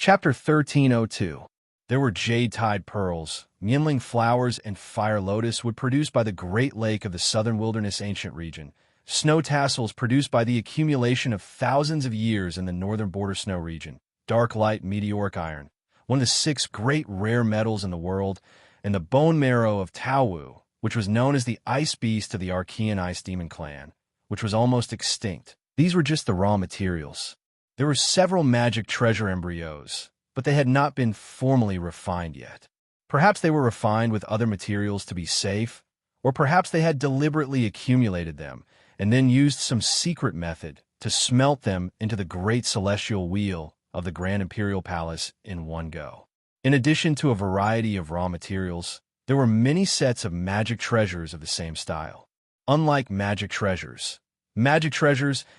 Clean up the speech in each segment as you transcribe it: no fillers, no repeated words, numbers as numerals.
Chapter 1302. There were jade-tide pearls, yinling flowers, and fire lotus wood produced by the Great Lake of the southern wilderness ancient region, snow tassels produced by the accumulation of thousands of years in the northern border snow region, dark light meteoric iron, one of the 6 great rare metals in the world, and the bone marrow of Taowu, which was known as the ice beast of the Archean ice demon clan, which was almost extinct. These were just the raw materials. There were several magic treasure embryos, but they had not been formally refined yet. Perhaps they were refined with other materials to be safe, or perhaps they had deliberately accumulated them and then used some secret method to smelt them into the great celestial wheel of the Grand Imperial Palace in one go. In addition to a variety of raw materials, there were many sets of magic treasures of the same style. Unlike magic treasures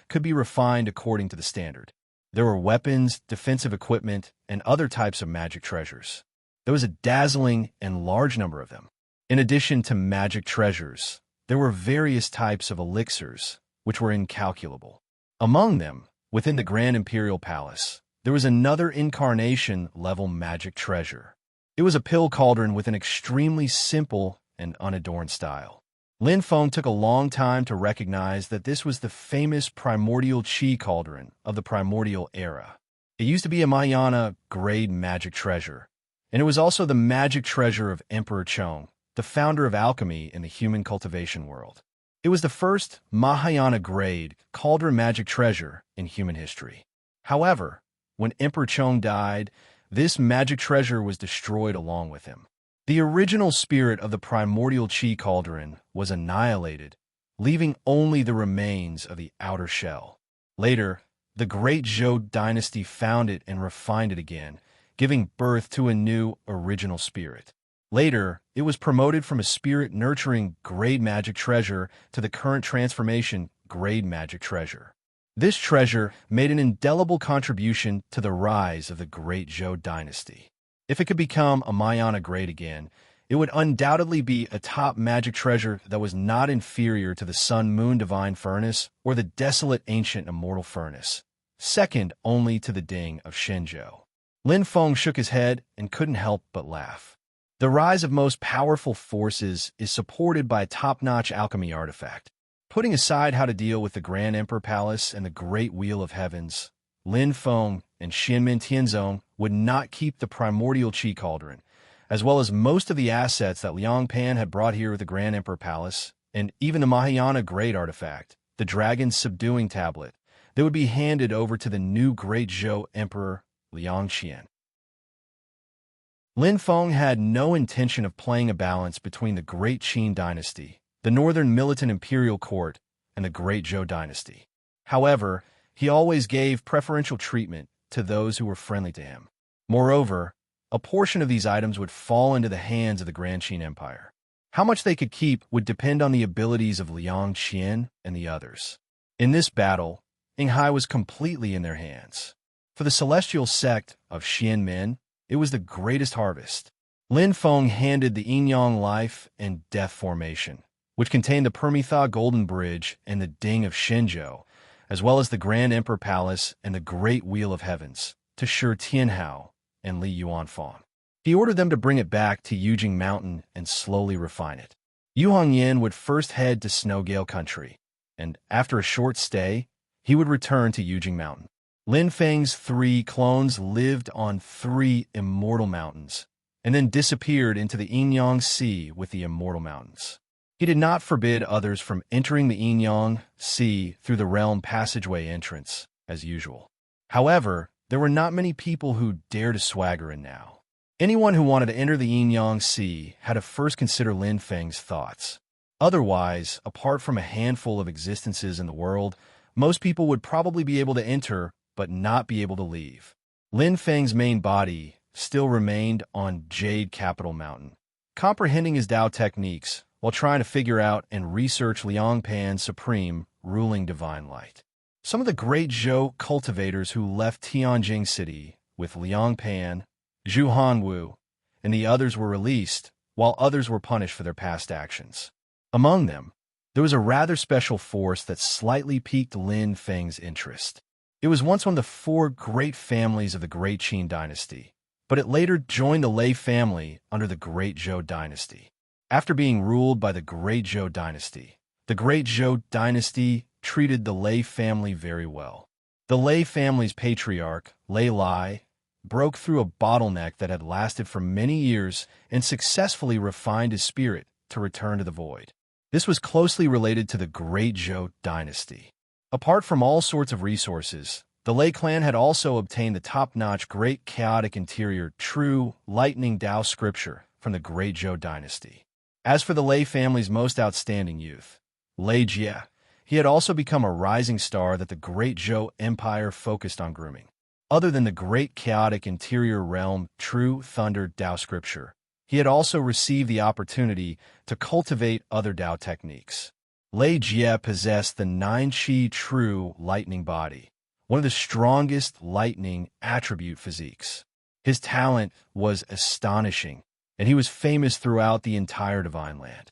could be refined according to the standard. There were weapons, defensive equipment, and other types of magic treasures. There was a dazzling and large number of them. In addition to magic treasures, there were various types of elixirs, which were incalculable. Among them, within the Grand Imperial Palace, there was another incarnation-level magic treasure. It was a pill cauldron with an extremely simple and unadorned style. Lin Feng took a long time to recognize that this was the famous primordial chi cauldron of the primordial era. It used to be a Mahayana-grade magic treasure, and it was also the magic treasure of Emperor Chong, the founder of alchemy in the human cultivation world. It was the first Mahayana-grade cauldron magic treasure in human history. However, when Emperor Chong died, this magic treasure was destroyed along with him. The original spirit of the primordial chi cauldron was annihilated, leaving only the remains of the outer shell. Later, the Great Zhou dynasty found it and refined it again, giving birth to a new original spirit. Later, it was promoted from a spirit nurturing grade magic treasure to the current transformation grade magic treasure. This treasure made an indelible contribution to the rise of the Great Zhou dynasty. If it could become a Mahayana grade again, it would undoubtedly be a top magic treasure that was not inferior to the Sun-Moon Divine Furnace or the Desolate Ancient Immortal Furnace, second only to the Ding of Shenzhou. Lin Feng shook his head and couldn't help but laugh. The rise of most powerful forces is supported by a top-notch alchemy artifact. Putting aside how to deal with the Grand Emperor Palace and the Great Wheel of Heavens, Lin Feng and Xianmin Tianzong would not keep the primordial chi cauldron, as well as most of the assets that Liang Pan had brought here with the Grand Emperor Palace, and even the Mahayana Great Artifact, the Dragon's Subduing Tablet, that would be handed over to the new Great Zhou Emperor, Liang Qian. Lin Feng had no intention of playing a balance between the Great Qin dynasty, the northern militant imperial court, and the Great Zhou dynasty. However, he always gave preferential treatment to those who were friendly to him. Moreover, a portion of these items would fall into the hands of the Grand Qin Empire. How much they could keep would depend on the abilities of Liang Qian and the others. In this battle, Yinghai was completely in their hands. For the celestial sect of Xianmin, it was the greatest harvest. Lin Feng handed the Yin-Yang Life and Death Formation, which contained the Permitha Golden Bridge and the Ding of Shenzhou, as well as the Grand Emperor Palace and the Great Wheel of Heavens, to Shi Tianhao and Li Yuanfang. He ordered them to bring it back to Yujing Mountain and slowly refine it. Yu Hongyan would first head to Snowgale Country, and after a short stay, he would return to Yujing Mountain. Lin Feng's 3 clones lived on 3 immortal mountains, and then disappeared into the Yin-Yang Sea with the immortal mountains. He did not forbid others from entering the Yin-Yang Sea through the realm passageway entrance, as usual. However, there were not many people who dared to swagger in now. Anyone who wanted to enter the Yin-Yang Sea had to first consider Lin Feng's thoughts. Otherwise, apart from a handful of existences in the world, most people would probably be able to enter but not be able to leave. Lin Feng's main body still remained on Jade Capital Mountain, comprehending his Tao techniques while trying to figure out and research Liang Pan's supreme, ruling divine light. Some of the great Zhou cultivators who left Tianjing City with Liang Pan, Zhu Hanwu, and the others were released, while others were punished for their past actions. Among them, there was a rather special force that slightly piqued Lin Feng's interest. It was once one of the four great families of the Great Qin dynasty, but it later joined the Lei family under the Great Zhou dynasty. After being ruled by the Great Zhou dynasty, the Great Zhou dynasty treated the Lei family very well. The Lei family's patriarch, Lei Lai, broke through a bottleneck that had lasted for many years and successfully refined his spirit to return to the void. This was closely related to the Great Zhou dynasty. Apart from all sorts of resources, the Lei clan had also obtained the top-notch Great Chaotic Interior True Lightning Tao scripture from the Great Zhou dynasty. As for the Lei family's most outstanding youth, Lei Jie, he had also become a rising star that the Great Zhou Empire focused on grooming. Other than the Great Chaotic Interior Realm True Thunder Tao scripture, he had also received the opportunity to cultivate other Tao techniques. Lei Jie possessed the 9-Qi True Lightning Body, one of the strongest lightning attribute physiques. His talent was astonishing, and he was famous throughout the entire Divine Land.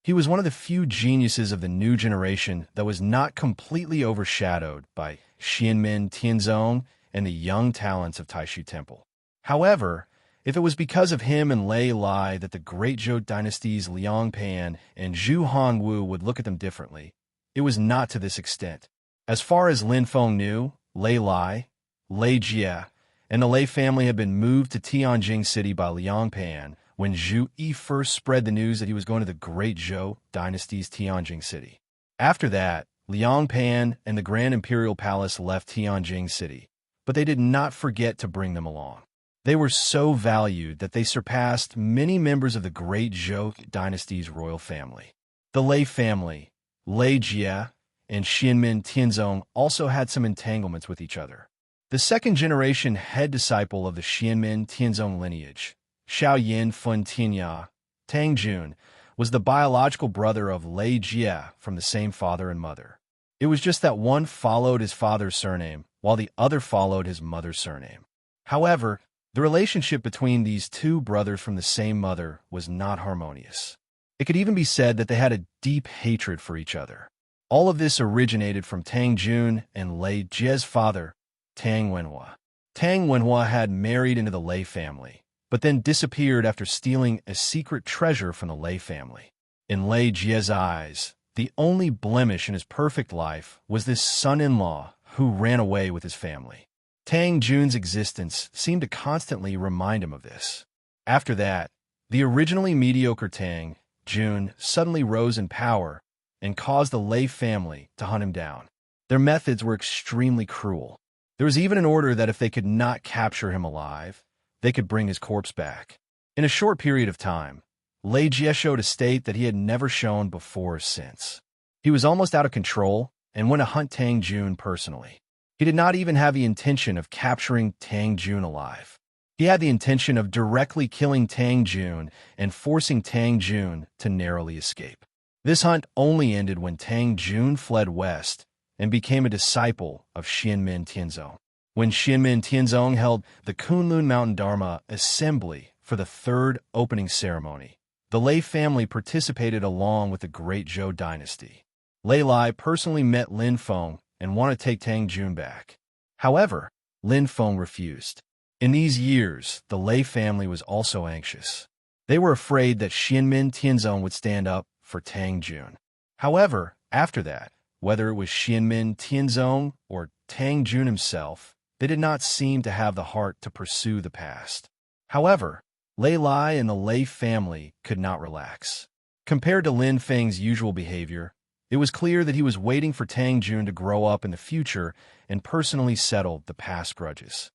He was one of the few geniuses of the new generation that was not completely overshadowed by Xianmin Tianzong and the young talents of Taishu Temple. However, if it was because of him and Lei Lai that the Great Zhou dynasty's Liang Pan and Zhu Hongwu would look at them differently, it was not to this extent. As far as Lin Feng knew, Lei Lai, Lei Jie, and the Lei family had been moved to Tianjing City by Liang Pan when Zhu Yi first spread the news that he was going to the Great Zhou dynasty's Tianjing City. After that, Liang Pan and the Grand Imperial Palace left Tianjing City, but they did not forget to bring them along. They were so valued that they surpassed many members of the Great Zhou dynasty's royal family. The Lei family, Lei Jie, and Xianmin Tianzong also had some entanglements with each other. The second-generation head disciple of the Xianmin Tianzong lineage, Xiaoyin Fun Tianya, Tang Jun, was the biological brother of Lei Jie from the same father and mother. It was just that one followed his father's surname, while the other followed his mother's surname. However, the relationship between these two brothers from the same mother was not harmonious. It could even be said that they had a deep hatred for each other. All of this originated from Tang Jun and Lei Jie's father, Tang Wenhua. Tang Wenhua had married into the Lei family, but then disappeared after stealing a secret treasure from the Lei family. In Lei Jie's eyes, the only blemish in his perfect life was this son-in-law who ran away with his family. Tang Jun's existence seemed to constantly remind him of this. After that, the originally mediocre Tang Jun suddenly rose in power and caused the Lei family to hunt him down. Their methods were extremely cruel. There was even an order that if they could not capture him alive, they could bring his corpse back. In a short period of time, Lei Jie showed a state that he had never shown before or since. He was almost out of control and went to hunt Tang Jun personally. He did not even have the intention of capturing Tang Jun alive. He had the intention of directly killing Tang Jun and forcing Tang Jun to narrowly escape. This hunt only ended when Tang Jun fled west and became a disciple of Xianmin Tianzong. When Xianmin Tianzong held the Kunlun Mountain Dharma Assembly for the third opening ceremony, the Lei family participated along with the Great Zhou dynasty. Lei Lai personally met Lin Feng and wanted to take Tang Jun back. However, Lin Feng refused. In these years, the Lei family was also anxious. They were afraid that Xianmin Tianzong would stand up for Tang Jun. However, after that, whether it was Xianmin Tianzong or Tang Jun himself, they did not seem to have the heart to pursue the past. However, Lei Lai and the Lei family could not relax. Compared to Lin Feng's usual behavior, it was clear that he was waiting for Tang Jun to grow up in the future and personally settle the past grudges.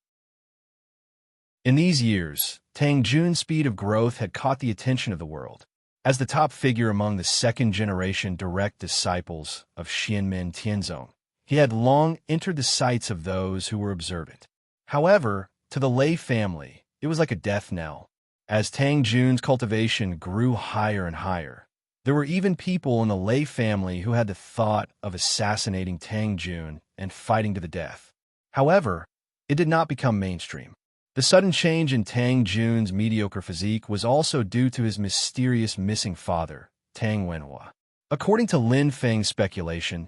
In these years, Tang Jun's speed of growth had caught the attention of the world. As the top figure among the second-generation direct disciples of Xianmin Tianzong, he had long entered the sights of those who were observant. However, to the Lei family, it was like a death knell. As Tang Jun's cultivation grew higher and higher, there were even people in the Lei family who had the thought of assassinating Tang Jun and fighting to the death. However, it did not become mainstream. The sudden change in Tang Jun's mediocre physique was also due to his mysterious missing father, Tang Wenhua. According to Lin Feng's speculation,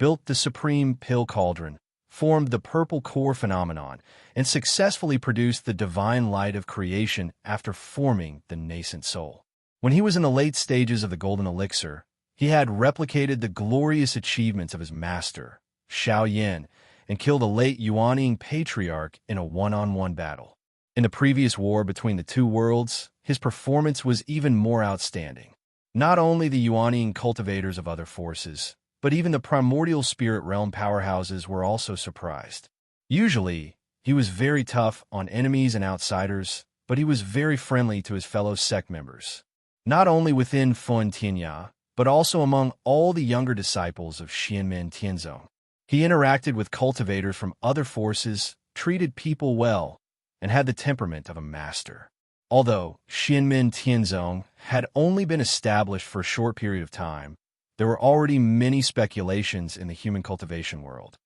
built the supreme pill cauldron, formed the purple core phenomenon, and successfully produced the divine light of creation after forming the nascent soul. When he was in the late stages of the golden elixir, he had replicated the glorious achievements of his master, Xiao Yin, and killed a late Yuanying patriarch in a one-on-one battle. In the previous war between the two worlds, his performance was even more outstanding. Not only the Yuanying cultivators of other forces, but even the primordial spirit realm powerhouses were also surprised. Usually, he was very tough on enemies and outsiders, but he was very friendly to his fellow sect members. Not only within Fun Tianya, but also among all the younger disciples of Xianmen Tianzong. He interacted with cultivators from other forces, treated people well, and had the temperament of a master. Although Xianmen Tianzong had only been established for a short period of time, there were already many speculations in the human cultivation world.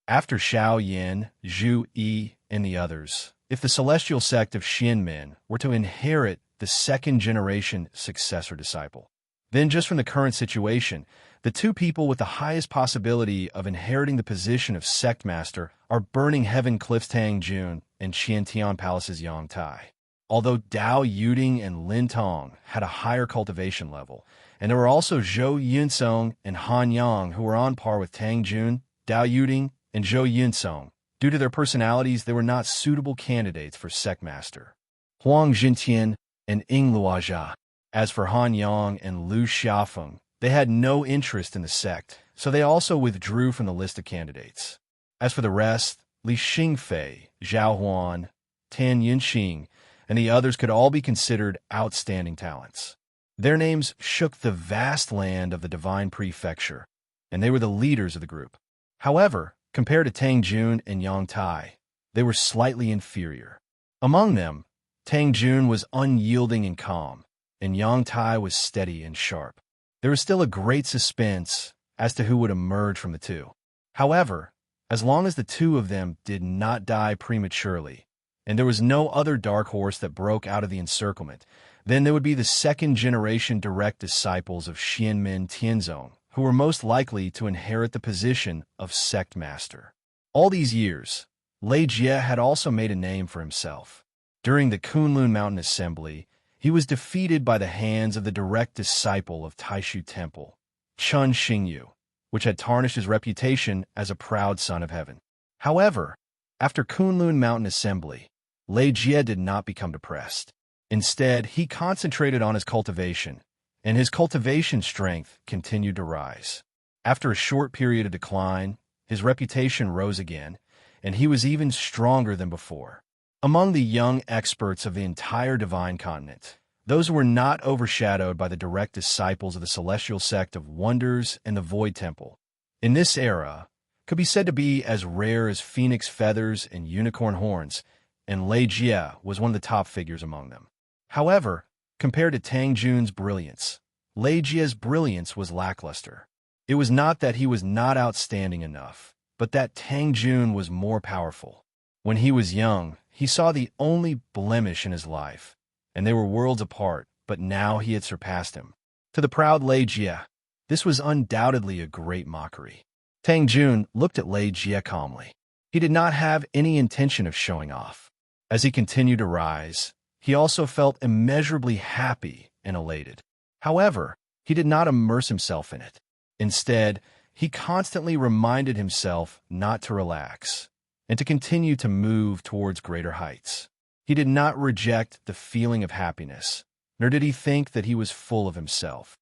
After Xiao Yin, Zhu Yi, and the others, if the celestial sect of Xianmen were to inherit the second-generation successor disciple, then just from the current situation, the two people with the highest possibility of inheriting the position of sect master are Burning Heaven Cliff's Tang Jun and Qiantian Palace's Yang Tai. Although Dao Yuding and Lin Tong had a higher cultivation level, and there were also Zhou Yunsong and Han Yang who were on par with Tang Jun, Dao Yuding, and Zhou Yunsong. Due to their personalities, they were not suitable candidates for sect master. Huang Jintian and Ying Luojia. As for Han Yang and Lu Xiafeng, they had no interest in the sect, so they also withdrew from the list of candidates. As for the rest, Li Xingfei, Zhao Huan, Tan Yinxing, and the others could all be considered outstanding talents. Their names shook the vast land of the Divine Prefecture, and they were the leaders of the group. However, compared to Tang Jun and Yang Tai, they were slightly inferior. Among them, Tang Jun was unyielding and calm, and Yang Tai was steady and sharp. There was still a great suspense as to who would emerge from the two. However, as long as the two of them did not die prematurely, and there was no other dark horse that broke out of the encirclement, then there would be the second-generation direct disciples of Xianmen Tianzong, who were most likely to inherit the position of sect master. All these years, Lei Jie had also made a name for himself. During the Kunlun Mountain Assembly, he was defeated by the hands of the direct disciple of Taishu Temple, Chun Xingyu, which had tarnished his reputation as a proud son of heaven. However, after Kunlun Mountain Assembly, Lei Jie did not become depressed. Instead, he concentrated on his cultivation, and his cultivation strength continued to rise. After a short period of decline, his reputation rose again, and he was even stronger than before. Among the young experts of the entire divine continent, those who were not overshadowed by the direct disciples of the celestial sect of Wonders and the Void Temple, in this era, could be said to be as rare as phoenix feathers and unicorn horns, and Lei Jie was one of the top figures among them. However, compared to Tang Jun's brilliance, Lei Jie's brilliance was lackluster. It was not that he was not outstanding enough, but that Tang Jun was more powerful. When he was young, he saw the only blemish in his life, and they were worlds apart, but now he had surpassed him. To the proud Lei Jie, this was undoubtedly a great mockery. Tang Jun looked at Lei Jie calmly. He did not have any intention of showing off. As he continued to rise, he also felt immeasurably happy and elated. However, he did not immerse himself in it. Instead, he constantly reminded himself not to relax and to continue to move towards greater heights. He did not reject the feeling of happiness, nor did he think that he was full of himself.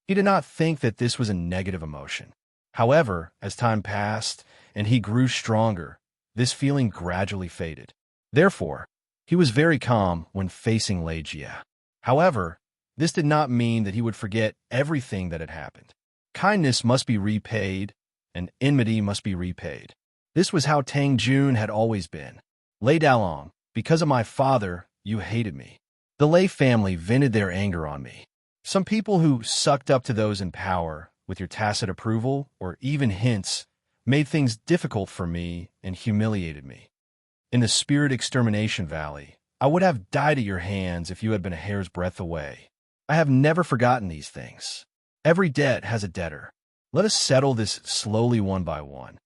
He did not think that this was a negative emotion. However, as time passed and he grew stronger, this feeling gradually faded. Therefore, he was very calm when facing Lei Jie. However, this did not mean that he would forget everything that had happened. Kindness must be repaid, and enmity must be repaid. This was how Tang Jun had always been. Lei Dalong, because of my father, you hated me. The Lei family vented their anger on me. Some people who sucked up to those in power with your tacit approval or even hints made things difficult for me and humiliated me. In the Spirit Extermination Valley, I would have died at your hands if you had been a hair's breadth away. I have never forgotten these things. Every debt has a debtor. Let us settle this slowly one by one.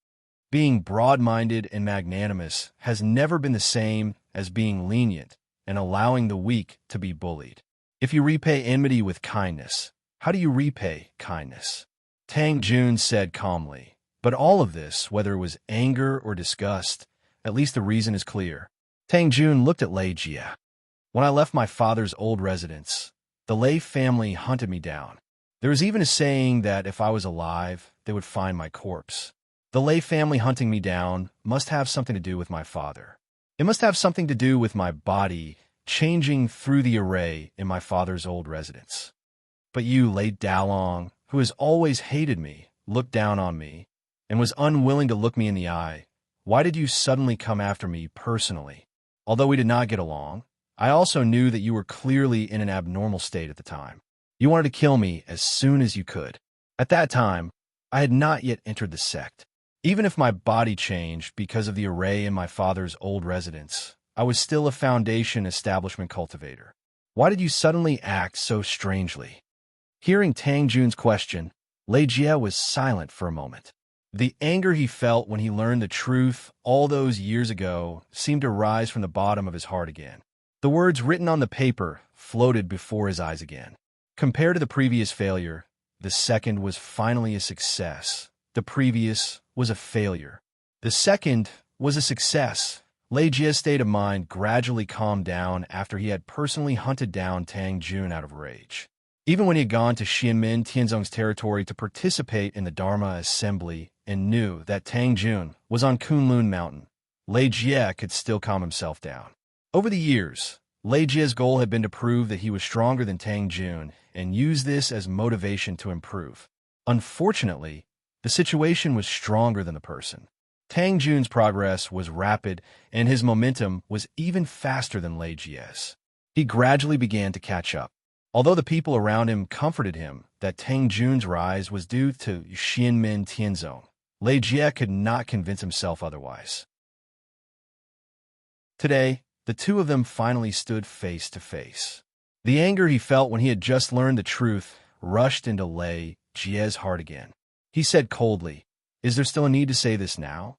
Being broad-minded and magnanimous has never been the same as being lenient and allowing the weak to be bullied. If you repay enmity with kindness, how do you repay kindness? Tang Jun said calmly. But all of this, whether it was anger or disgust, at least the reason is clear. Tang Jun looked at Lei Jie. When I left my father's old residence, the Lei family hunted me down. There was even a saying that if I was alive, they would find my corpse. The Lei family hunting me down must have something to do with my father. It must have something to do with my body changing through the array in my father's old residence. But you, Lei Dalong, who has always hated me, looked down on me, and was unwilling to look me in the eye. Why did you suddenly come after me personally? Although we did not get along, I also knew that you were clearly in an abnormal state at the time. You wanted to kill me as soon as you could. At that time, I had not yet entered the sect. Even if my body changed because of the array in my father's old residence, I was still a foundation establishment cultivator. Why did you suddenly act so strangely? Hearing Tang Jun's question, Lei Jie was silent for a moment. The anger he felt when he learned the truth all those years ago seemed to rise from the bottom of his heart again. The words written on the paper floated before his eyes again. Compared to the previous failure, the second was finally a success. The previous was a failure. The second was a success. Lei Jie's state of mind gradually calmed down after he had personally hunted down Tang Jun out of rage. Even when he had gone to Xianmin Tianzong's territory to participate in the Dharma assembly and knew that Tang Jun was on Kunlun Mountain, Lei Jie could still calm himself down. Over the years, Lei Jie's goal had been to prove that he was stronger than Tang Jun and use this as motivation to improve. Unfortunately, the situation was stronger than the person. Tang Jun's progress was rapid, and his momentum was even faster than Lei Jie's. He gradually began to catch up. Although the people around him comforted him that Tang Jun's rise was due to Xianmin Tianzong, Lei Jie could not convince himself otherwise. Today, the two of them finally stood face to face. The anger he felt when he had just learned the truth rushed into Lei Jie's heart again. He said coldly, "Is there still a need to say this now?"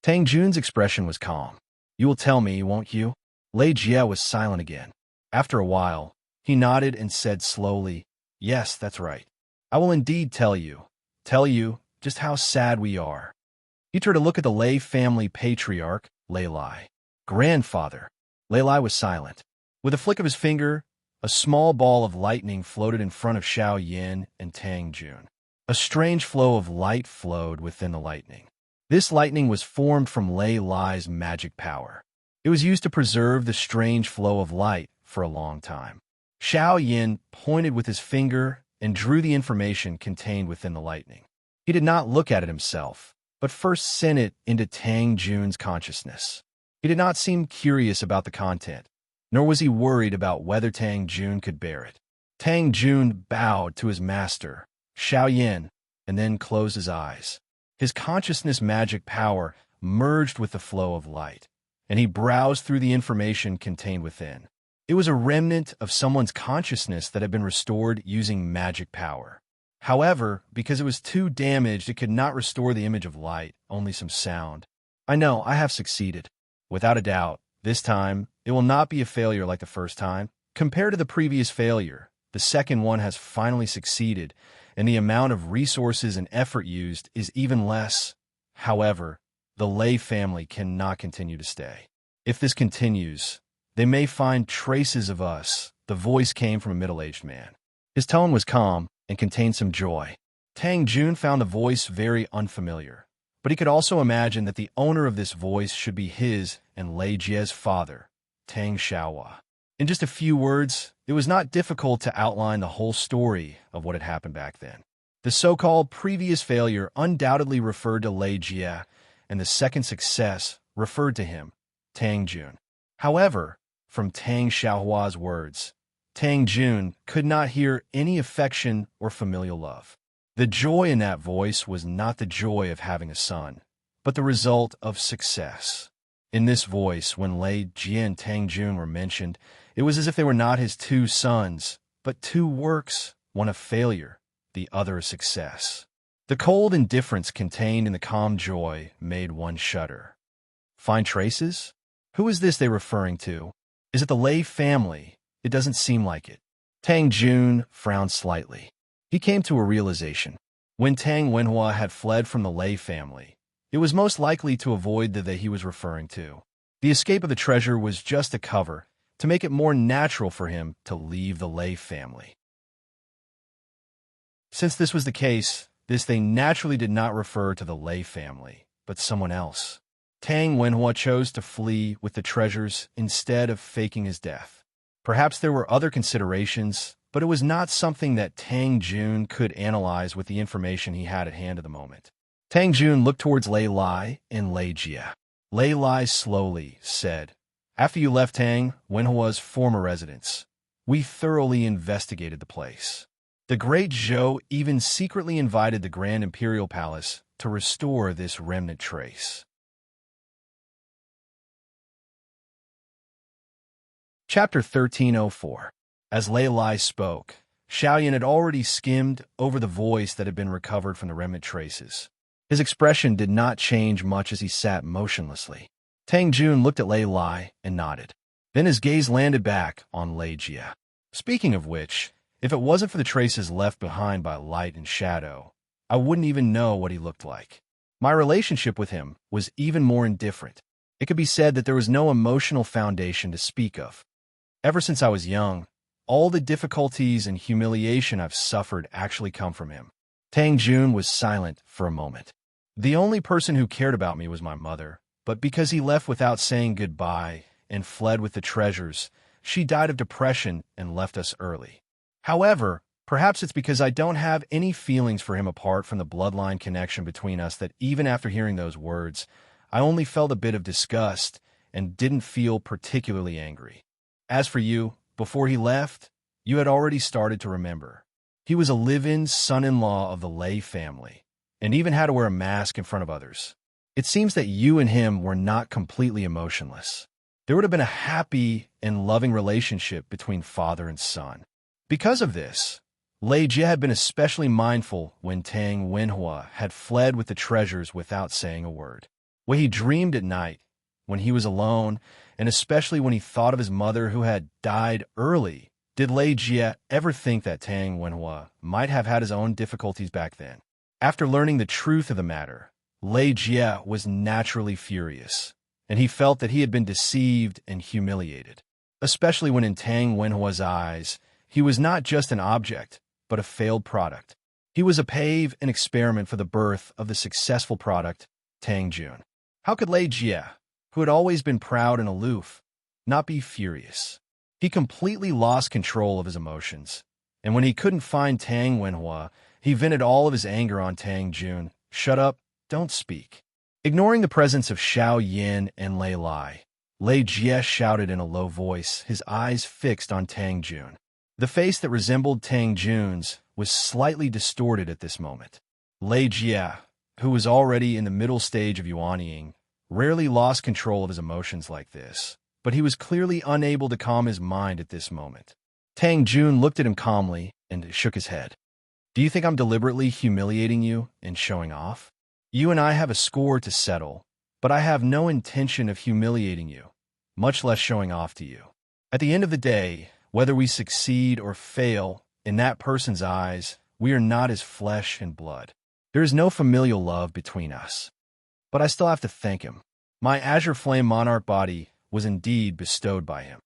Tang Jun's expression was calm. "You will tell me, won't you?" Lei Jie was silent again. After a while, he nodded and said slowly, "Yes, that's right. I will indeed tell you just how sad we are." He turned to look at the Lei family patriarch, Lei Lai. "Grandfather." Lei Lai was silent. With a flick of his finger, a small ball of lightning floated in front of Xiao Yin and Tang Jun. A strange flow of light flowed within the lightning. This lightning was formed from Lei Lai's magic power. It was used to preserve the strange flow of light for a long time. Xiao Yin pointed with his finger and drew the information contained within the lightning. He did not look at it himself, but first sent it into Tang Jun's consciousness. He did not seem curious about the content, nor was he worried about whether Tang Jun could bear it. Tang Jun bowed to his master, Xiao Yin, and then closed his eyes. His consciousness magic power merged with the flow of light, and he browsed through the information contained within. It was a remnant of someone's consciousness that had been restored using magic power. However, because it was too damaged, it could not restore the image of light, only some sound. "I know, I have succeeded. Without a doubt, this time, it will not be a failure like the first time. Compared to the previous failure, the second one has finally succeeded, and the amount of resources and effort used is even less. However, the Lei family cannot continue to stay. If this continues, they may find traces of us." The voice came from a middle-aged man. His tone was calm and contained some joy. Tang Jun found the voice very unfamiliar, but he could also imagine that the owner of this voice should be his and Lei Jie's father, Tang Xiaohua. In just a few words, it was not difficult to outline the whole story of what had happened back then. The so-called previous failure undoubtedly referred to Lei Jie, and the second success referred to him, Tang Jun. However, from Tang Xiaohua's words, Tang Jun could not hear any affection or familial love. The joy in that voice was not the joy of having a son, but the result of success. In this voice, when Lei Jie and Tang Jun were mentioned, it was as if they were not his two sons, but two works, one a failure, the other a success. The cold indifference contained in the calm joy made one shudder. Find traces? Who is this they're referring to? Is it the Lei family? It doesn't seem like it. Tang Jun frowned slightly. He came to a realization. When Tang Wenhua had fled from the Lei family, it was most likely to avoid the he was referring to. The escape of the treasure was just a cover to make it more natural for him to leave the Lei family. Since this was the case, this they naturally did not refer to the Lei family, but someone else. Tang Wenhua chose to flee with the treasures instead of faking his death. Perhaps there were other considerations, but it was not something that Tang Jun could analyze with the information he had at hand at the moment. Tang Jun looked towards Lei Lai and Lei Jia. Lei Lai slowly said, "After you left Tang Wenhua's former residence, we thoroughly investigated the place. The great Zhou even secretly invited the Grand Imperial Palace to restore this remnant trace." Chapter 1304. As Lei Lai spoke, Xiaoyan had already skimmed over the voice that had been recovered from the remnant traces. His expression did not change much as he sat motionlessly. Tang Jun looked at Lei Lai and nodded. Then his gaze landed back on Lei Jia. Speaking of which, if it wasn't for the traces left behind by light and shadow, I wouldn't even know what he looked like. My relationship with him was even more indifferent. It could be said that there was no emotional foundation to speak of. Ever since I was young, all the difficulties and humiliation I've suffered actually come from him. Tang Jun was silent for a moment. The only person who cared about me was my mother, but because he left without saying goodbye and fled with the treasures, she died of depression and left us early. However, perhaps it's because I don't have any feelings for him apart from the bloodline connection between us that even after hearing those words, I only felt a bit of disgust and didn't feel particularly angry. As for you, before he left, you had already started to remember. He was a live-in son-in-law of the Lei family, and even had to wear a mask in front of others. It seems that you and him were not completely emotionless. There would have been a happy and loving relationship between father and son. Because of this, Lei Jie had been especially mindful when Tang Wenhua had fled with the treasures without saying a word. When he dreamed at night, when he was alone, and especially when he thought of his mother who had died early, did Lei Jie ever think that Tang Wenhua might have had his own difficulties back then? After learning the truth of the matter, Lei Jie was naturally furious, and he felt that he had been deceived and humiliated, especially when in Tang Wenhua's eyes, he was not just an object, but a failed product. He was a pave and experiment for the birth of the successful product, Tang Jun. How could Lei Jie, who had always been proud and aloof, not be furious? He completely lost control of his emotions, and when he couldn't find Tang Wenhua, he vented all of his anger on Tang Jun. "Shut up, don't speak." Ignoring the presence of Xiao Yin and Lei Lai, Lei Jie shouted in a low voice, his eyes fixed on Tang Jun. The face that resembled Tang Jun's was slightly distorted at this moment. Lei Jie, who was already in the middle stage of yuanying, rarely lost control of his emotions like this, but he was clearly unable to calm his mind at this moment. Tang Jun looked at him calmly and shook his head. "Do you think I'm deliberately humiliating you and showing off? You and I have a score to settle, but I have no intention of humiliating you, much less showing off to you. At the end of the day, whether we succeed or fail, in that person's eyes, we are not his flesh and blood. There is no familial love between us. But I still have to thank him. My Azure Flame Monarch body was indeed bestowed by him.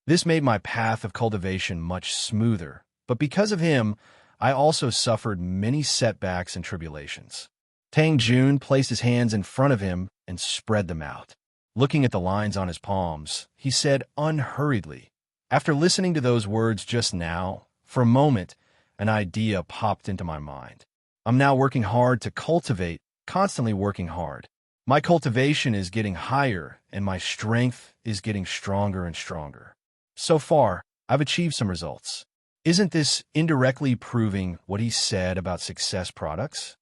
This made my path of cultivation much smoother, but because of him, I also suffered many setbacks and tribulations." Tang Jun placed his hands in front of him and spread them out. Looking at the lines on his palms, he said unhurriedly, "After listening to those words just now, for a moment, an idea popped into my mind. I'm now working hard to cultivate, constantly working hard. My cultivation is getting higher, and my strength is getting stronger and stronger. So far, I've achieved some results. Isn't this indirectly proving what he said about success products?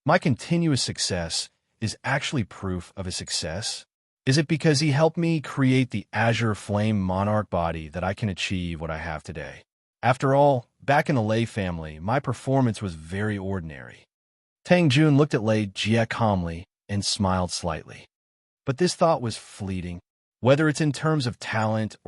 My continuous success is actually proof of his success. Is it because he helped me create the Azure Flame Monarch body that I can achieve what I have today? After all, back in the Lei family, my performance was very ordinary. Tang Jun looked at Lei Jie calmly and smiled slightly. But this thought was fleeting. Whether it's in terms of talent,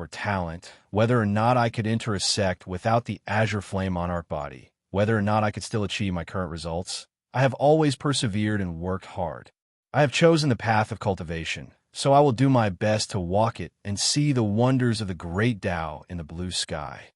whether or not I could enter a sect without the azure flame monarch body, whether or not I could still achieve my current results, I have always persevered and worked hard. I have chosen the path of cultivation, so I will do my best to walk it and see the wonders of the great Tao in the blue sky.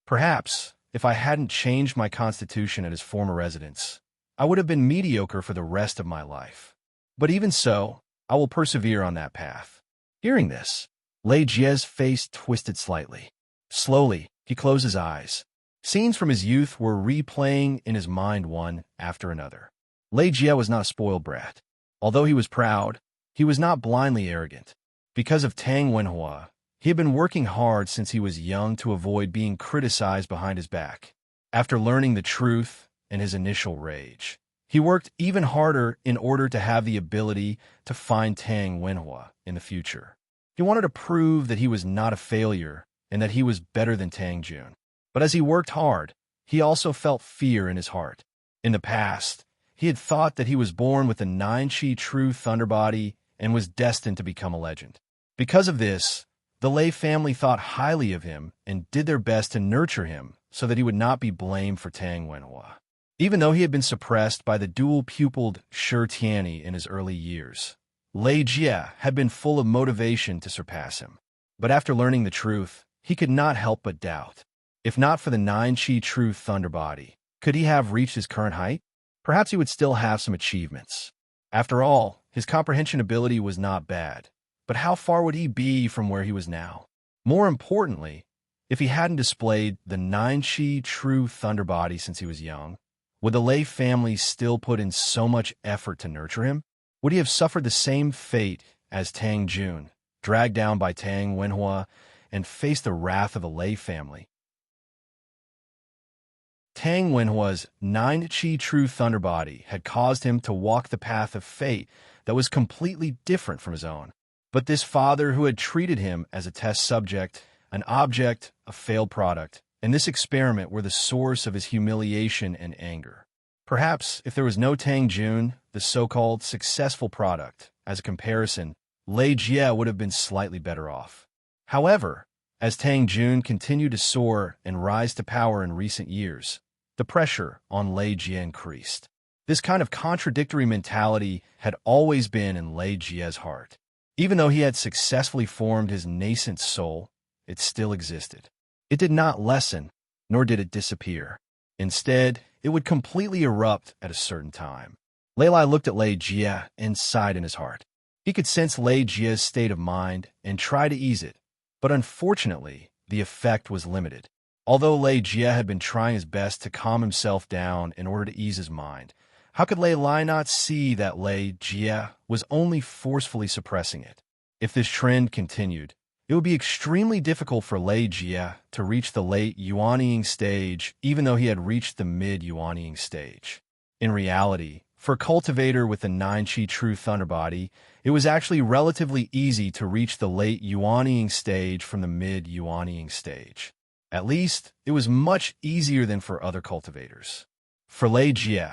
Perhaps, if I hadn't changed my constitution at his former residence, I would have been mediocre for the rest of my life. But even so, I will persevere on that path. Hearing this, Lei Jie's face twisted slightly. Slowly, he closed his eyes. Scenes from his youth were replaying in his mind one after another. Lei Jie was not a spoiled brat. Although he was proud, he was not blindly arrogant. Because of Tang Wenhua, he had been working hard since he was young to avoid being criticized behind his back. After learning the truth and his initial rage, he worked even harder in order to have the ability to find Tang Wenhua in the future. He wanted to prove that he was not a failure and that he was better than Tang Jun. But as he worked hard, he also felt fear in his heart. In the past, he had thought that he was born with a 9-chi true thunder body and was destined to become a legend. Because of this, the Lei family thought highly of him and did their best to nurture him so that he would not be blamed for Tang Wenhua. Even though he had been suppressed by the dual-pupiled Shi Tianyi in his early years, Lei Jie had been full of motivation to surpass him. But after learning the truth, he could not help but doubt. If not for the 9-chi true thunder body, could he have reached his current height? Perhaps he would still have some achievements. After all, his comprehension ability was not bad. But how far would he be from where he was now? More importantly, if he hadn't displayed the 9-chi true thunder body since he was young, would the Lei family still put in so much effort to nurture him? Would he have suffered the same fate as Tang Jun, dragged down by Tang Wenhua, and faced the wrath of the Lei family? Tang Wenhua's 9-chi true thunder body had caused him to walk the path of fate that was completely different from his own. But this father who had treated him as a test subject, an object, a failed product, and this experiment were the source of his humiliation and anger. Perhaps if there was no Tang Jun, the so-called successful product, as a comparison, Lei Jie would have been slightly better off. However, as Tang Jun continued to soar and rise to power in recent years, the pressure on Lei Jie increased. This kind of contradictory mentality had always been in Lei Jie's heart. Even though he had successfully formed his nascent soul, it still existed. It did not lessen, nor did it disappear. Instead, it would completely erupt at a certain time. Lei Lai looked at Lei Jie and sighed in his heart. He could sense Lei Jie's state of mind and try to ease it, but unfortunately, the effect was limited. Although Lei Jie had been trying his best to calm himself down in order to ease his mind, how could Lei Lai not see that Lei Jie was only forcefully suppressing it? If this trend continued, it would be extremely difficult for Lei Jie to reach the late Yuanying stage, even though he had reached the mid-Yuanying stage. In reality, for a cultivator with the 9-chi true thunder body, it was actually relatively easy to reach the late Yuanying stage from the mid-Yuanying stage. At least, it was much easier than for other cultivators. For Lei Jie,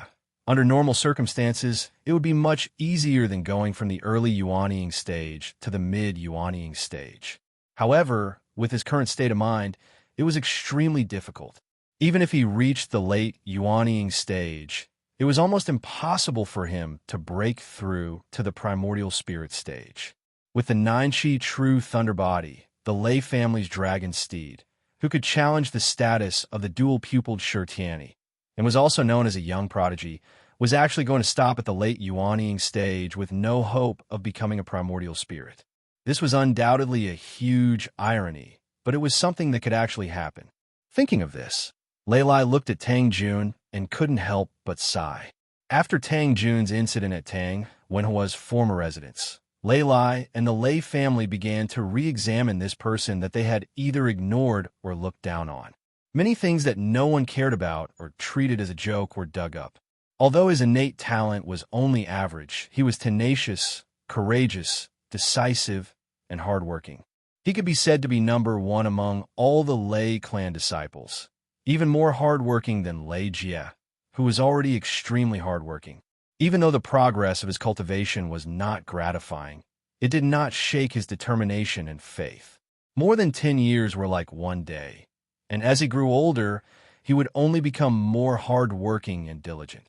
under normal circumstances, it would be much easier than going from the early Yuanying stage to the mid-Yuanying stage. However, with his current state of mind, it was extremely difficult. Even if he reached the late Yuanying stage, it was almost impossible for him to break through to the primordial spirit stage. With the 9-chi true thunder body, the Lei family's dragon steed, who could challenge the status of the dual-pupiled Shi Tianyi, and was also known as a young prodigy, was actually going to stop at the late Yuanying stage with no hope of becoming a primordial spirit. This was undoubtedly a huge irony, but it was something that could actually happen. Thinking of this, Lei Lai looked at Tang Jun and couldn't help but sigh. After Tang Jun's incident at Tang Wenhua's former residence, Lei Lai and the Lei family began to re-examine this person that they had either ignored or looked down on. Many things that no one cared about or treated as a joke were dug up. Although his innate talent was only average, he was tenacious, courageous, decisive, and hardworking. He could be said to be number one among all the Lei clan disciples. even more hardworking than Lei Jie, who was already extremely hardworking. Even though the progress of his cultivation was not gratifying, it did not shake his determination and faith. More than 10 years were like one day, and as he grew older, he would only become more hardworking and diligent.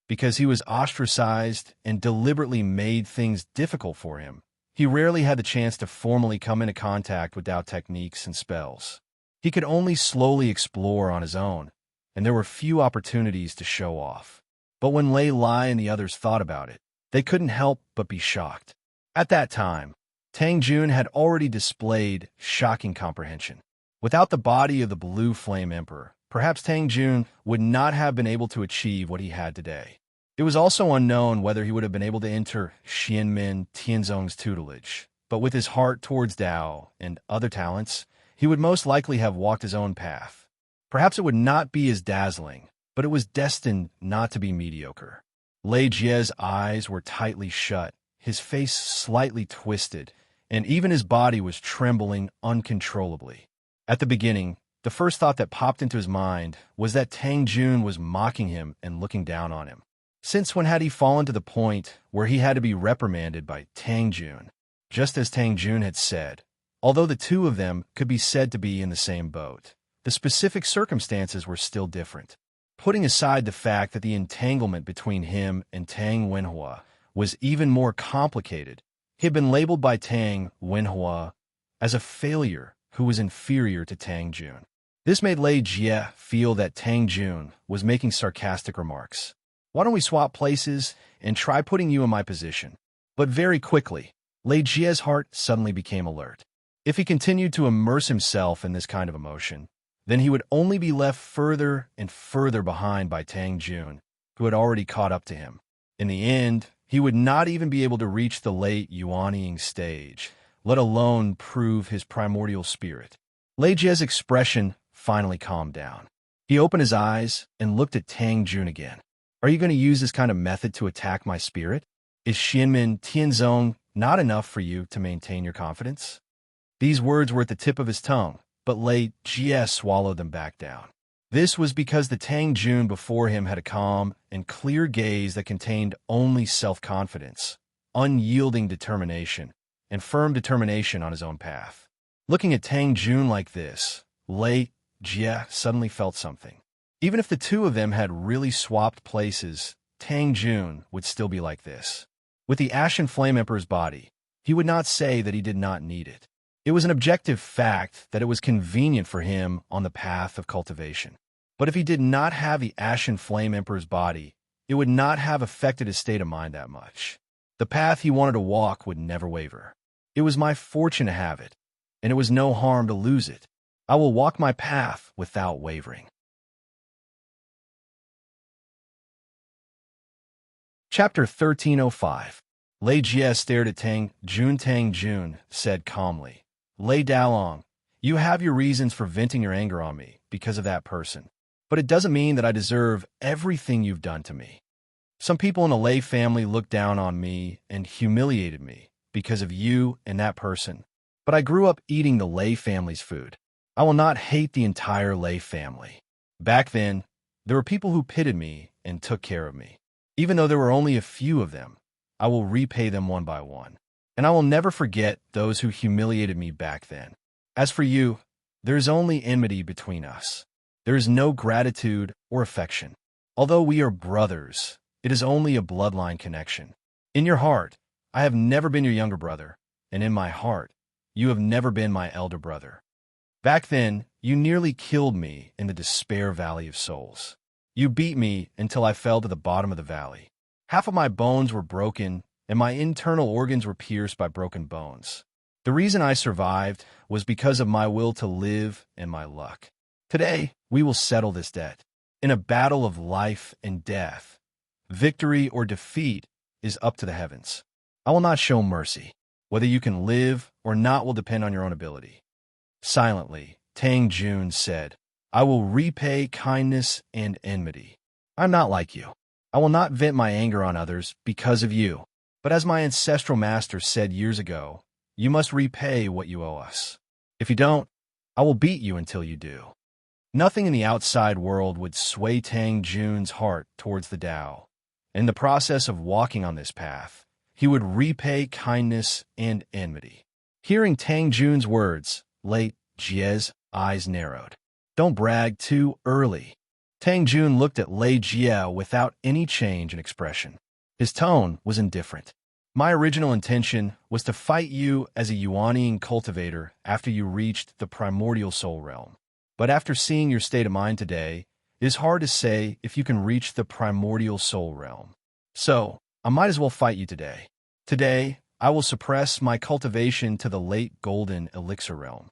Because he was ostracized and deliberately made things difficult for him, he rarely had the chance to formally come into contact with Dao techniques and spells. He could only slowly explore on his own, and there were few opportunities to show off. But when Lei Lai and the others thought about it, they couldn't help but be shocked. At that time, Tang Jun had already displayed shocking comprehension. Without the body of the Blue Flame Emperor, perhaps Tang Jun would not have been able to achieve what he had today. It was also unknown whether he would have been able to enter Xianmin Tianzong's tutelage, but with his heart towards Dao and other talents, he would most likely have walked his own path. Perhaps it would not be as dazzling, but it was destined not to be mediocre. Lei Jie's eyes were tightly shut, his face slightly twisted, and even his body was trembling uncontrollably. At the beginning, the first thought that popped into his mind was that Tang Jun was mocking him and looking down on him. Since when had he fallen to the point where he had to be reprimanded by Tang Jun? Just as Tang Jun had said, although the two of them could be said to be in the same boat, the specific circumstances were still different. Putting aside the fact that the entanglement between him and Tang Wenhua was even more complicated, he had been labeled by Tang Wenhua as a failure who was inferior to Tang Jun. This made Lei Jie feel that Tang Jun was making sarcastic remarks. Why don't we swap places and try putting you in my position? But very quickly, Lei Jie's heart suddenly became alert. If he continued to immerse himself in this kind of emotion, then he would only be left further and further behind by Tang Jun, who had already caught up to him. In the end, he would not even be able to reach the late Yuanying stage, let alone prove his primordial spirit. Lei Jie's expression finally calmed down. He opened his eyes and looked at Tang Jun again. Are you going to use this kind of method to attack my spirit? Is Xianmin Tianzong not enough for you to maintain your confidence? These words were at the tip of his tongue, but Lei Jie swallowed them back down. This was because the Tang Jun before him had a calm and clear gaze that contained only self-confidence, unyielding determination, and firm determination on his own path. Looking at Tang Jun like this, Lei Jie suddenly felt something. Even if the two of them had really swapped places, Tang Jun would still be like this. With the Ashen Flame Emperor's body, he would not say that he did not need it. It was an objective fact that it was convenient for him on the path of cultivation. But if he did not have the Ashen Flame Emperor's body, it would not have affected his state of mind that much. The path he wanted to walk would never waver. It was my fortune to have it, and it was no harm to lose it. I will walk my path without wavering. Chapter 1305. Lei Jie stared at Tang Jun. Tang Jun said calmly, Lei Dalong, you have your reasons for venting your anger on me because of that person, but it doesn't mean that I deserve everything you've done to me. Some people in the Lei family looked down on me and humiliated me because of you and that person, but I grew up eating the Lei family's food. I will not hate the entire Lei family. Back then, there were people who pitied me and took care of me. Even though there were only a few of them, I will repay them one by one. And I will never forget those who humiliated me back then. As for you, there is only enmity between us. There is no gratitude or affection. Although we are brothers, it is only a bloodline connection. In your heart, I have never been your younger brother, and in my heart, you have never been my elder brother. Back then, you nearly killed me in the Despair Valley of Souls. You beat me until I fell to the bottom of the valley. Half of my bones were broken, and my internal organs were pierced by broken bones. The reason I survived was because of my will to live and my luck. Today, we will settle this debt. In a battle of life and death, victory or defeat is up to the heavens. I will not show mercy. Whether you can live or not will depend on your own ability. Silently, Tang Jun said, I will repay kindness and enmity. I'm not like you. I will not vent my anger on others because of you. But as my ancestral master said years ago, you must repay what you owe us. If you don't, I will beat you until you do. Nothing in the outside world would sway Tang Jun's heart towards the Tao. In the process of walking on this path, he would repay kindness and enmity. Hearing Tang Jun's words, Lei Jie's eyes narrowed. Don't brag too early. Tang Jun looked at Lei Jie without any change in expression. His tone was indifferent. My original intention was to fight you as a Yuanian cultivator after you reached the primordial soul realm. But after seeing your state of mind today, it is hard to say if you can reach the primordial soul realm. So, I might as well fight you today. Today, I will suppress my cultivation to the late golden elixir realm.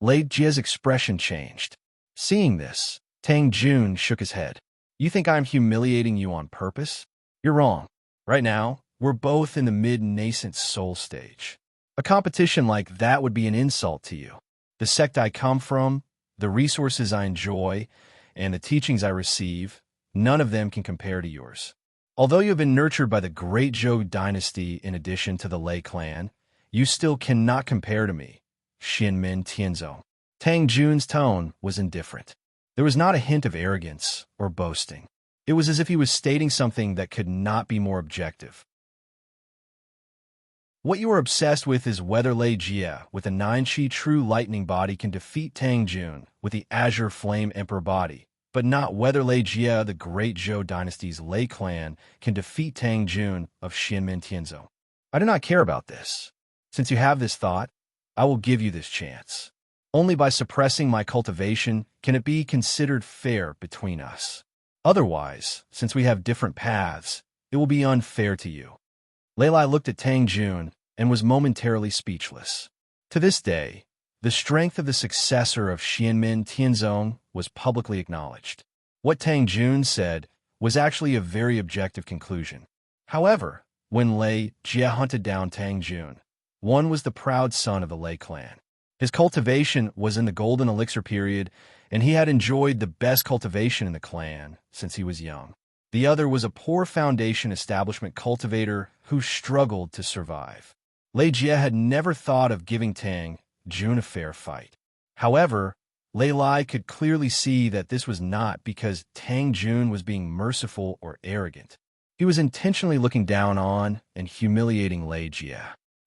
Lei Jie's expression changed. Seeing this, Tang Jun shook his head. You think I'm humiliating you on purpose? You're wrong. Right now, we're both in the mid-nascent soul stage. A competition like that would be an insult to you. The sect I come from, the resources I enjoy, and the teachings I receive, none of them can compare to yours. Although you have been nurtured by the great Zhou dynasty in addition to the Lei clan, you still cannot compare to me, Xianmin Tianzong. Tang Jun's tone was indifferent. There was not a hint of arrogance or boasting. It was as if he was stating something that could not be more objective. What you are obsessed with is whether Lei Jie, with a 9-Chi true lightning body, can defeat Tang Jun with the Azure Flame Emperor body, but not whether Lei Jie, the great Zhou dynasty's Lei clan, can defeat Tang Jun of Xianmin Tianzong. I do not care about this. Since you have this thought, I will give you this chance. Only by suppressing my cultivation can it be considered fair between us. Otherwise, since we have different paths, it will be unfair to you. Lei Lai looked at Tang Jun and was momentarily speechless. To this day, the strength of the successor of Xianmin Tianzong was publicly acknowledged. What Tang Jun said was actually a very objective conclusion. However, when Lei Jie hunted down Tang Jun, one was the proud son of the Lei clan. His cultivation was in the golden elixir period, and he had enjoyed the best cultivation in the clan since he was young. The other was a poor foundation establishment cultivator who struggled to survive. Lei Jie had never thought of giving Tang Jun a fair fight. However, Lei Lai could clearly see that this was not because Tang Jun was being merciful or arrogant. He was intentionally looking down on and humiliating Lei Jie.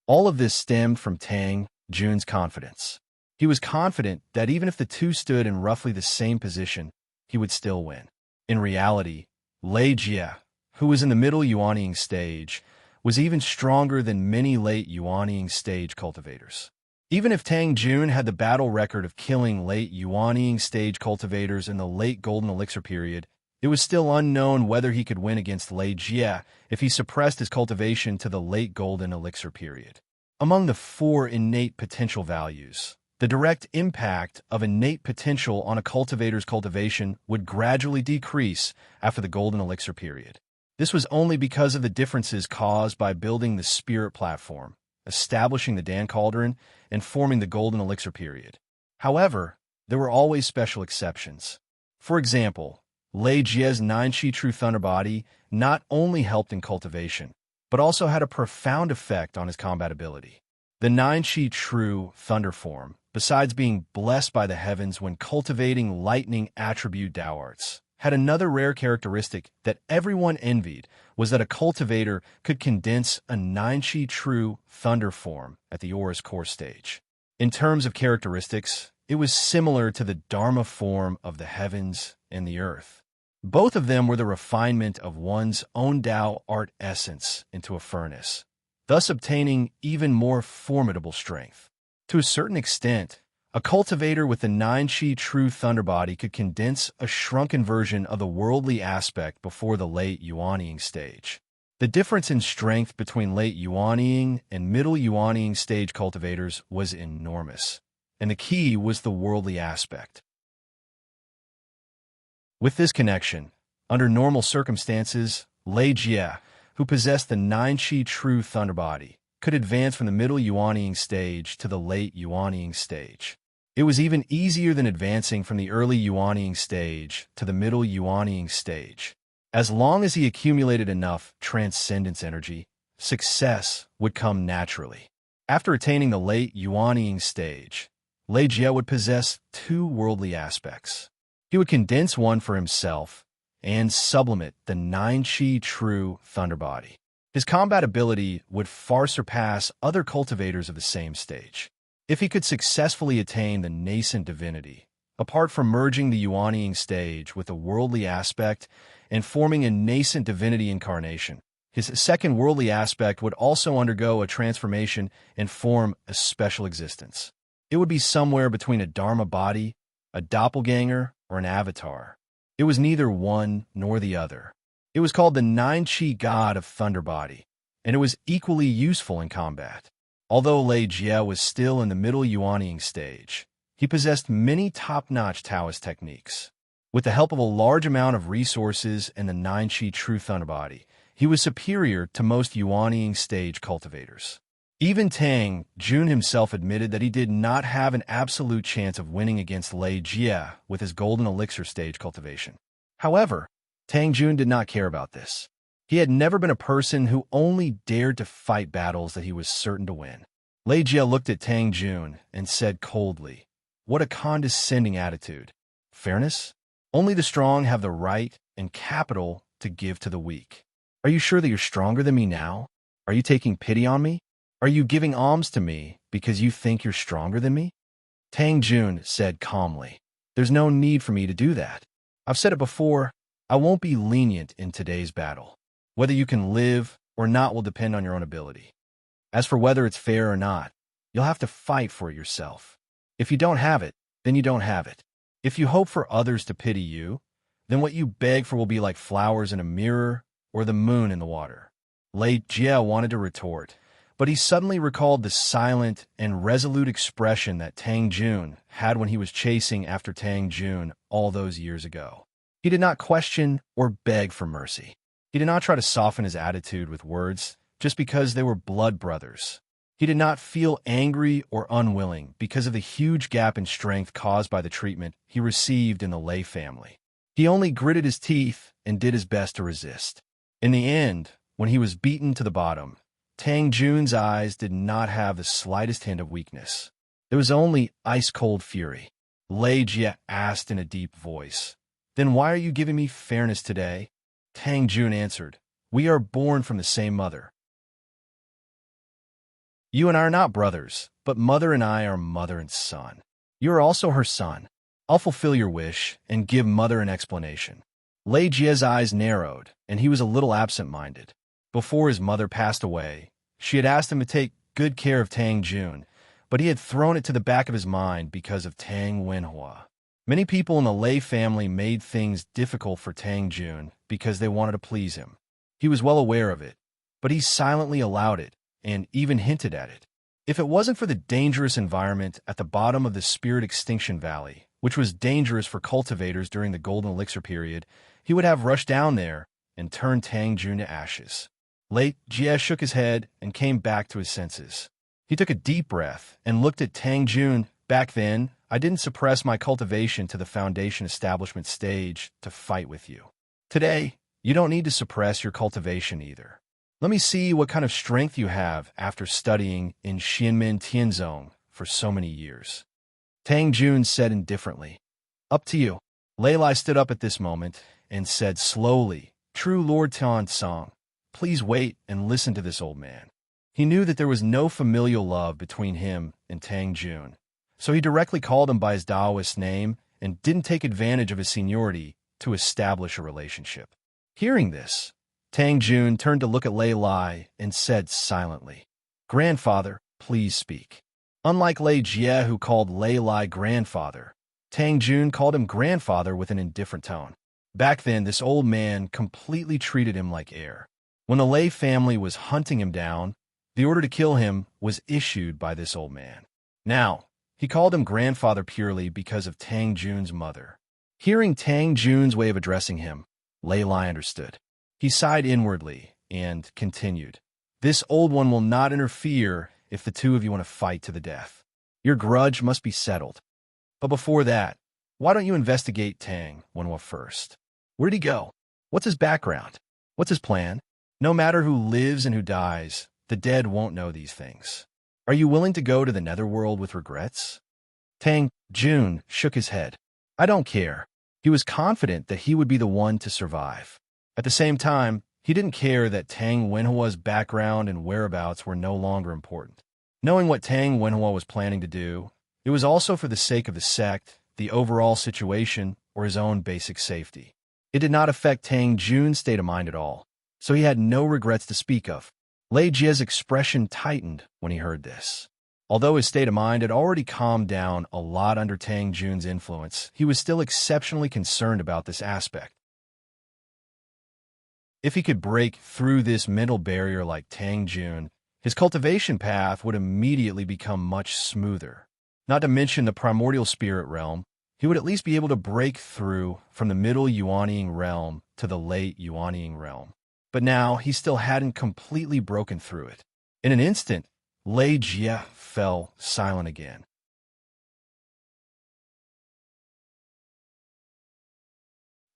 All of this stemmed from Tang Jun's confidence. He was confident that even if the two stood in roughly the same position, he would still win. In reality, Lei Jie, who was in the middle Yuanian stage, was even stronger than many late Yuanian stage cultivators. Even if Tang Jun had the battle record of killing late Yuanian stage cultivators in the late Golden Elixir period, it was still unknown whether he could win against Lei Jie if he suppressed his cultivation to the late Golden Elixir period. Among the 4 innate potential values, the direct impact of innate potential on a cultivator's cultivation would gradually decrease after the Golden Elixir period. This was only because of the differences caused by building the spirit platform, establishing the Dan Cauldron, and forming the Golden Elixir period. However, there were always special exceptions. For example, Lei Jie's 9-Chi True Thunder Body not only helped in cultivation, but also had a profound effect on his combat ability. The 9-Chi True Thunder form, besides being blessed by the heavens when cultivating lightning attribute Dao arts, had another rare characteristic that everyone envied, was that a cultivator could condense a 9-Chi True Thunder form at the Aura's core stage. In terms of characteristics, it was similar to the Dharma form of the heavens and the earth. Both of them were the refinement of one's own Dao art essence into a furnace, thus obtaining even more formidable strength. To a certain extent, a cultivator with the 9-Chi True Thunder Body could condense a shrunken version of the worldly aspect before the late Yuanian stage. The difference in strength between late Yuanian and middle Yuanian stage cultivators was enormous, and the key was the worldly aspect. With this connection, under normal circumstances, Lei Jie, who possessed the 9-Chi True Thunder Body, could advance from the middle Yuanian stage to the late Yuanian stage. It was even easier than advancing from the early Yuanian stage to the middle Yuanian stage. As long as he accumulated enough transcendence energy, success would come naturally. After attaining the late Yuanian stage, Lei Jie would possess two worldly aspects. He would condense one for himself and sublimate the nine-chi true thunder body. His combat ability would far surpass other cultivators of the same stage. If he could successfully attain the nascent divinity, apart from merging the Yuanying stage with a worldly aspect and forming a nascent divinity incarnation, his second worldly aspect would also undergo a transformation and form a special existence. It would be somewhere between a Dharma body, a doppelganger, or an avatar. It was neither one nor the other. It was called the nine-chi god of thunder body, and it was equally useful in combat. Although Lei Jie was still in the middle Yuanying stage, he possessed many top-notch Taoist techniques. With the help of a large amount of resources and the nine-chi true thunder body, he was superior to most Yuanying stage cultivators. Even Tang Jun himself admitted that he did not have an absolute chance of winning against Lei Jie with his golden elixir stage cultivation. However, Tang Jun did not care about this. He had never been a person who only dared to fight battles that he was certain to win. Lei Jie looked at Tang Jun and said coldly, "What a condescending attitude. Fairness? Only the strong have the right and capital to give to the weak. Are you sure that you're stronger than me now? Are you taking pity on me? Are you giving alms to me because you think you're stronger than me?" Tang Jun said calmly, "There's no need for me to do that. I've said it before, I won't be lenient in today's battle. Whether you can live or not will depend on your own ability. As for whether it's fair or not, you'll have to fight for it yourself. If you don't have it, then you don't have it. If you hope for others to pity you, then what you beg for will be like flowers in a mirror or the moon in the water." Lei Jie wanted to retort, but he suddenly recalled the silent and resolute expression that Tang Jun had when he was chasing after Tang Jun all those years ago. He did not question or beg for mercy. He did not try to soften his attitude with words just because they were blood brothers. He did not feel angry or unwilling because of the huge gap in strength caused by the treatment he received in the Lei family. He only gritted his teeth and did his best to resist. In the end, when he was beaten to the bottom, Tang Jun's eyes did not have the slightest hint of weakness. There was only ice-cold fury. Lei Jie asked in a deep voice, "Then why are you giving me fairness today?" Tang Jun answered, "We are born from the same mother. You and I are not brothers, but mother and I are mother and son. You are also her son. I'll fulfill your wish and give mother an explanation." Lei Jie's eyes narrowed, and he was a little absent-minded. Before his mother passed away, she had asked him to take good care of Tang Jun, but he had thrown it to the back of his mind because of Tang Wenhua. Many people in the Lei family made things difficult for Tang Jun because they wanted to please him. He was well aware of it, but he silently allowed it and even hinted at it. If it wasn't for the dangerous environment at the bottom of the Spirit Extinction Valley, which was dangerous for cultivators during the Golden Elixir period, he would have rushed down there and turned Tang Jun to ashes. Lei Jie shook his head and came back to his senses. He took a deep breath and looked at Tang Jun. "Back then, I didn't suppress my cultivation to the foundation establishment stage to fight with you. Today, you don't need to suppress your cultivation either. Let me see what kind of strength you have after studying in Xianmen Tianzong for so many years." Tang Jun said indifferently, "Up to you." Lei Lai stood up at this moment and said slowly, "True Lord Tianzong, please wait and listen to this old man." He knew that there was no familial love between him and Tang Jun, so he directly called him by his Taoist name and didn't take advantage of his seniority to establish a relationship. Hearing this, Tang Jun turned to look at Lei Lai and said silently, "Grandfather, please speak." Unlike Lei Jie, who called Lei Lai grandfather, Tang Jun called him grandfather with an indifferent tone. Back then, this old man completely treated him like air. When the Lei family was hunting him down, the order to kill him was issued by this old man. Now, he called him grandfather purely because of Tang Jun's mother. Hearing Tang Jun's way of addressing him, Lei Lai understood. He sighed inwardly and continued, "This old one will not interfere if the two of you want to fight to the death. Your grudge must be settled. But before that, why don't you investigate Tang Wenhua first? Where'd he go? What's his background? What's his plan? No matter who lives and who dies, the dead won't know these things. Are you willing to go to the netherworld with regrets?" Tang Jun shook his head. I don't care. He was confident that he would be the one to survive. At the same time, he didn't care that Tang Wenhua's background and whereabouts were no longer important. Knowing what Tang Wenhua was planning to do, it was also for the sake of the sect, the overall situation, or his own basic safety. It did not affect Tang Jun's state of mind at all, so he had no regrets to speak of. Lei Jie's expression tightened when he heard this. Although his state of mind had already calmed down a lot under Tang Jun's influence, he was still exceptionally concerned about this aspect. If he could break through this mental barrier like Tang Jun, his cultivation path would immediately become much smoother. Not to mention the primordial spirit realm, he would at least be able to break through from the middle Yuanying realm to the late Yuanying realm. But now he still hadn't completely broken through it. In an instant, Lei Jie fell silent again.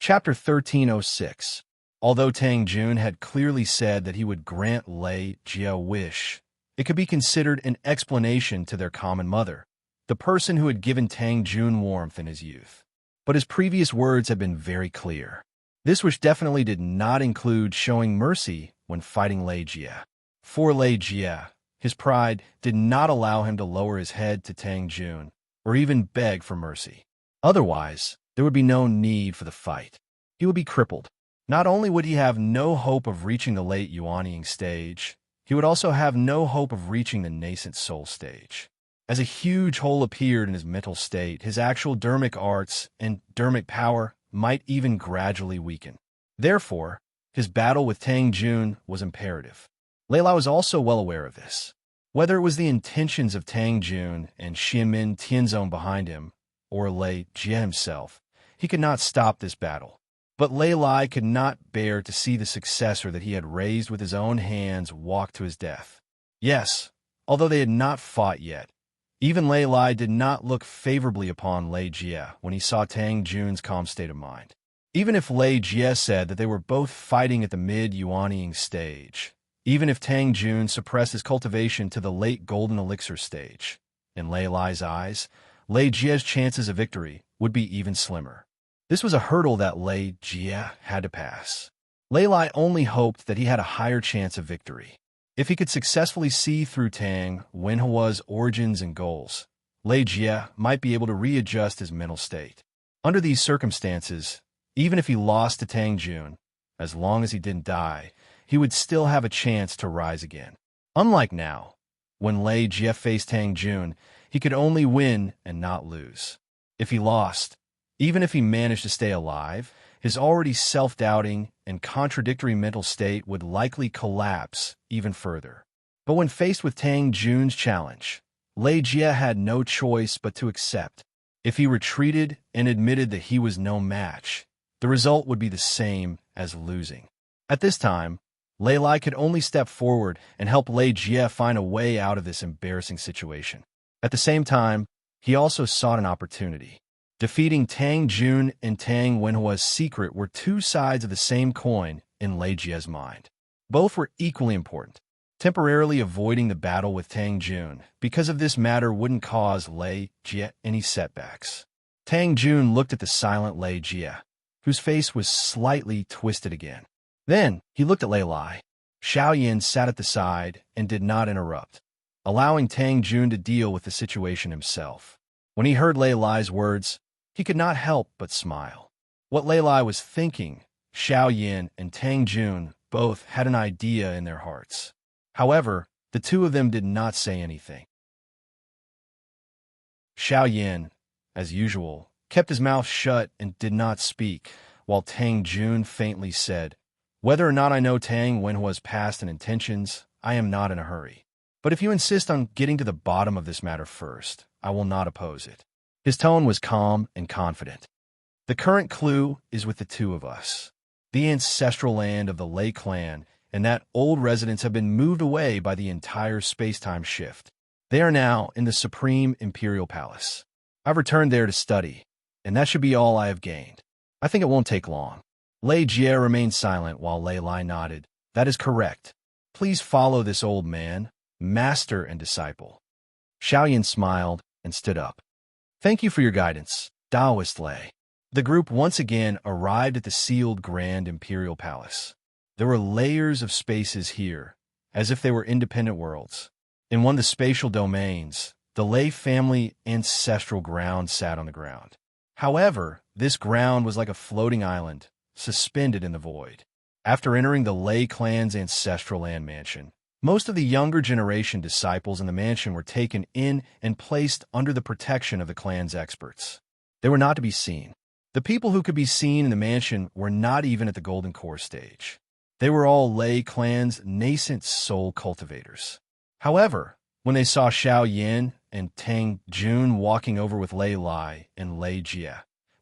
Chapter 1306. Although Tang Jun had clearly said that he would grant Lei Jie a wish, it could be considered an explanation to their common mother, the person who had given Tang Jun warmth in his youth. But his previous words had been very clear. This wish definitely did not include showing mercy when fighting Lei Jie. For Lei Jie, his pride did not allow him to lower his head to Tang Jun, or even beg for mercy. Otherwise, there would be no need for the fight. He would be crippled. Not only would he have no hope of reaching the late Yuanying stage, he would also have no hope of reaching the nascent soul stage. As a huge hole appeared in his mental state, his actual dermic arts and dermic power might even gradually weaken. Therefore, his battle with Tang Jun was imperative. Lei Lai was also well aware of this. Whether it was the intentions of Tang Jun and Xianmin Tianzong behind him, or Lei Jie himself, he could not stop this battle. But Lei Lai could not bear to see the successor that he had raised with his own hands walk to his death. Yes, although they had not fought yet, even Lei Lai did not look favorably upon Lei Jie when he saw Tang Jun's calm state of mind. Even if Lei Jie said that they were both fighting at the mid-Yuanying stage, even if Tang Jun suppressed his cultivation to the late Golden Elixir stage, in Lei Lai's eyes, Lei Jie's chances of victory would be even slimmer. This was a hurdle that Lei Jie had to pass. Lei Lai only hoped that he had a higher chance of victory. If he could successfully see through Tang Wenhua's origins and goals, Lei Jie might be able to readjust his mental state. Under these circumstances, even if he lost to Tang Jun, as long as he didn't die, he would still have a chance to rise again. Unlike now, when Lei Jie faced Tang Jun, he could only win and not lose. If he lost, even if he managed to stay alive, his already self-doubting and contradictory mental state would likely collapse even further. But when faced with Tang Jun's challenge, Lei Jie had no choice but to accept. If he retreated and admitted that he was no match, the result would be the same as losing. At this time, Lei Lai could only step forward and help Lei Jie find a way out of this embarrassing situation. At the same time, he also sought an opportunity. Defeating Tang Jun and Tang Wenhua's secret were two sides of the same coin in Lei Jie's mind. Both were equally important. Temporarily avoiding the battle with Tang Jun because of this matter wouldn't cause Lei Jie any setbacks. Tang Jun looked at the silent Lei Jie, whose face was slightly twisted again. Then he looked at Lei Lai. Xiao Yin sat at the side and did not interrupt, allowing Tang Jun to deal with the situation himself. When he heard Lei Lai's words, he could not help but smile. What Lei Lai was thinking, Xiao Yin and Tang Jun both had an idea in their hearts. However, the two of them did not say anything. Xiao Yin, as usual, kept his mouth shut and did not speak, while Tang Jun faintly said, "Whether or not I know Tang Wenhua's past and intentions, I am not in a hurry. But if you insist on getting to the bottom of this matter first, I will not oppose it." His tone was calm and confident. The current clue is with the two of us. The ancestral land of the Lei clan and that old residence have been moved away by the entire space-time shift. They are now in the Supreme Imperial Palace. I've returned there to study, and that should be all I have gained. I think it won't take long. Lei Jie remained silent while Lei Lai nodded. That is correct. Please follow this old man, master and disciple. Xiao Yin smiled and stood up. Thank you for your guidance, Taoist Lei. The group once again arrived at the sealed Grand Imperial Palace. There were layers of spaces here, as if they were independent worlds. In one of the spatial domains, the Lei family ancestral ground sat on the ground. However, this ground was like a floating island, suspended in the void. After entering the Lei clan's ancestral land mansion, most of the younger generation disciples in the mansion were taken in and placed under the protection of the clan's experts. They were not to be seen. The people who could be seen in the mansion were not even at the Golden Core stage. They were all Lei clan's nascent soul cultivators. However, when they saw Xiao Yin and Tang Jun walking over with Lei Lai and Lei Jie,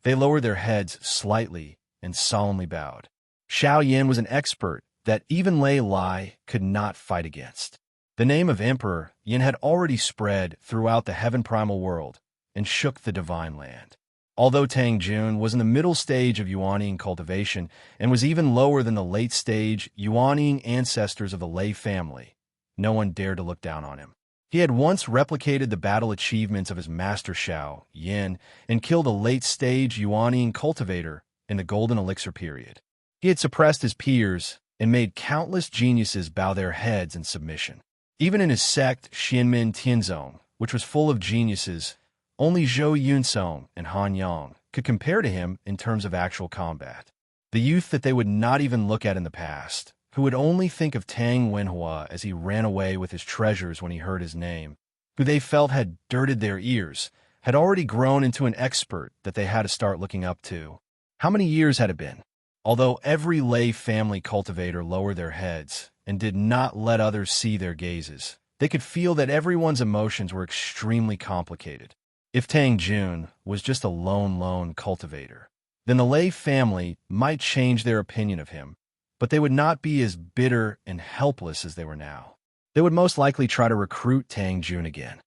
they lowered their heads slightly and solemnly bowed. Xiao Yin was an expert that even Lei Lai could not fight against. The name of Emperor Yin had already spread throughout the heaven primal world and shook the divine land. Although Tang Jun was in the middle stage of Yuanning cultivation and was even lower than the late-stage Yuanning ancestors of the Lei family, no one dared to look down on him. He had once replicated the battle achievements of his master Xiao Yin and killed a late-stage Yuanning cultivator in the Golden Elixir period. He had suppressed his peers and made countless geniuses bow their heads in submission. Even in his sect, Xianmen Tianzong, which was full of geniuses, only Zhou Yunsong and Han Yang could compare to him in terms of actual combat. The youth that they would not even look at in the past, who would only think of Tang Wenhua as he ran away with his treasures when he heard his name, who they felt had dirted their ears, had already grown into an expert that they had to start looking up to. How many years had it been? Although every Lei family cultivator lowered their heads and did not let others see their gazes, they could feel that everyone's emotions were extremely complicated. If Tang Jun was just a lone cultivator, then the Lei family might change their opinion of him, but they would not be as bitter and helpless as they were now. They would most likely try to recruit Tang Jun again.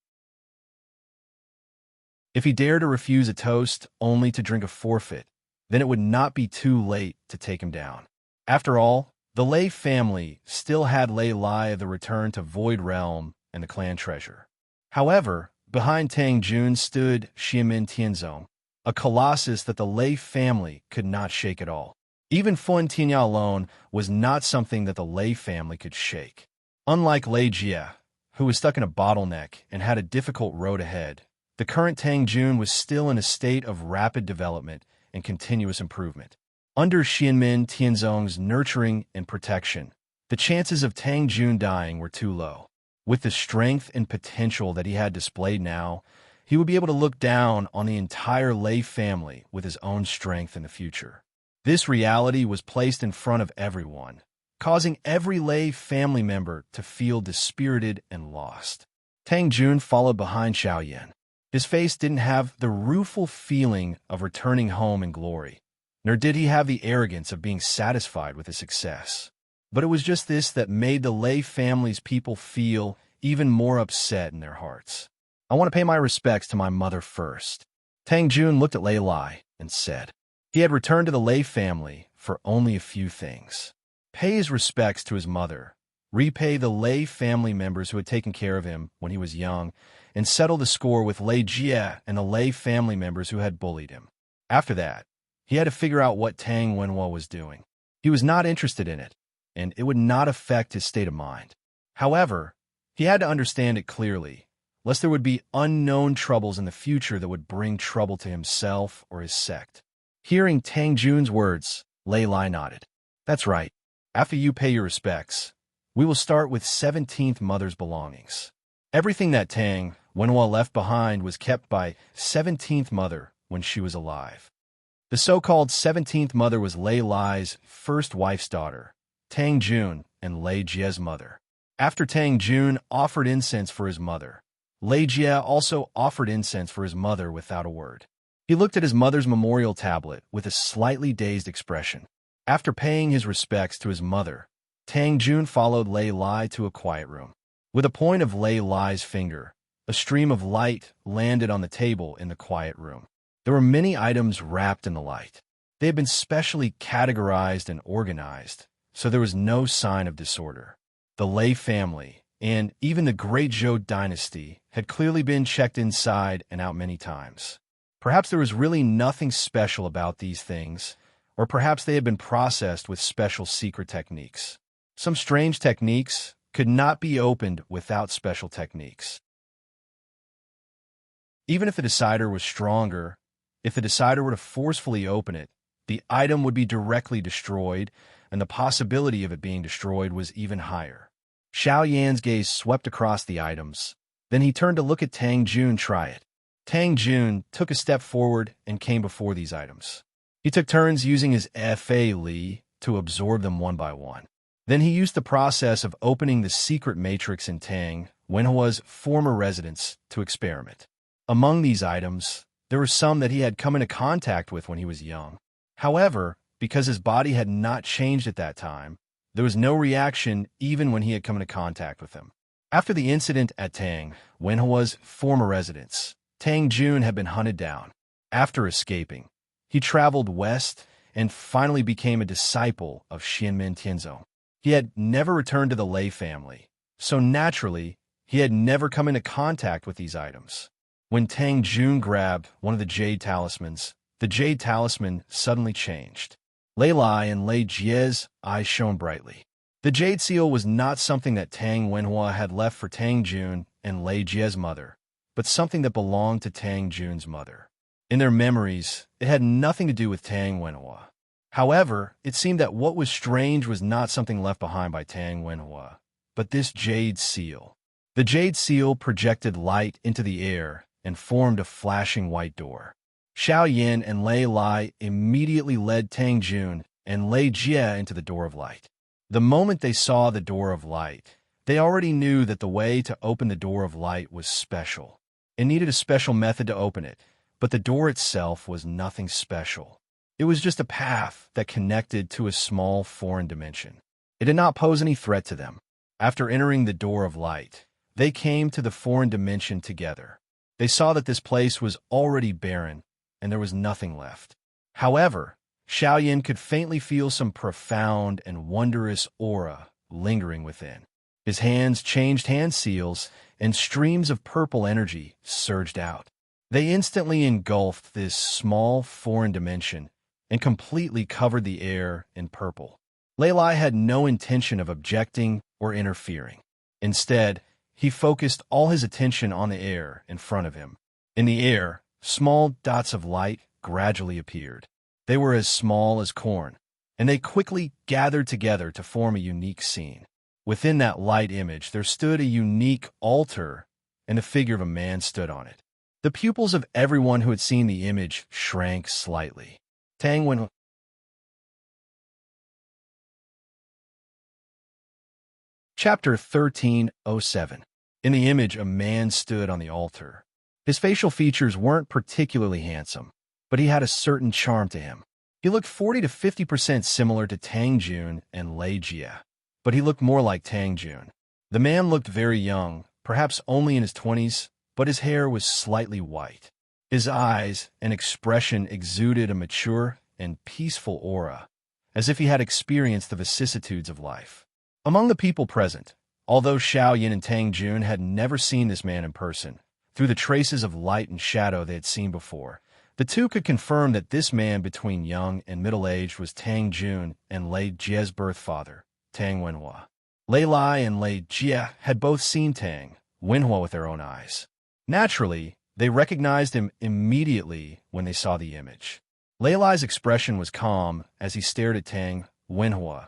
If he dared to refuse a toast only to drink a forfeit, then it would not be too late to take him down. After all, the Lei family still had Lei Lai of the return to Void Realm and the clan treasure. However, behind Tang Jun stood Xianmen Tianzong, a colossus that the Lei family could not shake at all. Even Fun Tianyao alone was not something that the Lei family could shake. Unlike Lei Jie, who was stuck in a bottleneck and had a difficult road ahead, the current Tang Jun was still in a state of rapid development and continuous improvement. Under Xianmen Tianzong's nurturing and protection, the chances of Tang Jun dying were too low. With the strength and potential that he had displayed now, he would be able to look down on the entire Lei family with his own strength in the future. This reality was placed in front of everyone, causing every Lei family member to feel dispirited and lost. Tang Jun followed behind Xiao Yin. His face didn't have the rueful feeling of returning home in glory, nor did he have the arrogance of being satisfied with his success. But it was just this that made the Lei family's people feel even more upset in their hearts. I want to pay my respects to my mother first. Tang Jun looked at Lei Lai and said. He had returned to the Lei family for only a few things. Pay his respects to his mother, repay the Lei family members who had taken care of him when he was young, and settle the score with Lei Jie and the Lei family members who had bullied him. After that, he had to figure out what Tang Wenhua was doing. He was not interested in it, and it would not affect his state of mind. However, he had to understand it clearly, lest there would be unknown troubles in the future that would bring trouble to himself or his sect. Hearing Tang Jun's words, Lei Lai nodded. That's right. After you pay your respects, we will start with 17th Mother's belongings. Everything that Tang Wenhua left behind was kept by 17th Mother when she was alive. The so-called 17th Mother was Lei Lai's first wife's daughter, Tang Jun, and Lei Jie's mother. After Tang Jun offered incense for his mother, Lei Jie also offered incense for his mother without a word. He looked at his mother's memorial tablet with a slightly dazed expression. After paying his respects to his mother, Tang Jun followed Lei Lai to a quiet room. With a point of Lei Lai's finger, a stream of light landed on the table in the quiet room. There were many items wrapped in the light. They had been specially categorized and organized, so there was no sign of disorder. The Lei family, and even the Great Zhou dynasty, had clearly been checked inside and out many times. Perhaps there was really nothing special about these things, or perhaps they had been processed with special secret techniques. Some strange techniques could not be opened without special techniques. Even if the decider was stronger, if the decider were to forcefully open it, the item would be directly destroyed, and the possibility of it being destroyed was even higher. Xiao Yan's gaze swept across the items. Then he turned to look at Tang Jun try it. Tang Jun took a step forward and came before these items. He took turns using his Fa Li to absorb them one by one. Then he used the process of opening the secret matrix in Tang Wenhua's former residence to experiment. Among these items, there were some that he had come into contact with when he was young. However, because his body had not changed at that time, there was no reaction even when he had come into contact with them. After the incident at Tang Wenhua's former residence, Tang Jun had been hunted down. After escaping, he traveled west and finally became a disciple of Xianmen Tianzong. He had never returned to the Lei family, so naturally, he had never come into contact with these items. When Tang Jun grabbed one of the jade talismans, the jade talisman suddenly changed. Lei Lai and Lei Jie's eyes shone brightly. The jade seal was not something that Tang Wenhua had left for Tang Jun and Lei Jie's mother, but something that belonged to Tang Jun's mother. In their memories, it had nothing to do with Tang Wenhua. However, it seemed that what was strange was not something left behind by Tang Wenhua, but this jade seal. The jade seal projected light into the air and formed a flashing white door. Xiao Yan and Lei Lai immediately led Tang Jun and Lei Jie into the door of light. The moment they saw the door of light, they already knew that the way to open the door of light was special. It needed a special method to open it, but the door itself was nothing special. It was just a path that connected to a small foreign dimension. It did not pose any threat to them. After entering the door of light, they came to the foreign dimension together. They saw that this place was already barren, and there was nothing left. However, Xiao Yan could faintly feel some profound and wondrous aura lingering within. His hands changed hand seals, and streams of purple energy surged out. They instantly engulfed this small foreign dimension and completely covered the air in purple. Lei Lai had no intention of objecting or interfering. Instead, he focused all his attention on the air in front of him. In the air, small dots of light gradually appeared. They were as small as corn, and they quickly gathered together to form a unique scene. Within that light image, there stood a unique altar, and the figure of a man stood on it. The pupils of everyone who had seen the image shrank slightly. Tang Wen. Chapter 1307. In the image, a man stood on the altar. His facial features weren't particularly handsome, but he had a certain charm to him. He looked 40 to 50% similar to Tang Jun and Lei Jie, but he looked more like Tang Jun. The man looked very young, perhaps only in his 20s, but his hair was slightly white. His eyes and expression exuded a mature and peaceful aura, as if he had experienced the vicissitudes of life. Among the people present, although Xiao Yan and Tang Jun had never seen this man in person, through the traces of light and shadow they had seen before, the two could confirm that this man between young and middle-aged was Tang Jun and Lei Jie's birth father, Tang Wenhua. Lei Lai and Lei Jie had both seen Tang Wenhua with their own eyes. Naturally, they recognized him immediately when they saw the image. Lei Lai's expression was calm as he stared at Tang Wenhua,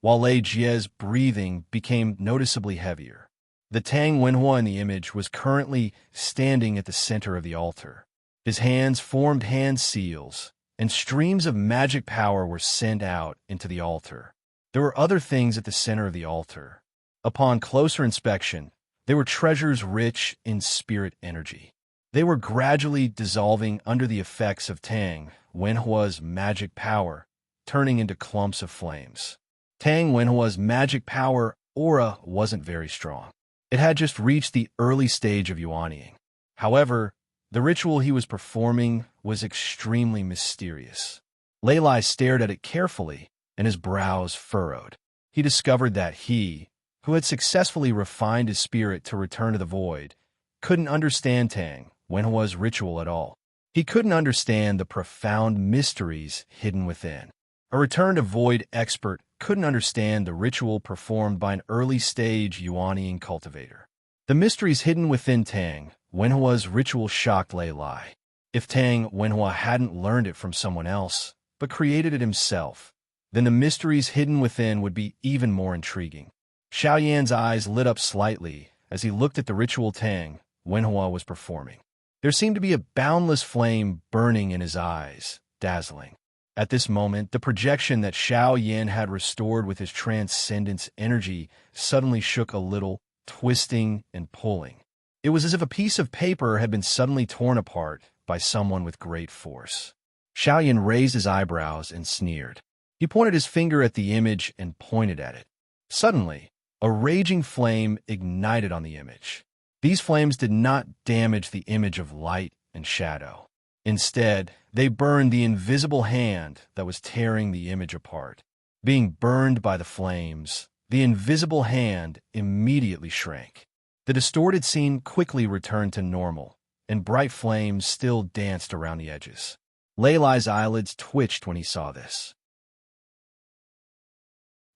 while Lei Jie's breathing became noticeably heavier. The Tang Wenhua in the image was currently standing at the center of the altar. His hands formed hand seals, and streams of magic power were sent out into the altar. There were other things at the center of the altar. Upon closer inspection, they were treasures rich in spirit energy. They were gradually dissolving under the effects of Tang Wenhua's magic power, turning into clumps of flames. Tang Wenhua's magic power aura wasn't very strong. It had just reached the early stage of yuanying. However, the ritual he was performing was extremely mysterious. Lei Lai stared at it carefully, and his brows furrowed. He discovered that he, who had successfully refined his spirit to return to the void, couldn't understand Tang Wenhua's ritual at all. He couldn't understand the profound mysteries hidden within. A returned void expert couldn't understand the ritual performed by an early-stage Yuanian cultivator. The mysteries hidden within Tang Wenhua's ritual shocked Lei Lai. If Tang Wenhua hadn't learned it from someone else, but created it himself, then the mysteries hidden within would be even more intriguing. Xiao Yan's eyes lit up slightly as he looked at the ritual Tang Wenhua was performing. There seemed to be a boundless flame burning in his eyes, dazzling. At this moment, the projection that Xiao Yan had restored with his transcendence energy suddenly shook a little, twisting and pulling. It was as if a piece of paper had been suddenly torn apart by someone with great force. Xiao Yan raised his eyebrows and sneered. He pointed his finger at the image and pointed at it. Suddenly, a raging flame ignited on the image. These flames did not damage the image of light and shadow. Instead, they burned the invisible hand that was tearing the image apart. Being burned by the flames, the invisible hand immediately shrank. The distorted scene quickly returned to normal, and bright flames still danced around the edges. Lei Lai's eyelids twitched when he saw this.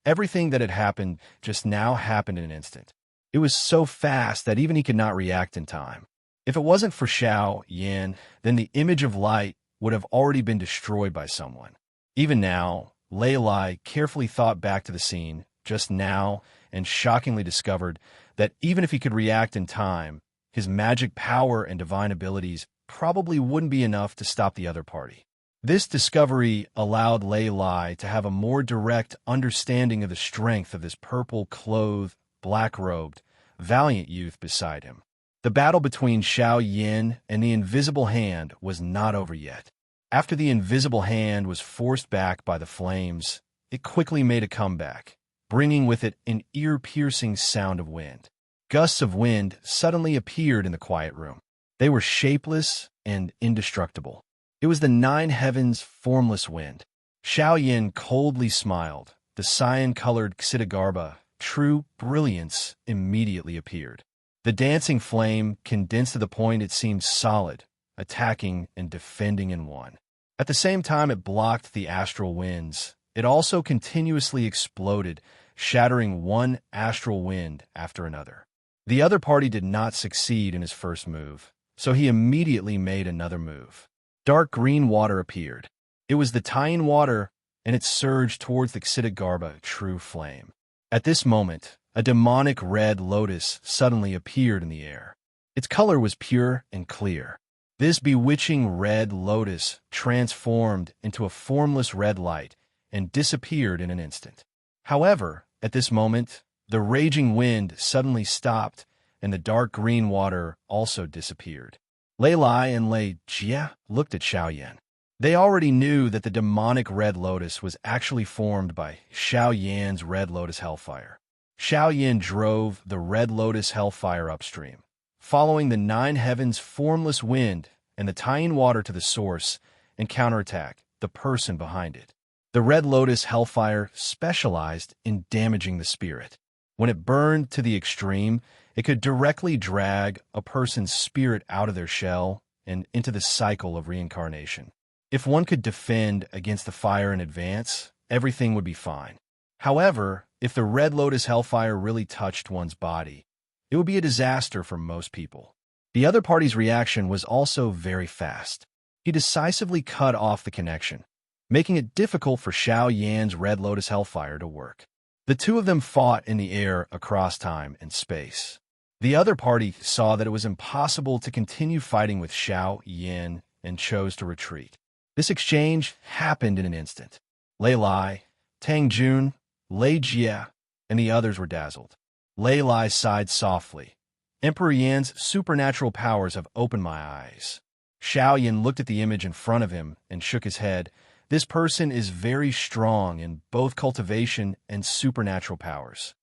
Everything that had happened just now happened in an instant. It was so fast that even he could not react in time. If it wasn't for Xiao Yan, then the image of light would have already been destroyed by someone. Even now, Lei Lai carefully thought back to the scene just now and shockingly discovered that even if he could react in time, his magic power and divine abilities probably wouldn't be enough to stop the other party. This discovery allowed Lei Lai to have a more direct understanding of the strength of this purple-clothed, black-robed, valiant youth beside him. The battle between Xiao Yan and the invisible hand was not over yet. After the invisible hand was forced back by the flames, it quickly made a comeback, bringing with it an ear-piercing sound of wind. Gusts of wind suddenly appeared in the quiet room. They were shapeless and indestructible. It was the nine heavens' formless wind. Xiao Yan coldly smiled. The cyan-colored Xidagarba, true brilliance, immediately appeared. The dancing flame condensed to the point it seemed solid, attacking and defending in one. At the same time it blocked the astral winds, it also continuously exploded, shattering one astral wind after another. The other party did not succeed in his first move, so he immediately made another move. Dark green water appeared. It was the Taiyan water, and it surged towards the Xidagarba true flame. At this moment, a demonic red lotus suddenly appeared in the air. Its color was pure and clear. This bewitching red lotus transformed into a formless red light and disappeared in an instant. However, at this moment, the raging wind suddenly stopped and the dark green water also disappeared. Lei Lai and Lei Jia looked at Xiao Yan. They already knew that the demonic red lotus was actually formed by Xiao Yan's red lotus hellfire. Xiao Yan drove the red lotus hellfire upstream, following the nine heavens' formless wind and the Taiyan water to the source and counterattack the person behind it. The red lotus hellfire specialized in damaging the spirit. When it burned to the extreme, it could directly drag a person's spirit out of their shell and into the cycle of reincarnation. If one could defend against the fire in advance, everything would be fine. However, if the red lotus hellfire really touched one's body, it would be a disaster for most people. The other party's reaction was also very fast. He decisively cut off the connection, making it difficult for Xiao Yan's red lotus hellfire to work. The two of them fought in the air across time and space. The other party saw that it was impossible to continue fighting with Xiao Yan and chose to retreat. This exchange happened in an instant. Lei Lai, Tang Jun, Lei Jia, and the others were dazzled. Lei Lai sighed softly. Emperor Yan's supernatural powers have opened my eyes. Xiao Yan looked at the image in front of him and shook his head. This person is very strong in both cultivation and supernatural powers.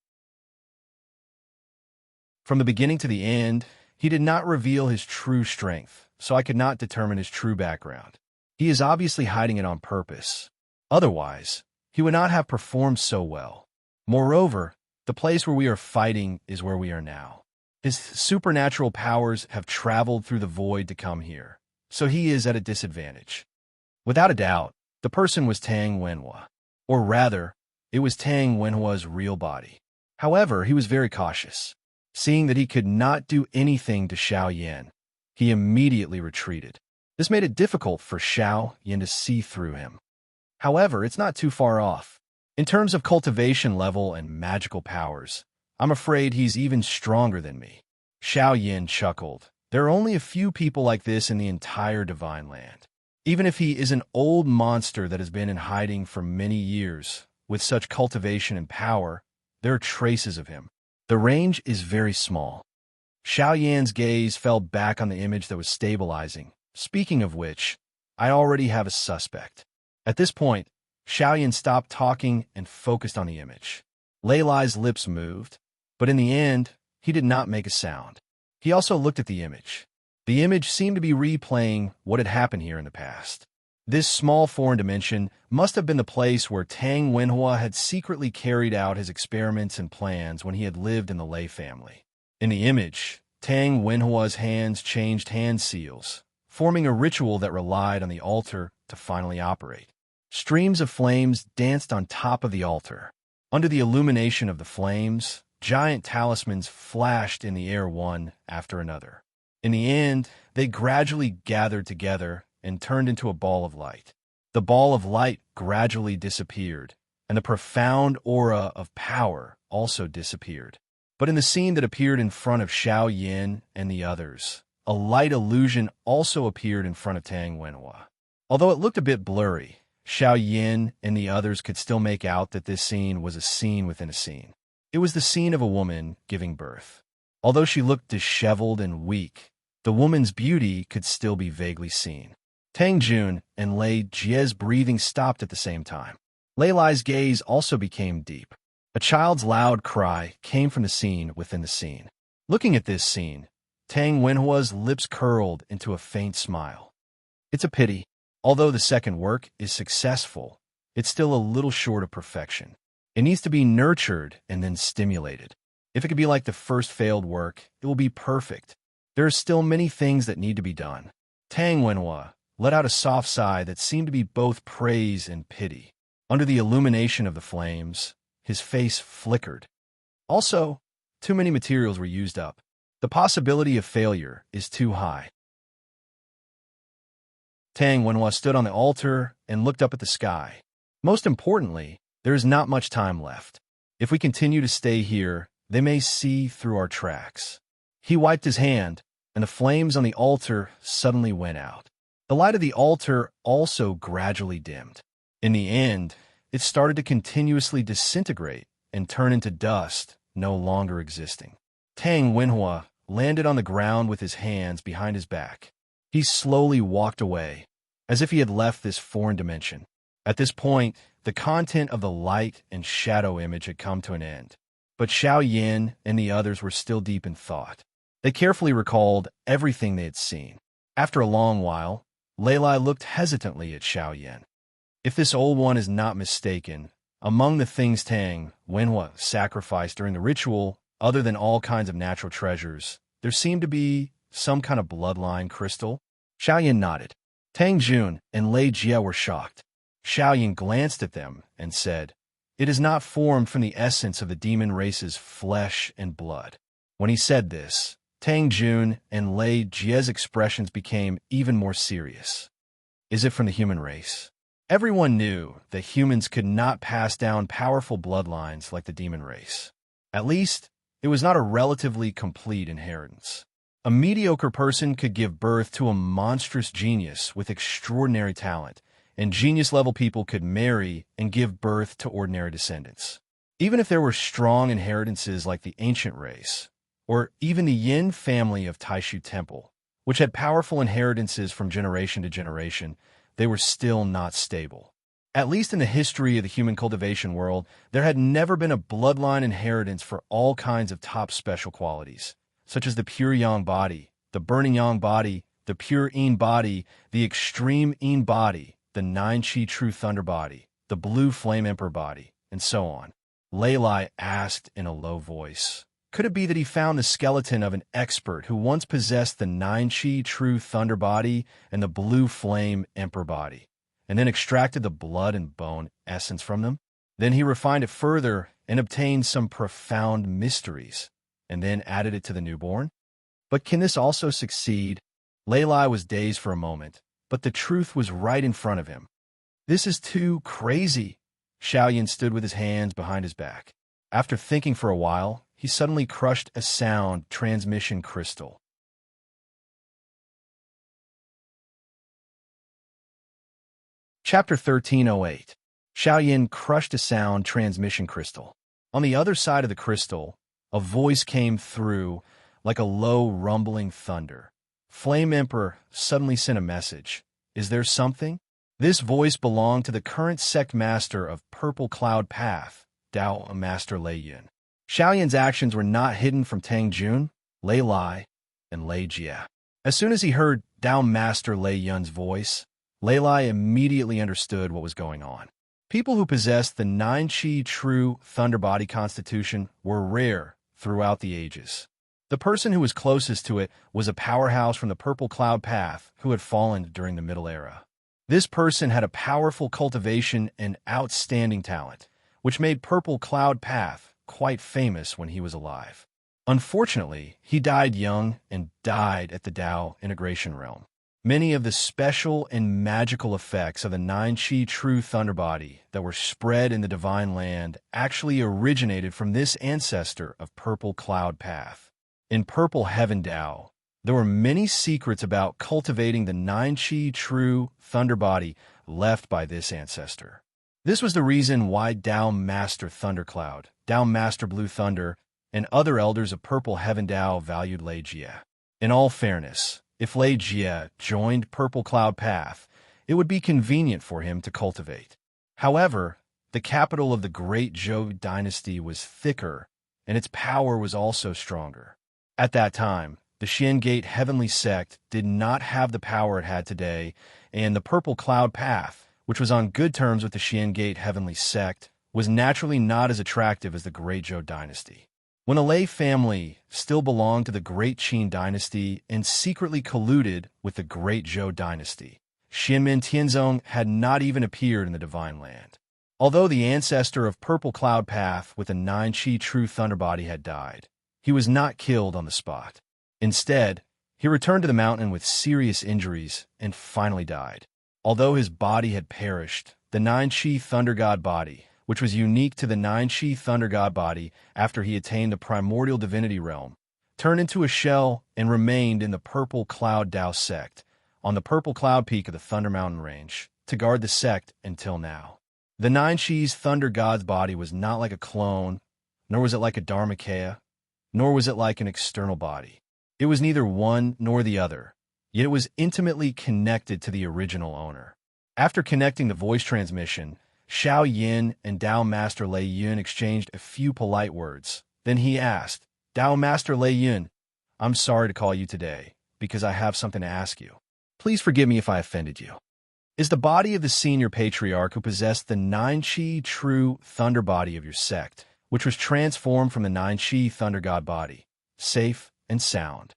From the beginning to the end, he did not reveal his true strength, so I could not determine his true background. He is obviously hiding it on purpose. Otherwise, he would not have performed so well. Moreover, the place where we are fighting is where we are now. His supernatural powers have traveled through the void to come here. so he is at a disadvantage. Without a doubt, the person was Tang Wenhua. Or rather, it was Tang Wenhua's real body. However, he was very cautious. Seeing that he could not do anything to Xiao Yan, he immediately retreated. This made it difficult for Xiao Yan to see through him. However, it's not too far off. In terms of cultivation level and magical powers, I'm afraid he's even stronger than me. Xiao Yan chuckled. There are only a few people like this in the entire Divine Land. Even if he is an old monster that has been in hiding for many years, with such cultivation and power, there are traces of him. The range is very small. Xiao Yan's gaze fell back on the image that was stabilizing. Speaking of which, I already have a suspect. At this point, Xiao Yan stopped talking and focused on the image. Lei Lai's lips moved, but in the end, he did not make a sound. He also looked at the image. The image seemed to be replaying what had happened here in the past. This small foreign dimension must have been the place where Tang Wenhua had secretly carried out his experiments and plans when he had lived in the Lei family. In the image, Tang Wenhua's hands changed hand seals, forming a ritual that relied on the altar to finally operate. Streams of flames danced on top of the altar. Under the illumination of the flames, giant talismans flashed in the air one after another. In the end, they gradually gathered together and turned into a ball of light. The ball of light gradually disappeared, and the profound aura of power also disappeared. But in the scene that appeared in front of Xiao Yan and the others, a light illusion also appeared in front of Tang Wenhua. Although it looked a bit blurry, Xiao Yan and the others could still make out that this scene was a scene within a scene. It was the scene of a woman giving birth. Although she looked disheveled and weak, the woman's beauty could still be vaguely seen. Tang Jun and Lei Jie's breathing stopped at the same time. Lei Lai's gaze also became deep. A child's loud cry came from the scene within the scene. Looking at this scene, Tang Wenhua's lips curled into a faint smile. It's a pity. Although the second work is successful, it's still a little short of perfection. It needs to be nurtured and then stimulated. If it could be like the first failed work, it will be perfect. There are still many things that need to be done. Tang Wenhua let out a soft sigh that seemed to be both praise and pity. Under the illumination of the flames, his face flickered. Also, too many materials were used up. The possibility of failure is too high. Tang Wenhua stood on the altar and looked up at the sky. Most importantly, there is not much time left. If we continue to stay here, they may see through our tracks. He wiped his hand, and the flames on the altar suddenly went out. The light of the altar also gradually dimmed. In the end, it started to continuously disintegrate and turn into dust, no longer existing. Tang Wenhua landed on the ground with his hands behind his back. He slowly walked away, as if he had left this foreign dimension. At this point, the content of the light and shadow image had come to an end. But Xiao Yan and the others were still deep in thought. They carefully recalled everything they had seen. After a long while, Lei Lai looked hesitantly at Xiao Yan. If this old one is not mistaken, among the things Tang Wenhua sacrificed during the ritual, other than all kinds of natural treasures, there seemed to be some kind of bloodline crystal. Xiao Yan nodded. Tang Jun and Lei Jie were shocked. Xiao Yan glanced at them and said, "It is not formed from the essence of the demon race's flesh and blood." When he said this, Tang Jun and Lei Jie's expressions became even more serious. Is it from the human race? Everyone knew that humans could not pass down powerful bloodlines like the demon race. At least, it was not a relatively complete inheritance. A mediocre person could give birth to a monstrous genius with extraordinary talent, and genius-level people could marry and give birth to ordinary descendants. Even if there were strong inheritances like the ancient race, or even the Yin family of Taishu Temple, which had powerful inheritances from generation to generation, they were still not stable. At least in the history of the human cultivation world, there had never been a bloodline inheritance for all kinds of top special qualities, such as the pure yang body, the burning yang body, the pure yin body, the extreme yin body, the 9-chi true thunder body, the blue flame emperor body, and so on. Lei Lai asked in a low voice, Could it be that he found the skeleton of an expert who once possessed the nine-chi true thunder body and the blue flame emperor body, and then extracted the blood and bone essence from them? Then he refined it further and obtained some profound mysteries, and then added it to the newborn? But can this also succeed? Lei Lai was dazed for a moment, but the truth was right in front of him. This is too crazy. Xiaoyan stood with his hands behind his back. After thinking for a while, he suddenly crushed a sound transmission crystal. Chapter 1308. Xiaoyan crushed a sound transmission crystal. On the other side of the crystal, a voice came through like a low rumbling thunder. Flame Emperor suddenly sent a message. Is there something? This voice belonged to the current sect master of Purple Cloud Path, Dao Master Lei Yun. Xiaoyan's actions were not hidden from Tang Jun, Lei Lai, and Lei Jie. As soon as he heard Dao Master Lei Yun's voice, Lei Lai immediately understood what was going on. People who possessed the nine-chi true thunder body constitution were rare throughout the ages. The person who was closest to it was a powerhouse from the Purple Cloud Path who had fallen during the Middle Era. This person had a powerful cultivation and outstanding talent, which made Purple Cloud Path quite famous when he was alive. Unfortunately, he died young and died at the Dao integration realm. Many of the special and magical effects of the nine-chi true thunder body that were spread in the divine land actually originated from this ancestor of Purple Cloud Path. In Purple Heaven Dao, there were many secrets about cultivating the nine-chi true thunder body left by this ancestor. This was the reason why Dao Master Thundercloud, Dao Master Blue Thunder, and other elders of Purple Heaven Dao valued Lei Jie. In all fairness, if Lei Jie joined Purple Cloud Path, it would be convenient for him to cultivate. However, the capital of the Great Zhou dynasty was thicker, and its power was also stronger. At that time, the Xian Gate Heavenly Sect did not have the power it had today, and the Purple Cloud Path, which was on good terms with the Xian Gate Heavenly Sect, was naturally not as attractive as the Great Zhou dynasty. When a Lei family still belonged to the Great Qin dynasty and secretly colluded with the Great Zhou dynasty, Xianmin Tianzong had not even appeared in the Divine Land. Although the ancestor of Purple Cloud Path with a nine-chi true thunder body had died, he was not killed on the spot. Instead, he returned to the mountain with serious injuries and finally died. Although his body had perished, the nine-chi thunder god body, which was unique to the nine-chi thunder god body after he attained the primordial divinity realm, turned into a shell and remained in the Purple Cloud Dao sect, on the Purple Cloud Peak of the Thunder Mountain Range, to guard the sect until now. The nine-chi's thunder god's body was not like a clone, nor was it like a Dharmakaya, nor was it like an external body. It was neither one nor the other, yet it was intimately connected to the original owner. After connecting the voice transmission, Xiao Yin and Dao Master Lei Yun exchanged a few polite words. Then he asked, Dao Master Lei Yun, I'm sorry to call you today, because I have something to ask you. Please forgive me if I offended you. Is the body of the senior patriarch who possessed the nine-chi true thunder body of your sect, which was transformed from the nine-chi thunder god body, safe and sound?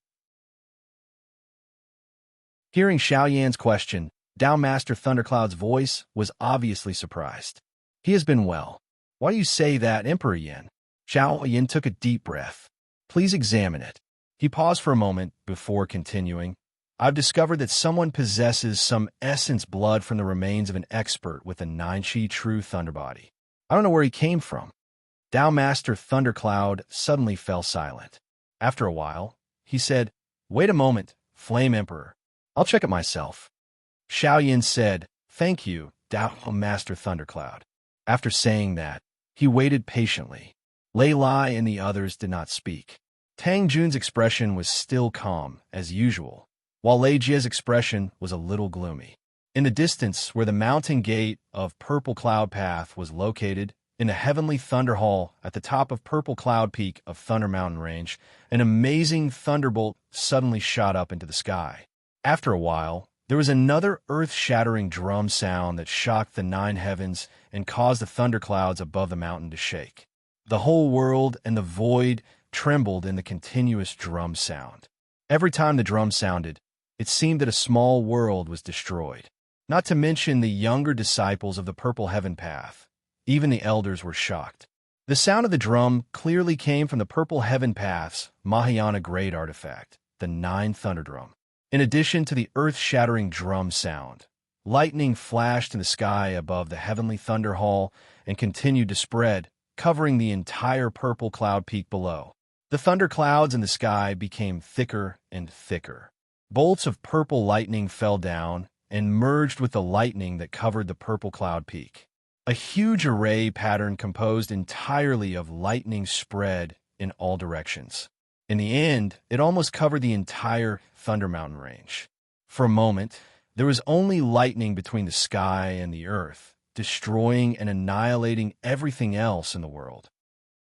Hearing Xiao Yan's question, Dao Master Thundercloud's voice was obviously surprised. He has been well. Why do you say that, Emperor Yin? Xiao Yan took a deep breath. Please examine it. He paused for a moment before continuing. I've discovered that someone possesses some essence blood from the remains of an expert with a nine-chi true thunder body. I don't know where he came from. Dao Master Thundercloud suddenly fell silent. After a while, he said, Wait a moment, Flame Emperor. I'll check it myself. Xiao Yin said, Thank you, Dao Master Thundercloud. After saying that, he waited patiently. Lei Lai and the others did not speak. Tang Jun's expression was still calm, as usual, while Lei Jie's expression was a little gloomy. In the distance, where the mountain gate of Purple Cloud Path was located, in the heavenly thunder hall at the top of Purple Cloud Peak of Thunder Mountain Range, an amazing thunderbolt suddenly shot up into the sky. After a while, there was another earth-shattering drum sound that shocked the nine heavens and caused the thunderclouds above the mountain to shake. The whole world and the void trembled in the continuous drum sound. Every time the drum sounded, it seemed that a small world was destroyed. Not to mention the younger disciples of the Purple Heaven Path. Even the elders were shocked. The sound of the drum clearly came from the Purple Heaven Path's Mahayana Grade artifact, the 9 Thunder Drum. In addition to the earth-shattering drum sound, lightning flashed in the sky above the heavenly Thunder Hall and continued to spread, covering the entire purple cloud peak below. The thunder clouds in the sky became thicker and thicker. Bolts of purple lightning fell down and merged with the lightning that covered the purple cloud peak. A huge array pattern composed entirely of lightning spread in all directions. In the end, it almost covered the entire Thunder Mountain range. For a moment, there was only lightning between the sky and the earth, destroying and annihilating everything else in the world.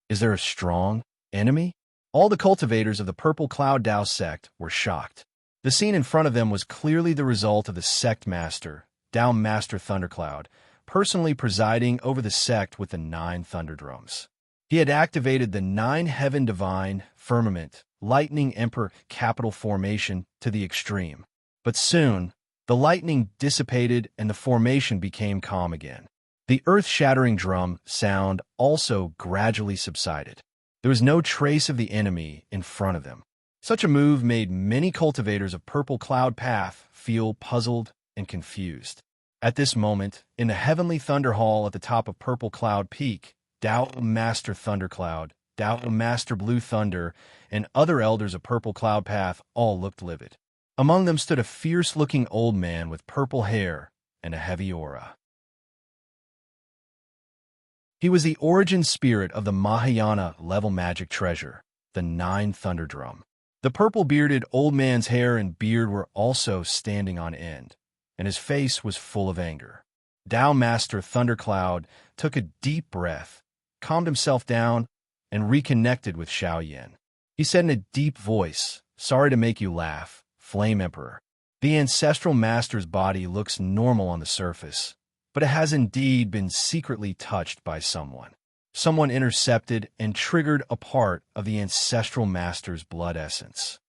Is there a strong enemy? All the cultivators of the Purple Cloud Tao sect were shocked. The scene in front of them was clearly the result of the sect master, Tao Master Thundercloud, personally presiding over the sect with the 9 thunder drums. He had activated the 9 Heaven Divine, Firmament, Lightning Emperor capital formation to the extreme. But soon, the lightning dissipated and the formation became calm again. The earth-shattering drum sound also gradually subsided. There was no trace of the enemy in front of them. Such a move made many cultivators of Purple Cloud Path feel puzzled and confused. At this moment, in the Heavenly Thunder Hall at the top of Purple Cloud Peak, Tao Master Thundercloud, Tao Master Blue Thunder, and other elders of Purple Cloud Path all looked livid. Among them stood a fierce-looking old man with purple hair and a heavy aura. He was the origin spirit of the Mahayana level magic treasure, the 9 Thunder Drum. The purple-bearded old man's hair and beard were also standing on end, and his face was full of anger. Tao Master Thundercloud took a deep breath, calmed himself down, and reconnected with Xiaoyan. He said in a deep voice, "Sorry to make you laugh, Flame Emperor. The Ancestral Master's body looks normal on the surface, but it has indeed been secretly touched by someone. Someone intercepted and triggered a part of the Ancestral Master's blood essence."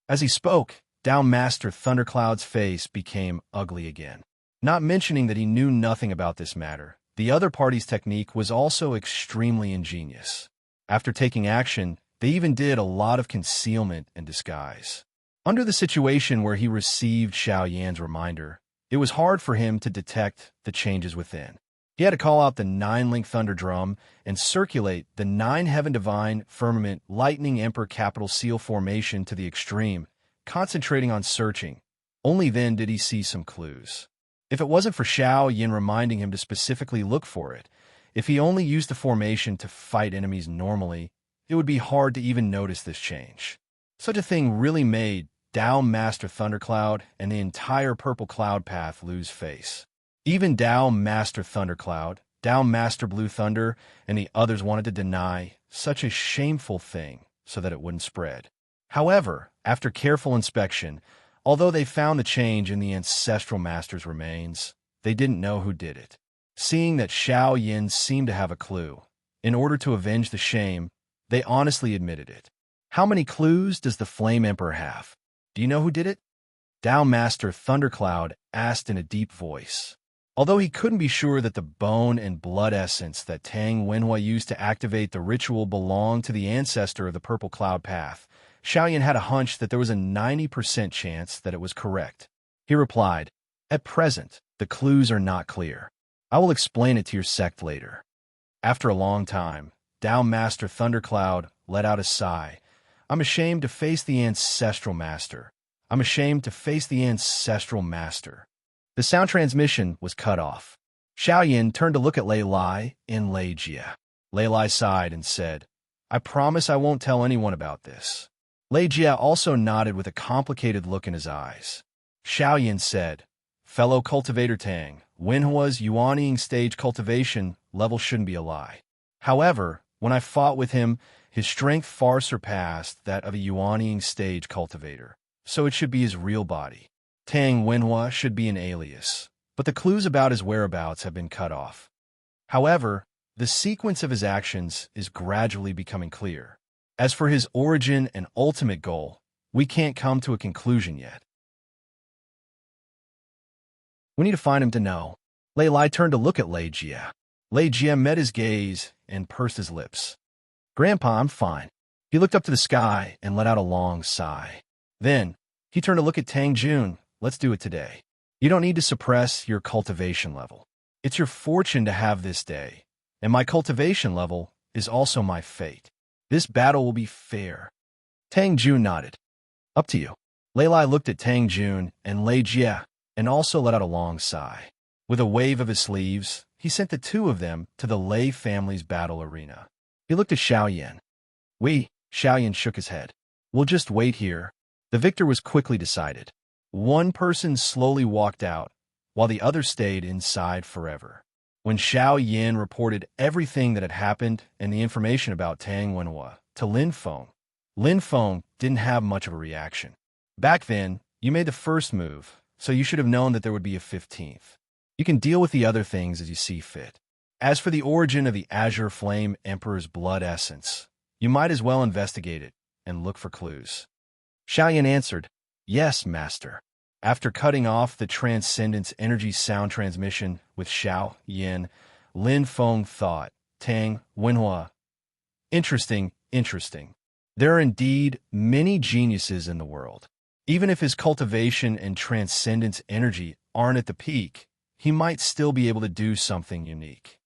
As he spoke, Tao Master Thundercloud's face became ugly again. Not mentioning that he knew nothing about this matter, the other party's technique was also extremely ingenious. After taking action, they even did a lot of concealment and disguise. Under the situation where he received Xiaoyan's reminder, it was hard for him to detect the changes within. He had to call out the 9-link Thunder Drum and circulate the 9 Heaven Divine Firmament Lightning Emperor capital seal formation to the extreme, concentrating on searching. Only then did he see some clues. If it wasn't for Xiaoyan reminding him to specifically look for it, if he only used the formation to fight enemies normally, it would be hard to even notice this change. Such a thing really made Tao Master Thundercloud and the entire Purple Cloud Path lose face. Even Tao Master Thundercloud, Tao Master Blue Thunder, and the others wanted to deny such a shameful thing so that it wouldn't spread. However, after careful inspection, although they found the change in the Ancestral Master's remains, they didn't know who did it. Seeing that Xiaoyan seemed to have a clue, in order to avenge the shame, they honestly admitted it. How many clues does the Flame Emperor have? Do you know who did it? Tao Master Thundercloud asked in a deep voice. Although he couldn't be sure that the bone and blood essence that Tang Wenhua used to activate the ritual belonged to the ancestor of the Purple Cloud Path, Xiaoyan had a hunch that there was a 90% chance that it was correct. He replied, "At present, the clues are not clear. I will explain it to your sect later." After a long time, Tao Master Thundercloud let out a sigh. "I'm ashamed to face the Ancestral Master. I'm ashamed to face the Ancestral Master." The sound transmission was cut off. Xiaoyan turned to look at Lei Lai and Lei Jia. Lei Lai sighed and said, "I promise I won't tell anyone about this." Lei Jia also nodded with a complicated look in his eyes. Xiaoyan said, "Fellow cultivator Tang, Wenhua's Yuanying stage cultivation level shouldn't be a lie. However, when I fought with him, his strength far surpassed that of a Yuanying stage cultivator, so it should be his real body. Tang Wenhua should be an alias, but the clues about his whereabouts have been cut off. However, the sequence of his actions is gradually becoming clear. As for his origin and ultimate goal, we can't come to a conclusion yet. We need to find him to know. Lei Lai turned to look at Lei Jia. Lei Jia met his gaze and pursed his lips. Grandpa, I'm fine. He looked up to the sky and let out a long sigh. Then, he turned to look at Tang Jun. Let's do it today. You don't need to suppress your cultivation level. It's your fortune to have this day, and my cultivation level is also my fate. This battle will be fair. Tang Jun nodded. Up to you. Lei Lai looked at Tang Jun and Lei Jia and also let out a long sigh. With a wave of his sleeves, he sent the two of them to the Lei family's battle arena. He looked at Xiao Yan. Xiao Yan shook his head. We'll just wait here. The victor was quickly decided. One person slowly walked out, while the other stayed inside forever. When Xiao Yan reported everything that had happened and the information about Tang Wenhua to Lin Feng didn't have much of a reaction. Back then, you made the first move, so you should have known that there would be a 15th. You can deal with the other things as you see fit. As for the origin of the Azure Flame Emperor's blood essence, you might as well investigate it and look for clues. Xiao Yan answered, Yes, Master. After cutting off the Transcendence Energy sound transmission with Xiao Yan, Lin Feng thought, Tang Wenhua. Interesting. There are indeed many geniuses in the world. Even if his cultivation and Transcendence Energy aren't at the peak, he might still be able to do something unique.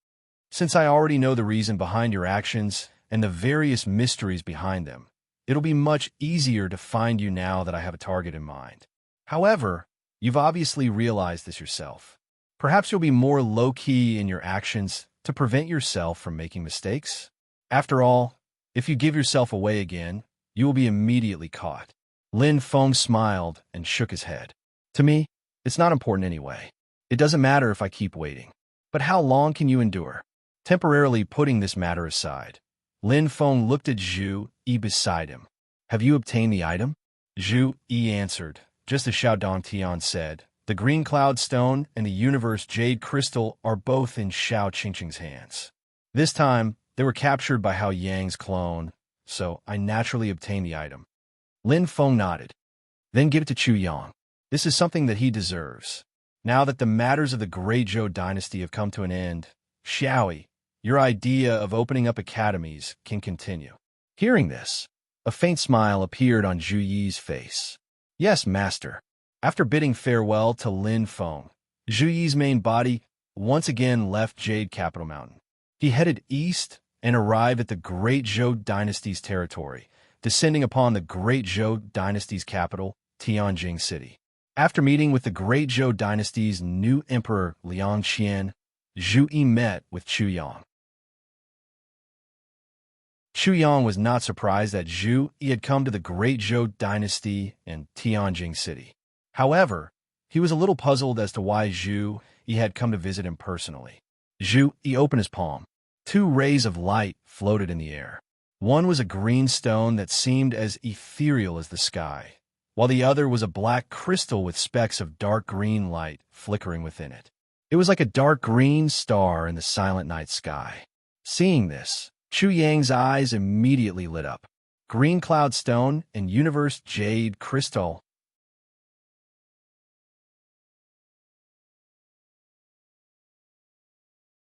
Since I already know the reason behind your actions and the various mysteries behind them, it'll be much easier to find you now that I have a target in mind. However, you've obviously realized this yourself. Perhaps you'll be more low-key in your actions to prevent yourself from making mistakes. After all, if you give yourself away again, you will be immediately caught. Lin Feng smiled and shook his head. To me, it's not important anyway. It doesn't matter if I keep waiting. But how long can you endure? Temporarily putting this matter aside, Lin Feng looked at Zhu Yi beside him. Have you obtained the item? Zhu Yi answered, just as Xiao Dongtian said. The green cloud stone and the universe jade crystal are both in Xiao Qingqing's hands. This time, they were captured by Hao Yang's clone, so I naturally obtained the item. Lin Feng nodded. Then give it to Chu Yang. This is something that he deserves. Now that the matters of the Great Zhou dynasty have come to an end, Xiaoyi, your idea of opening up academies can continue. Hearing this, a faint smile appeared on Zhu Yi's face. Yes, Master. After bidding farewell to Lin Feng, Zhu Yi's main body once again left Jade Capital Mountain. He headed east and arrived at the Great Zhou dynasty's territory, descending upon the Great Zhou dynasty's capital, Tianjing City. After meeting with the Great Zhou dynasty's new emperor, Liang Qian, Zhu Yi met with Chu Yang. Chu Yang was not surprised that Zhu Yi had come to the Great Zhou dynasty in Tianjing City. However, he was a little puzzled as to why Zhu Yi had come to visit him personally. Zhu Yi opened his palm. Two rays of light floated in the air. One was a green stone that seemed as ethereal as the sky, while the other was a black crystal with specks of dark green light flickering within it. It was like a dark green star in the silent night sky. Seeing this, Chu Yang's eyes immediately lit up. Green cloud stone and universe jade crystal.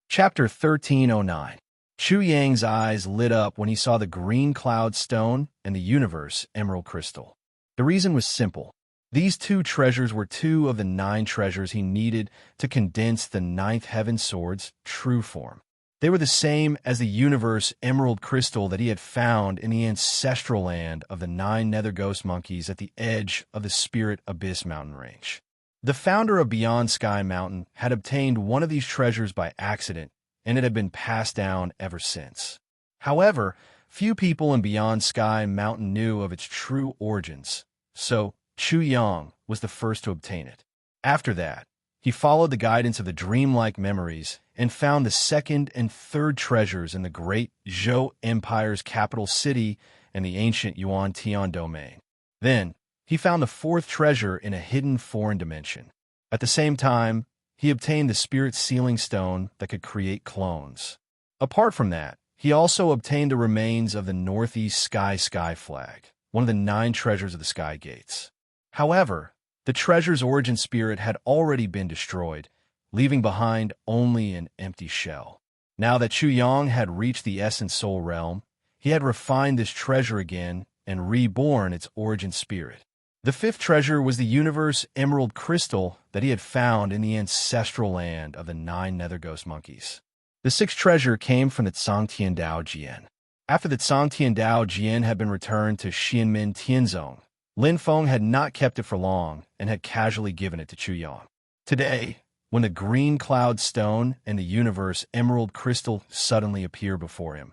Chapter 1309. Chu Yang's eyes lit up when he saw the green cloud stone and the universe emerald crystal. The reason was simple. These two treasures were two of the 9 treasures he needed to condense the 9th Heaven Sword's true form. They were the same as the universe emerald crystal that he had found in the ancestral land of the 9 nether ghost monkeys at the edge of the Spirit Abyss mountain range. The founder of Beyond Sky Mountain had obtained one of these treasures by accident, and it had been passed down ever since. However, few people in Beyond Sky Mountain knew of its true origins, so Chu Yang was the first to obtain it. After that, he followed the guidance of the dreamlike memories and found the 2nd and 3rd treasures in the Great Zhou Empire's capital city and the ancient Yuan Tian domain. Then, he found the 4th treasure in a hidden foreign dimension. At the same time, he obtained the Spirit Sealing Stone that could create clones. Apart from that, He also obtained the remains of the Northeast Sky flag, one of the 9 treasures of the Sky Gates. However, the treasure's origin spirit had already been destroyed, leaving behind only an empty shell. Now that Chu Yang had reached the Essence Soul realm, he had refined this treasure again and reborn its origin spirit. The 5th treasure was the universe emerald crystal that he had found in the ancestral land of the 9 nether ghost monkeys. The 6th treasure came from the Tsangtian Dao Jian. After the Tsangtian Dao Jian had been returned to Xianmin Tianzong, Lin Feng had not kept it for long and had casually given it to Chu Yang. Today, when the green cloud stone and the universe emerald crystal suddenly appear before him,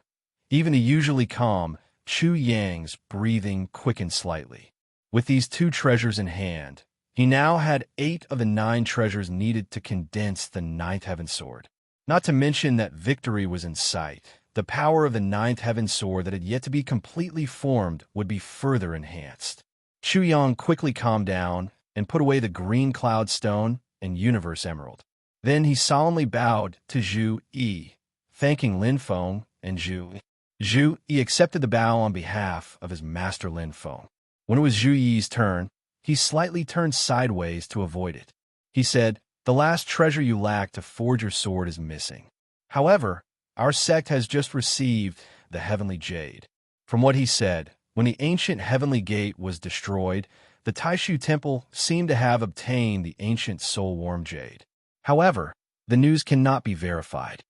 even the usually calm Chu Yang's breathing quickened slightly. With these 2 treasures in hand, he now had 8 of the 9 treasures needed to condense the 9th Heaven Sword. Not to mention that victory was in sight. The power of the 9th Heaven Sword that had yet to be completely formed would be further enhanced. Chu Yang quickly calmed down and put away the green cloud stone and universe emerald. Then he solemnly bowed to Zhu Yi, thanking Lin Feng and Zhu. Zhu Yi accepted the bow on behalf of his master Lin Feng. When it was Zhu Yi's turn, he slightly turned sideways to avoid it. He said, "The last treasure you lack to forge your sword is missing. However, our sect has just received the heavenly jade." From what he said, when the ancient heavenly gate was destroyed, the Taishu temple seemed to have obtained the ancient soul-warm jade. However, the news cannot be verified.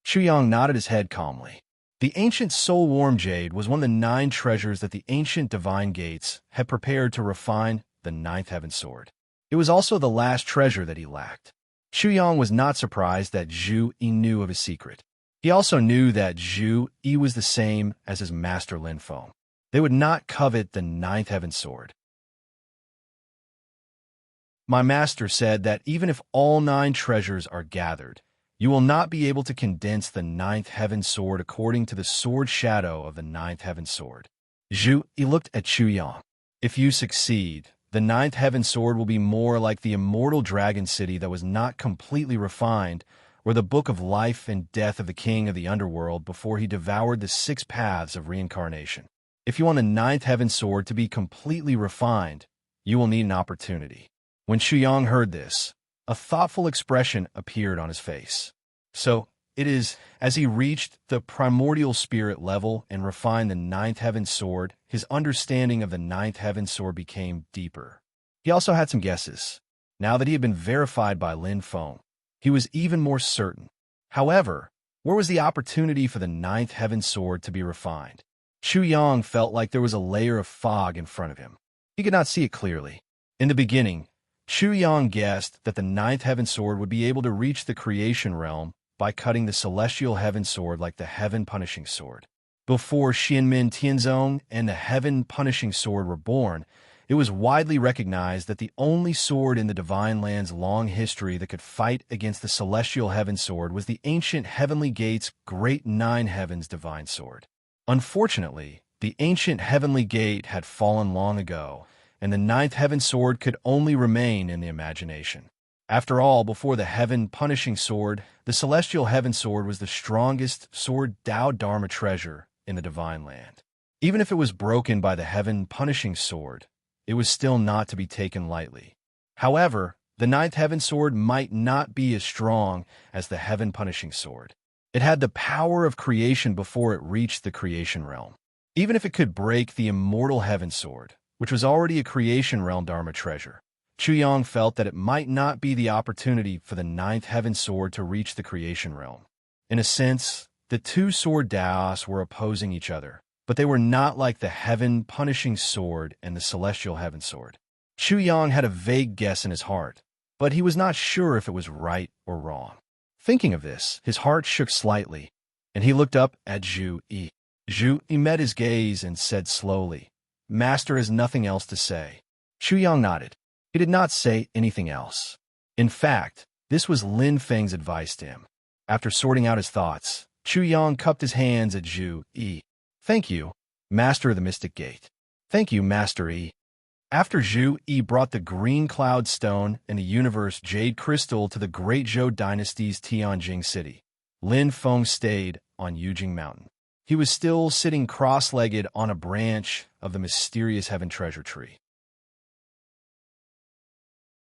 Chu Yang nodded his head calmly. The ancient soul-warm jade was one of the 9 treasures that the ancient divine gates had prepared to refine the 9th Heaven Sword. It was also the last treasure that he lacked. Chu Yang was not surprised that Zhu Yi knew of his secret. He also knew that Zhu Yi was the same as his master Lin Feng. They would not covet the 9th Heaven Sword. My master said that even if all 9 treasures are gathered, you will not be able to condense the 9th Heaven Sword according to the sword shadow of the 9th Heaven Sword. Zhu Yi looked at Chu Yang. If you succeed, the 9th Heaven Sword will be more like the immortal dragon city that was not completely refined, or the book of life and death of the king of the underworld before he devoured the 6 paths of reincarnation. If you want the 9th Heaven Sword to be completely refined, you will need an opportunity. When Chu Yang heard this, a thoughtful expression appeared on his face. So, it is, as he reached the primordial spirit level and refined the 9th Heaven Sword, his understanding of the 9th Heaven Sword became deeper. He also had some guesses. Now that he had been verified by Lin Feng, he was even more certain. However, where was the opportunity for the 9th Heaven Sword to be refined? Chu Yang felt like there was a layer of fog in front of him. He could not see it clearly. In the beginning, Chu Yang guessed that the 9th Heaven Sword would be able to reach the creation realm by cutting the celestial heaven sword like the heaven punishing sword. Before Xianmin Tianzong and the heaven punishing sword were born, it was widely recognized that the only sword in the divine land's long history that could fight against the celestial heaven sword was the ancient heavenly gate's great 9 heavens divine sword. Unfortunately, the ancient heavenly gate had fallen long ago, and the 9th Heaven Sword could only remain in the imagination. After all, before the heaven punishing sword, the celestial heaven sword was the strongest sword Dao Dharma treasure in the divine land. Even if it was broken by the heaven punishing sword, it was still not to be taken lightly. However, the 9th Heaven Sword might not be as strong as the heaven punishing sword. It had the power of creation before it reached the creation realm. Even if it could break the immortal heaven sword, which was already a creation realm Dharma treasure, Chu Yang felt that it might not be the opportunity for the 9th Heaven Sword to reach the creation realm. In a sense, the 2 sword Daos were opposing each other, but they were not like the heaven punishing sword and the celestial heaven sword. Chu Yang had a vague guess in his heart, but he was not sure if it was right or wrong. Thinking of this, his heart shook slightly, and he looked up at Zhu Yi. Zhu Yi met his gaze and said slowly, "Master has nothing else to say." Chu Yang nodded. He did not say anything else. In fact, this was Lin Feng's advice to him. After sorting out his thoughts, Chu Yang cupped his hands at Zhu Yi. "Thank you, Master of the Mystic Gate." "Thank you, Master Yi." After Zhu Yi brought the green cloud stone and the universe jade crystal to the Great Zhou Dynasty's Tianjing city, Lin Feng stayed on Yujing Mountain. He was still sitting cross-legged on a branch of the mysterious heaven treasure tree.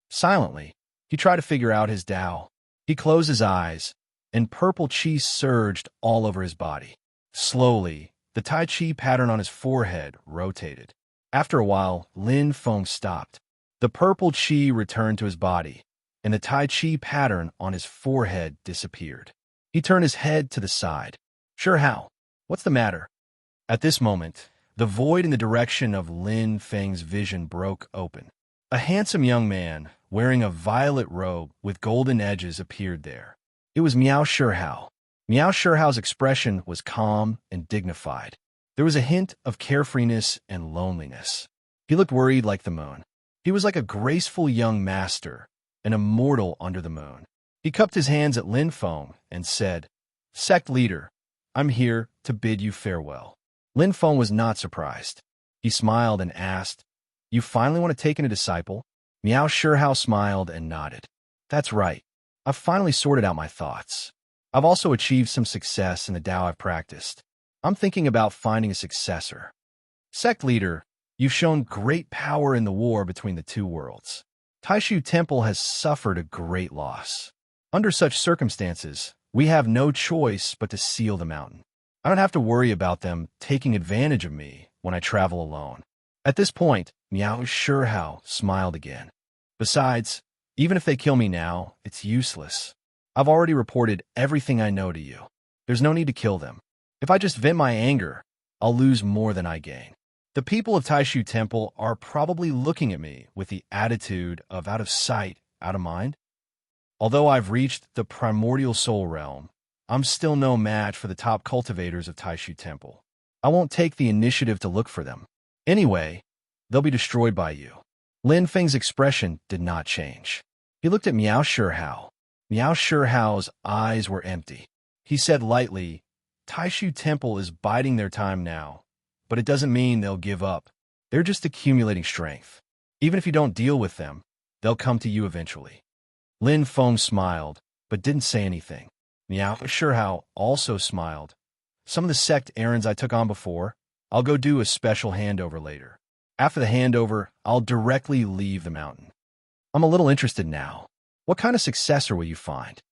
Silently, he tried to figure out his Tao. He closed his eyes, and purple chi surged all over his body. Slowly, the Tai Chi pattern on his forehead rotated. After a while, Lin Feng stopped. The purple chi returned to his body, and the Tai Chi pattern on his forehead disappeared. He turned his head to the side. "Sure, how? What's the matter?" At this moment, the void in the direction of Lin Feng's vision broke open. A handsome young man, wearing a violet robe with golden edges, appeared there. It was Miao Shihao. Miao Shihao's expression was calm and dignified. There was a hint of carefreeness and loneliness. He looked worried like the moon. He was like a graceful young master, an immortal under the moon. He cupped his hands at Lin Feng and said, "Sect leader, I'm here to bid you farewell." Lin Feng was not surprised. He smiled and asked, "You finally want to take in a disciple?" Miao Shihao smiled and nodded. "That's right. I've finally sorted out my thoughts. I've also achieved some success in the Tao I've practiced. I'm thinking about finding a successor. Sect leader, you've shown great power in the war between the two worlds. Taishu Temple has suffered a great loss. Under such circumstances, we have no choice but to seal the mountain. I don't have to worry about them taking advantage of me when I travel alone." At this point, Miao Shihao smiled again. "Besides, even if they kill me now, it's useless. I've already reported everything I know to you. There's no need to kill them. If I just vent my anger, I'll lose more than I gain. The people of Taishu Temple are probably looking at me with the attitude of out of sight, out of mind. Although I've reached the primordial soul realm, I'm still no match for the top cultivators of Taishu Temple. I won't take the initiative to look for them. Anyway, they'll be destroyed by you." Lin Feng's expression did not change. He looked at Miao Shihao. Miao Shihao's eyes were empty. He said lightly, "Taishu Temple is biding their time now, but it doesn't mean they'll give up. They're just accumulating strength. Even if you don't deal with them, they'll come to you eventually." Lin Feng smiled, but didn't say anything. Miao Shihao also smiled. "Some of the sect errands I took on before, I'll go do a special handover later. After the handover, I'll directly leave the mountain. I'm a little interested now. What kind of successor will you find?"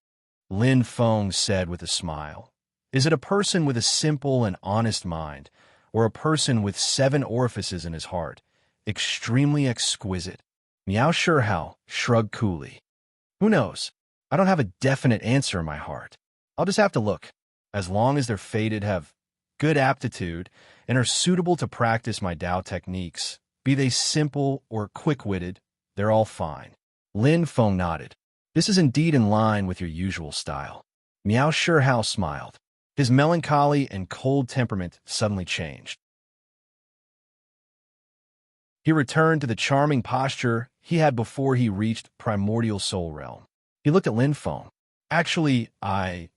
Lin Feng said with a smile. "Is it a person with a simple and honest mind, or a person with 7 orifices in his heart, extremely exquisite?" Miao Shihao shrugged coolly. "Who knows? I don't have a definite answer in my heart. I'll just have to look. As long as they're fated, have good aptitude, and are suitable to practice my Tao techniques, be they simple or quick-witted, they're all fine." Lin Feng nodded. "This is indeed in line with your usual style." Miao Shihao smiled. His melancholy and cold temperament suddenly changed. He returned to the charming posture he had before he reached primordial soul realm. He looked at Lin Feng. "Actually,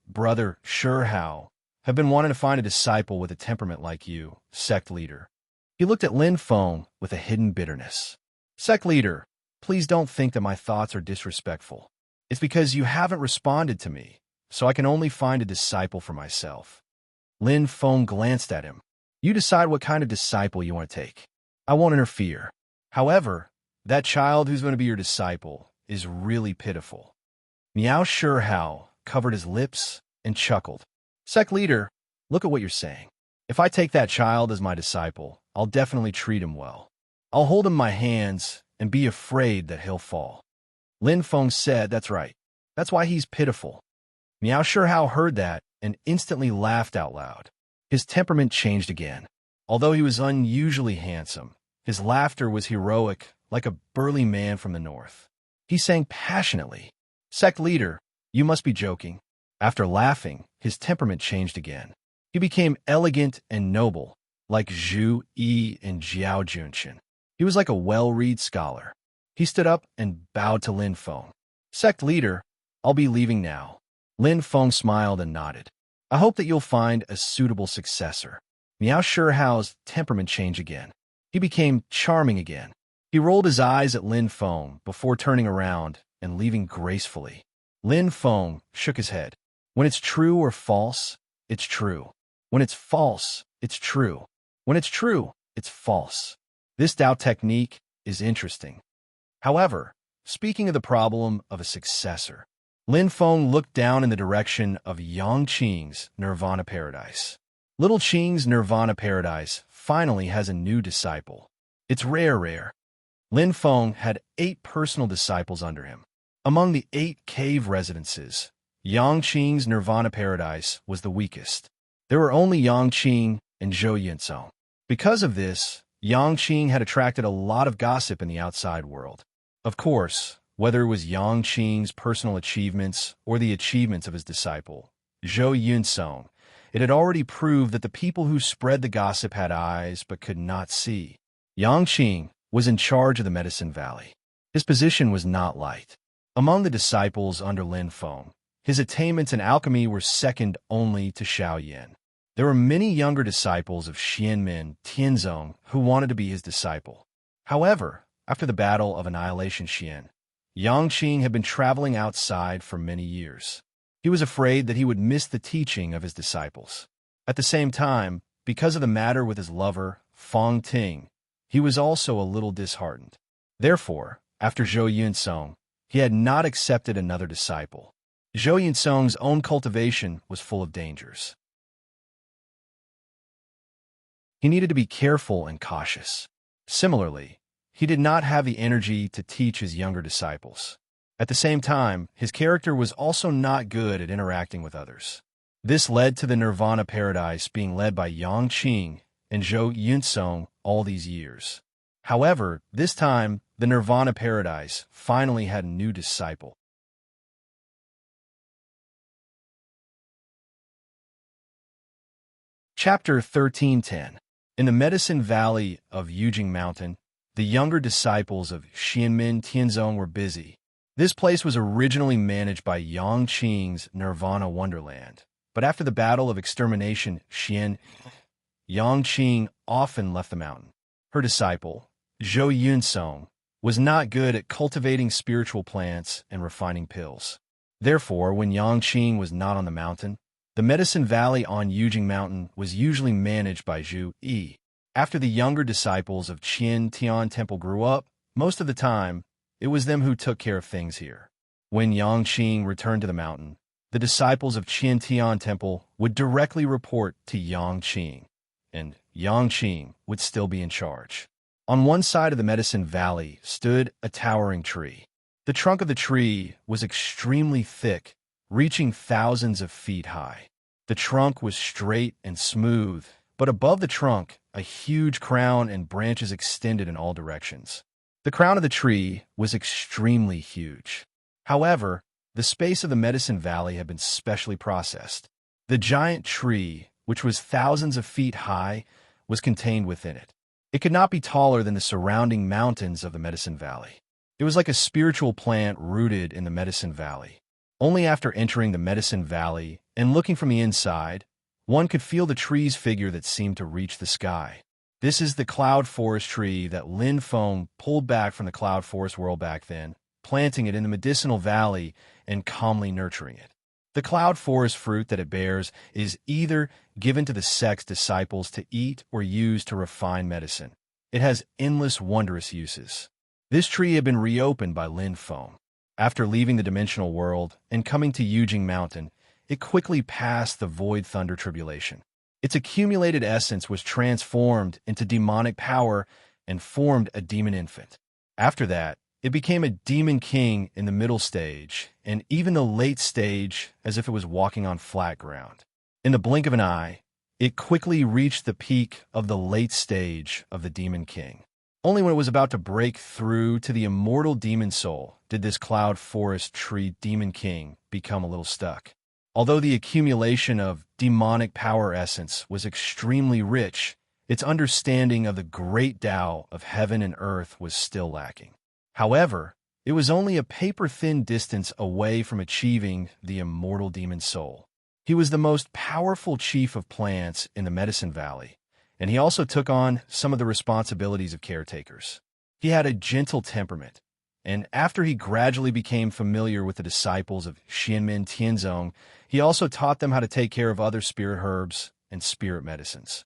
Brother Shihao, have been wanting to find a disciple with a temperament like you, sect leader." He looked at Lin Feng with a hidden bitterness. "Sect leader, please don't think that my thoughts are disrespectful. It's because you haven't responded to me, so I can only find a disciple for myself." Lin Feng glanced at him. "You decide what kind of disciple you want to take. I won't interfere. However, that child who's going to be your disciple is really pitiful." Miao Shihao covered his lips and chuckled. "Sect leader, look at what you're saying. If I take that child as my disciple, I'll definitely treat him well. I'll hold him in my hands and be afraid that he'll fall." Lin Feng said, "That's right. That's why he's pitiful." Miao Shihao heard that and instantly laughed out loud. His temperament changed again. Although he was unusually handsome, his laughter was heroic, like a burly man from the north. He sang passionately, "Sect leader, you must be joking." After laughing, his temperament changed again. He became elegant and noble, like Zhu Yi and Jiao Junshin. He was like a well-read scholar. He stood up and bowed to Lin Feng. "Sect leader, I'll be leaving now." Lin Feng smiled and nodded. "I hope that you'll find a suitable successor." Miao Shihao's temperament changed again. He became charming again. He rolled his eyes at Lin Feng before turning around and leaving gracefully. Lin Feng shook his head. "When it's true or false, it's true. When it's false, it's true. When it's true, it's false. This doubt technique is interesting. However, speaking of the problem of a successor, Lin Feng looked down in the direction of Yang Qing's Nirvana Paradise. Little Qing's Nirvana Paradise finally has a new disciple. It's rare. Lin Feng had 8 personal disciples under him. Among the 8 cave residences, Yang Qing's Nirvana Paradise was the weakest. There were only Yang Qing and Zhou Yunsong. Because of this, Yang Qing had attracted a lot of gossip in the outside world. Of course, whether it was Yang Qing's personal achievements or the achievements of his disciple, Zhou Yunsong, it had already proved that the people who spread the gossip had eyes but could not see. Yang Qing was in charge of the Medicine Valley. His position was not light. Among the disciples under Lin Feng, his attainments in alchemy were second only to Shaoyan. There were many younger disciples of Xianmin Tianzong who wanted to be his disciple. However, after the Battle of Annihilation Xian, Yang Qing had been traveling outside for many years. He was afraid that he would miss the teaching of his disciples. At the same time, because of the matter with his lover, Fang Ting, he was also a little disheartened. Therefore, after Zhou Yunsong, he had not accepted another disciple. Zhou Yunsong's own cultivation was full of dangers. He needed to be careful and cautious. Similarly, he did not have the energy to teach his younger disciples. At the same time, his character was also not good at interacting with others. This led to the Nirvana Paradise being led by Yang Qing and Zhou Yunsong all these years. However, this time, the Nirvana Paradise finally had a new disciple. Chapter 1310. In the Medicine Valley of Yujing Mountain, the younger disciples of Xianmin Tianzong were busy. This place was originally managed by Yang Qing's Nirvana Wonderland, but after the Battle of Extermination Xian, Yang Qing often left the mountain. Her disciple, Zhou Yunsong, was not good at cultivating spiritual plants and refining pills. Therefore, when Yang Qing was not on the mountain, the Medicine Valley on Yujing Mountain was usually managed by Zhu Yi. After the younger disciples of Qian Tian Temple grew up, most of the time, it was them who took care of things here. When Yang Qing returned to the mountain, the disciples of Qian Tian Temple would directly report to Yang Qing, and Yang Qing would still be in charge. On one side of the Medicine Valley stood a towering tree. The trunk of the tree was extremely thick, reaching thousands of feet high. The trunk was straight and smooth, but above the trunk, a huge crown and branches extended in all directions. The crown of the tree was extremely huge. However, the space of the Medicine Valley had been specially processed. The giant tree, which was thousands of feet high, was contained within it. It could not be taller than the surrounding mountains of the Medicine Valley. It was like a spiritual plant rooted in the Medicine Valley. Only after entering the Medicine Valley and looking from the inside, one could feel the tree's figure that seemed to reach the sky. This is the cloud forest tree that Lin Feng pulled back from the cloud forest world back then, planting it in the medicinal valley and calmly nurturing it. The cloud forest fruit that it bears is either given to the sect's disciples to eat or used to refine medicine. It has endless wondrous uses. This tree had been reopened by Lin Feng. After leaving the dimensional world and coming to Yujing Mountain, it quickly passed the Void Thunder Tribulation. Its accumulated essence was transformed into demonic power and formed a demon infant. After that, it became a demon king in the middle stage, and even the late stage as if it was walking on flat ground. In the blink of an eye, it quickly reached the peak of the late stage of the demon king. Only when it was about to break through to the immortal demon soul did this cloud forest tree demon king become a little stuck. Although the accumulation of demonic power essence was extremely rich, its understanding of the great Tao of heaven and earth was still lacking. However, it was only a paper-thin distance away from achieving the immortal demon soul. He was the most powerful chief of plants in the Medicine Valley, and he also took on some of the responsibilities of caretakers. He had a gentle temperament, and after he gradually became familiar with the disciples of Xianmin Tianzong, he also taught them how to take care of other spirit herbs and spirit medicines.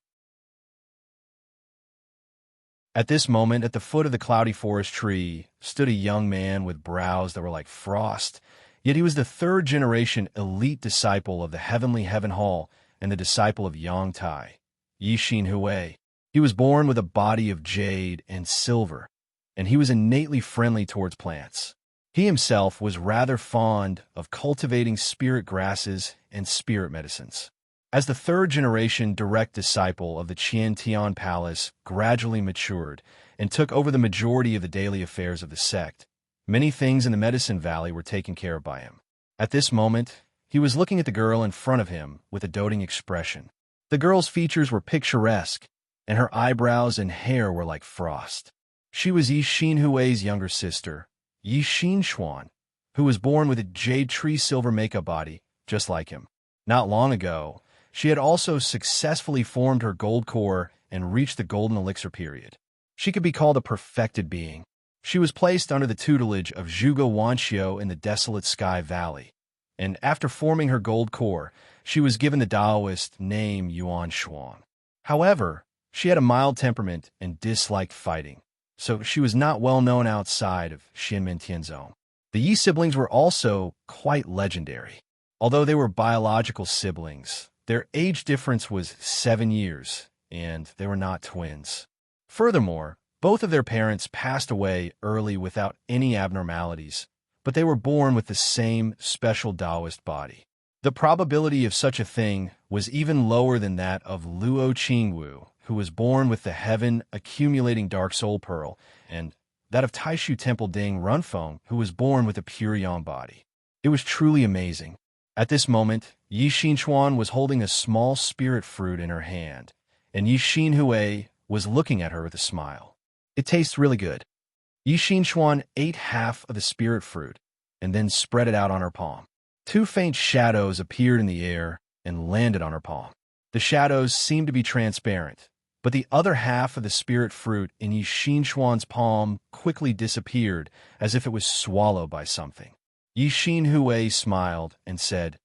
At this moment, at the foot of the cloudy forest tree, stood a young man with brows that were like frost. Yet he was the third-generation elite disciple of the heavenly Heaven Hall and the disciple of Yang Tai, Yixin Hui. He was born with a body of jade and silver, and he was innately friendly towards plants. He himself was rather fond of cultivating spirit grasses and spirit medicines. As the third-generation direct disciple of the Qian Tian Palace gradually matured and took over the majority of the daily affairs of the sect, many things in the Medicine Valley were taken care of by him. At this moment, he was looking at the girl in front of him with a doting expression. The girl's features were picturesque, and her eyebrows and hair were like frost. She was Yixin Hui's younger sister, Yixin Xuan, who was born with a jade tree silver makeup body, just like him. Not long ago, she had also successfully formed her gold core and reached the golden elixir period. She could be called a perfected being. She was placed under the tutelage of Zhuge Wanxiu in the desolate Sky Valley, and after forming her gold core, she was given the Taoist name Yuan Xuan. However, she had a mild temperament and disliked fighting, so she was not well known outside of Xinmen Tianzong. The Yi siblings were also quite legendary. Although they were biological siblings, their age difference was 7 years, and they were not twins. Furthermore, both of their parents passed away early without any abnormalities, but they were born with the same special Taoist body. The probability of such a thing was even lower than that of Luo Qingwu, who was born with the heaven-accumulating dark soul pearl, and that of Taishu Temple Ding Runfeng, who was born with a pure yang body. It was truly amazing. At this moment, Yixin Xuan was holding a small spirit fruit in her hand, and Yixin Hui was looking at her with a smile. It tastes really good. Yixin Xuan ate half of the spirit fruit and then spread it out on her palm. 2 faint shadows appeared in the air and landed on her palm. The shadows seemed to be transparent, but the other half of the spirit fruit in Yixin Xuan's palm quickly disappeared as if it was swallowed by something. Yixin Hui smiled and said,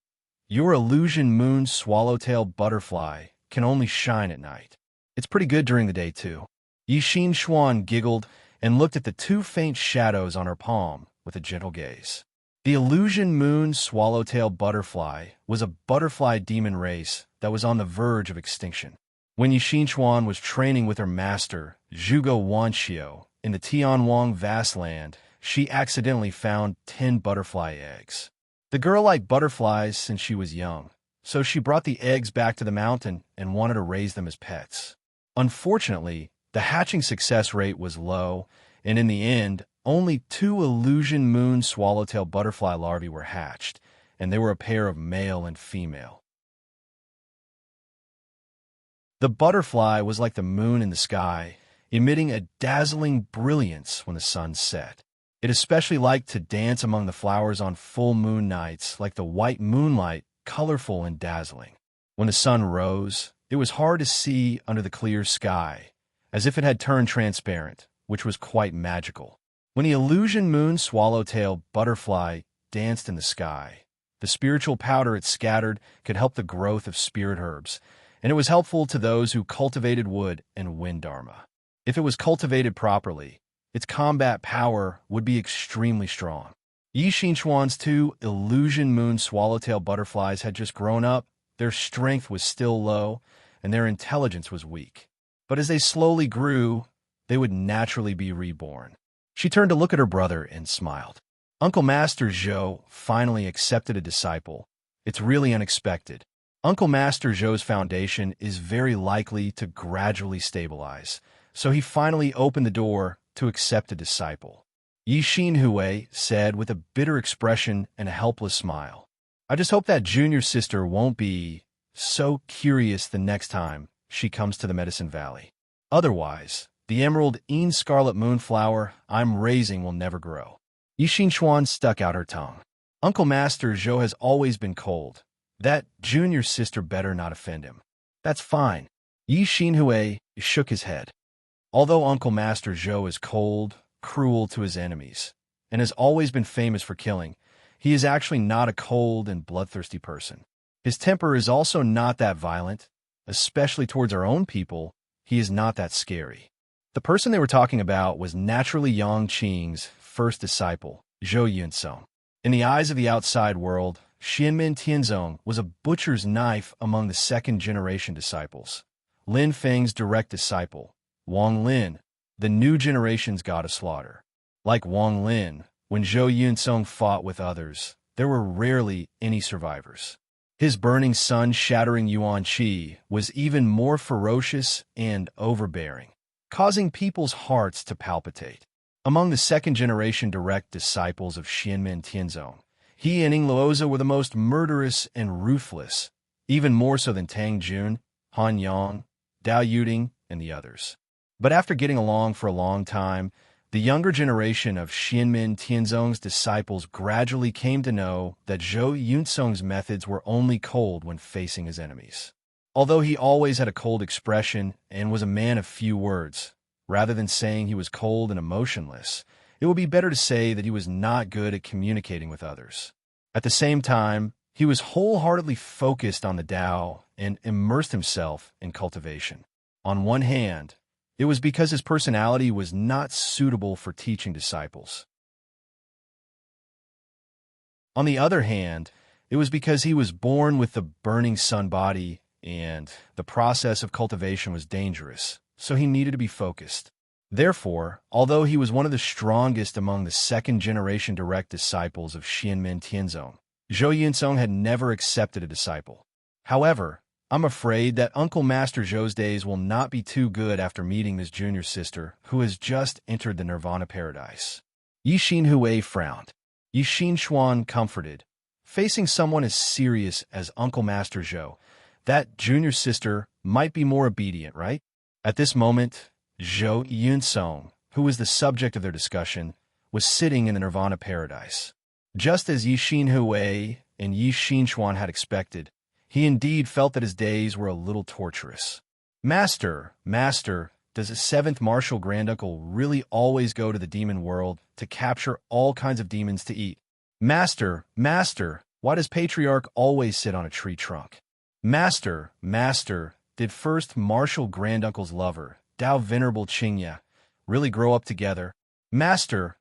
"Your illusion moon swallowtail butterfly can only shine at night. It's pretty good during the day, too." Yixin Xuan giggled and looked at the 2 faint shadows on her palm with a gentle gaze. The illusion moon swallowtail butterfly was a butterfly demon race that was on the verge of extinction. When Yixin Xuan was training with her master, Zhuge Wanxiu, in the Tianwang vast land, she accidentally found 10 butterfly eggs. The girl liked butterflies since she was young, so she brought the eggs back to the mountain and wanted to raise them as pets. Unfortunately, the hatching success rate was low, and in the end, only 2 illusion moon swallowtail butterfly larvae were hatched, and they were a pair of male and female. The butterfly was like the moon in the sky, emitting a dazzling brilliance when the sun set. It especially liked to dance among the flowers on full moon nights, like the white moonlight, colorful and dazzling. When the sun rose, it was hard to see under the clear sky, as if it had turned transparent, which was quite magical. When the illusion moon swallowtail butterfly danced in the sky, the spiritual powder it scattered could help the growth of spirit herbs, and it was helpful to those who cultivated wood and wind dharma. If it was cultivated properly, its combat power would be extremely strong. Yixin Xuan's 2 illusion moon swallowtail butterflies had just grown up, their strength was still low, and their intelligence was weak. But as they slowly grew, they would naturally be reborn. She turned to look at her brother and smiled. Uncle Master Zhou finally accepted a disciple. It's really unexpected. Uncle Master Zhou's foundation is very likely to gradually stabilize, so he finally opened the door to accept a disciple. Yixin Hui said with a bitter expression and a helpless smile. "I just hope that junior sister won't be so curious the next time she comes to the Medicine Valley. Otherwise, the emerald scarlet moonflower I'm raising will never grow." Yixin Xuan stuck out her tongue. Uncle Master Zhou has always been cold. That junior sister better not offend him. "That's fine." Yixin Hui shook his head. Although Uncle Master Zhou is cold, cruel to his enemies, and has always been famous for killing, he is actually not a cold and bloodthirsty person. His temper is also not that violent, especially towards our own people, he is not that scary. The person they were talking about was naturally Yang Qing's first disciple, Zhou Yunsong. In the eyes of the outside world, Xianmin Tianzong was a butcher's knife among the second-generation disciples. Lin Feng's direct disciple, Wang Lin, the new generation's god of slaughter. Like Wang Lin, when Zhou Yunsong fought with others, there were rarely any survivors. His burning sun shattering Yuan Qi was even more ferocious and overbearing, causing people's hearts to palpitate. Among the second-generation direct disciples of Xianmin Tianzong, he and Ying Luozi were the most murderous and ruthless, even more so than Tang Jun, Han Yang, Dao Yuding, and the others. But after getting along for a long time, the younger generation of Xianmin Tianzong's disciples gradually came to know that Zhou Yunsong's methods were only cold when facing his enemies. Although he always had a cold expression and was a man of few words, rather than saying he was cold and emotionless, it would be better to say that he was not good at communicating with others. At the same time, he was wholeheartedly focused on the Tao and immersed himself in cultivation. On one hand, it was because his personality was not suitable for teaching disciples. On the other hand, it was because he was born with the burning sun body and the process of cultivation was dangerous, so he needed to be focused. Therefore, although he was one of the strongest among the second-generation direct disciples of Xianmin Tianzong, Zhou Yunsong had never accepted a disciple. However, I'm afraid that Uncle Master Zhou's days will not be too good after meeting this junior sister who has just entered the Nirvana paradise. Yi Xinhui frowned. Yi Xuan comforted. Facing someone as serious as Uncle Master Zhou, that junior sister might be more obedient, right? At this moment, Zhou Yunsong, who was the subject of their discussion, was sitting in the Nirvana paradise. Just as Yi Xinhui and Yi Xuan had expected, he indeed felt that his days were a little torturous. Master, does a seventh martial granduncle really always go to the demon world to capture all kinds of demons to eat? Master, why does Patriarch always sit on a tree trunk? Master, did first martial granduncle's lover, Dao Venerable Qingya, really grow up together? Master,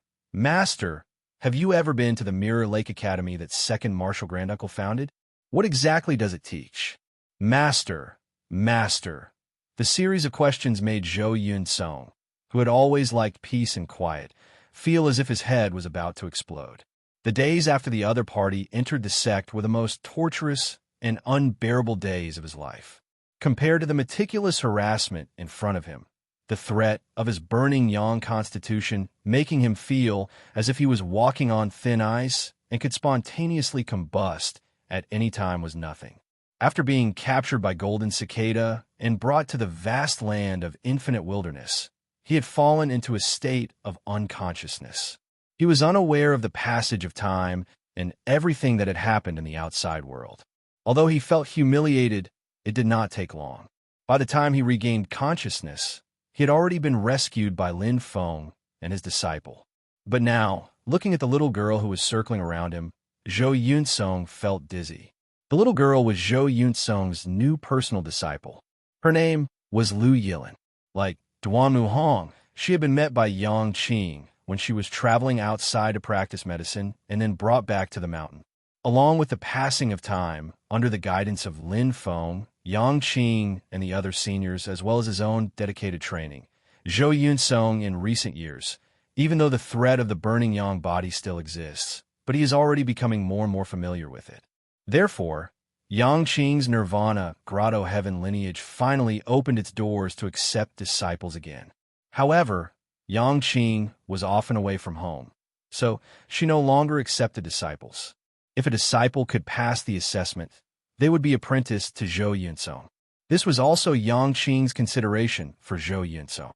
have you ever been to the Mirror Lake Academy that second martial granduncle founded? What exactly does it teach? Master. The series of questions made Zhou Yunsong, who had always liked peace and quiet, feel as if his head was about to explode. The days after the other party entered the sect were the most torturous and unbearable days of his life. Compared to the meticulous harassment in front of him, the threat of his burning Yang constitution making him feel as if he was walking on thin ice and could spontaneously combust at any time was nothing. After being captured by Golden Cicada and brought to the vast land of infinite wilderness, he had fallen into a state of unconsciousness. He was unaware of the passage of time and everything that had happened in the outside world. Although he felt humiliated, it did not take long. By the time he regained consciousness, he had already been rescued by Lin Feng and his disciple. But now, looking at the little girl who was circling around him, Zhou Yunsong felt dizzy. The little girl was Zhou Yunsong's new personal disciple. Her name was Lu Yilin. Like Duanmu Hong, she had been met by Yang Qing when she was traveling outside to practice medicine and then brought back to the mountain. Along with the passing of time, under the guidance of Lin Feng, Yang Qing, and the other seniors, as well as his own dedicated training, Zhou Yunsong in recent years, even though the threat of the burning Yang body still exists, but he is already becoming more and more familiar with it. Therefore, Yang Qing's Nirvana Grotto Heaven lineage finally opened its doors to accept disciples again. However, Yang Qing was often away from home, so she no longer accepted disciples. If a disciple could pass the assessment, they would be apprenticed to Zhou Yunsong. This was also Yang Qing's consideration for Zhou Yunsong.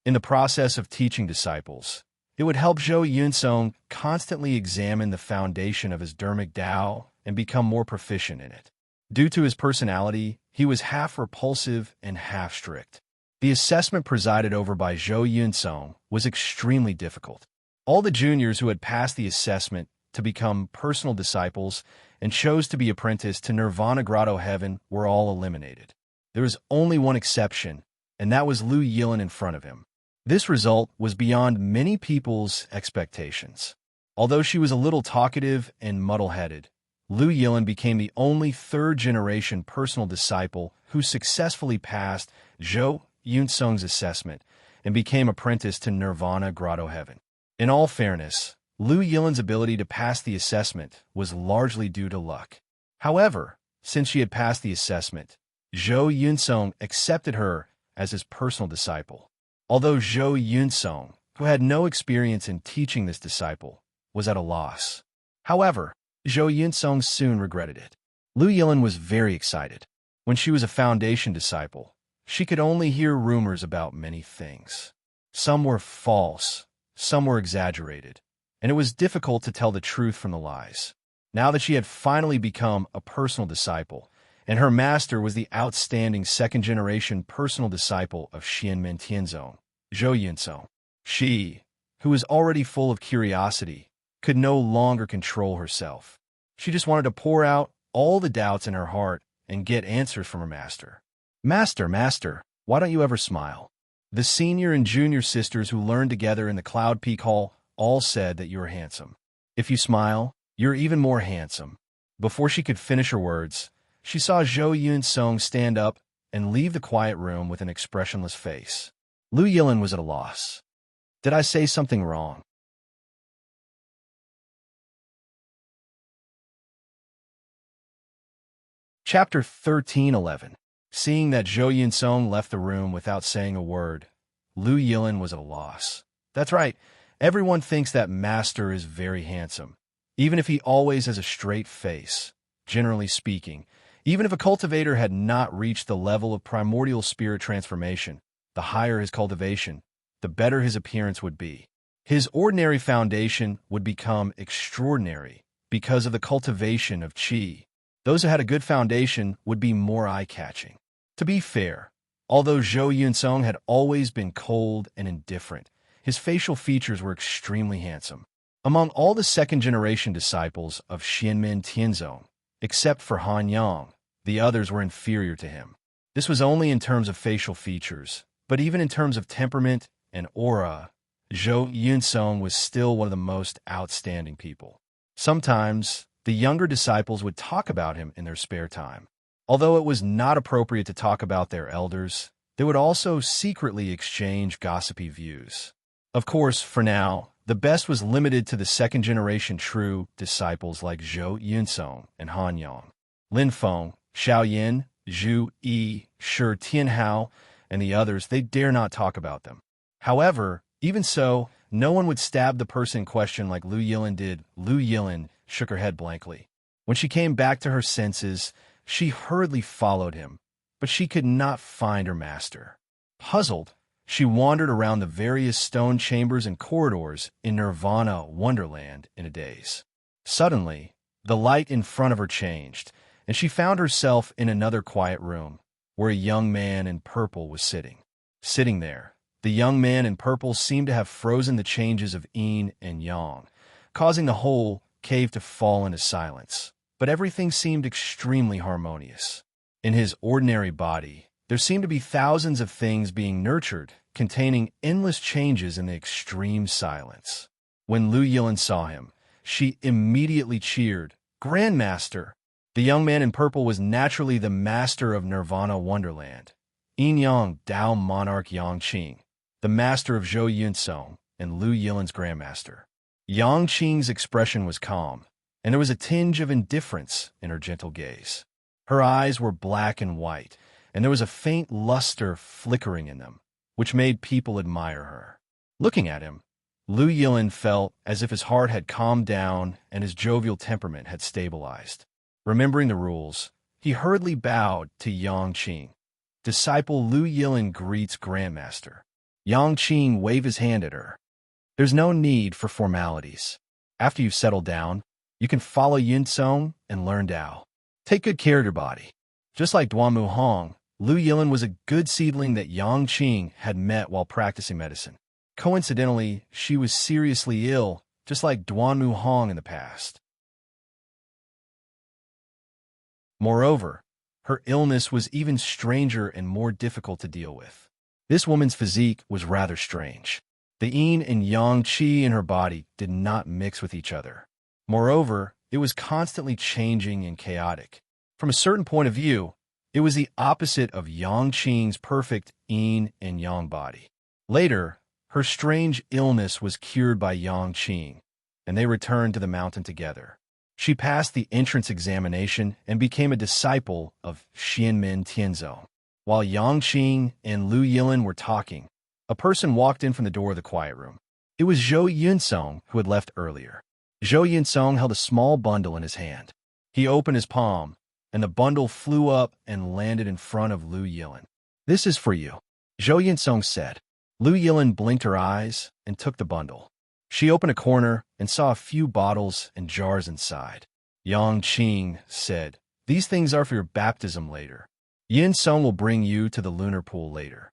In the process of teaching disciples, it would help Zhou Yunsong constantly examine the foundation of his Dharmic Tao and become more proficient in it. Due to his personality, he was half repulsive and half strict. The assessment presided over by Zhou Yunsong was extremely difficult. All the juniors who had passed the assessment to become personal disciples and chose to be apprenticed to Nirvana Grotto Heaven were all eliminated. There was only one exception, and that was Lu Yilin in front of him. This result was beyond many people's expectations. Although she was a little talkative and muddle-headed, Lu Yilin became the only third-generation personal disciple who successfully passed Zhou Yunsong's assessment and became apprenticed to Nirvana Grotto Heaven. In all fairness, Lu Yilin's ability to pass the assessment was largely due to luck. However, since she had passed the assessment, Zhou Yunsong accepted her as his personal disciple. Although Zhou Yunsong, who had no experience in teaching this disciple, was at a loss. However, Zhou Yunsong soon regretted it. Lu Yilin was very excited. When she was a foundation disciple, she could only hear rumors about many things. Some were false, some were exaggerated, and it was difficult to tell the truth from the lies. Now that she had finally become a personal disciple, and her master was the outstanding second-generation personal disciple of Xianmen Tianzong, Zhou Yunsong, she, who was already full of curiosity, could no longer control herself. She just wanted to pour out all the doubts in her heart and get answers from her master. Master, why don't you ever smile? The senior and junior sisters who learned together in the Cloud Peak Hall all said that you were handsome. If you smile, you're even more handsome. Before she could finish her words, she saw Zhou Yunsong stand up and leave the quiet room with an expressionless face. Lu Yilin was at a loss. Did I say something wrong? Chapter 13:11. Seeing that Zhou Yunsong left the room without saying a word, Lu Yilin was at a loss. That's right, everyone thinks that master is very handsome, even if he always has a straight face. Generally speaking, even if a cultivator had not reached the level of primordial spirit transformation, the higher his cultivation, the better his appearance would be. His ordinary foundation would become extraordinary because of the cultivation of qi. Those who had a good foundation would be more eye-catching. To be fair, although Zhou Yunsong had always been cold and indifferent, his facial features were extremely handsome. Among all the second-generation disciples of Xianmen Tianzong, except for Han Yang, the others were inferior to him. This was only in terms of facial features, but even in terms of temperament and aura, Zhou Yunsong was still one of the most outstanding people. Sometimes, the younger disciples would talk about him in their spare time. Although it was not appropriate to talk about their elders, they would also secretly exchange gossipy views. Of course, for now, the best was limited to the second-generation true disciples like Zhou Yunsong and Han Yang. Lin Feng, Xiao Yin, Zhu Yi, Shi Tianhao, and the others, they dare not talk about them. However, even so, no one would stab the person in question like Lu Yilin did. Lu Yilin shook her head blankly. When she came back to her senses, she hurriedly followed him, but she could not find her master. Puzzled, she wandered around the various stone chambers and corridors in Nirvana Wonderland in a daze. Suddenly, the light in front of her changed, and she found herself in another quiet room, where a young man in purple was sitting. Sitting there, the young man in purple seemed to have frozen the changes of yin and yang, causing the whole cave to fall into silence. But everything seemed extremely harmonious. In his ordinary body, there seemed to be thousands of things being nurtured, containing endless changes in the extreme silence. When Lu Yilin saw him, she immediately cheered, "Grandmaster!" The young man in purple was naturally the master of Nirvana Wonderland, Yin Yang Dao Monarch Yang Qing, the master of Zhou Yunsong and Lu Yilin's grandmaster. Yang Qing's expression was calm, and there was a tinge of indifference in her gentle gaze. Her eyes were black and white, and there was a faint luster flickering in them, which made people admire her. Looking at him, Lu Yilin felt as if his heart had calmed down and his jovial temperament had stabilized. Remembering the rules, he hurriedly bowed to Yang Qing. Disciple Lu Yilin greets Grandmaster. Yang Qing waved his hand at her. There's no need for formalities. After you've settled down, you can follow Yunsong and learn Tao. Take good care of your body. Just like Duanmu Hong, Lu Yilin was a good seedling that Yang Qing had met while practicing medicine. Coincidentally, she was seriously ill, just like Duanmu Hong in the past. Moreover, her illness was even stranger and more difficult to deal with. This woman's physique was rather strange. The yin and yang qi in her body did not mix with each other. Moreover, it was constantly changing and chaotic. From a certain point of view, it was the opposite of Yang Qing's perfect yin and yang body. Later, her strange illness was cured by Yang Qing, and they returned to the mountain together. She passed the entrance examination and became a disciple of Xianmin Tianzhou. While Yang Qing and Lu Yilin were talking, a person walked in from the door of the quiet room. It was Zhou Yunsong, who had left earlier. Zhou Yunsong held a small bundle in his hand. He opened his palm, and the bundle flew up and landed in front of Lu Yilin. "This is for you," Zhou Yunsong said. Lu Yilin blinked her eyes and took the bundle. She opened a corner and saw a few bottles and jars inside. Yang Qing said, "These things are for your baptism later. Yin Song will bring you to the lunar pool later."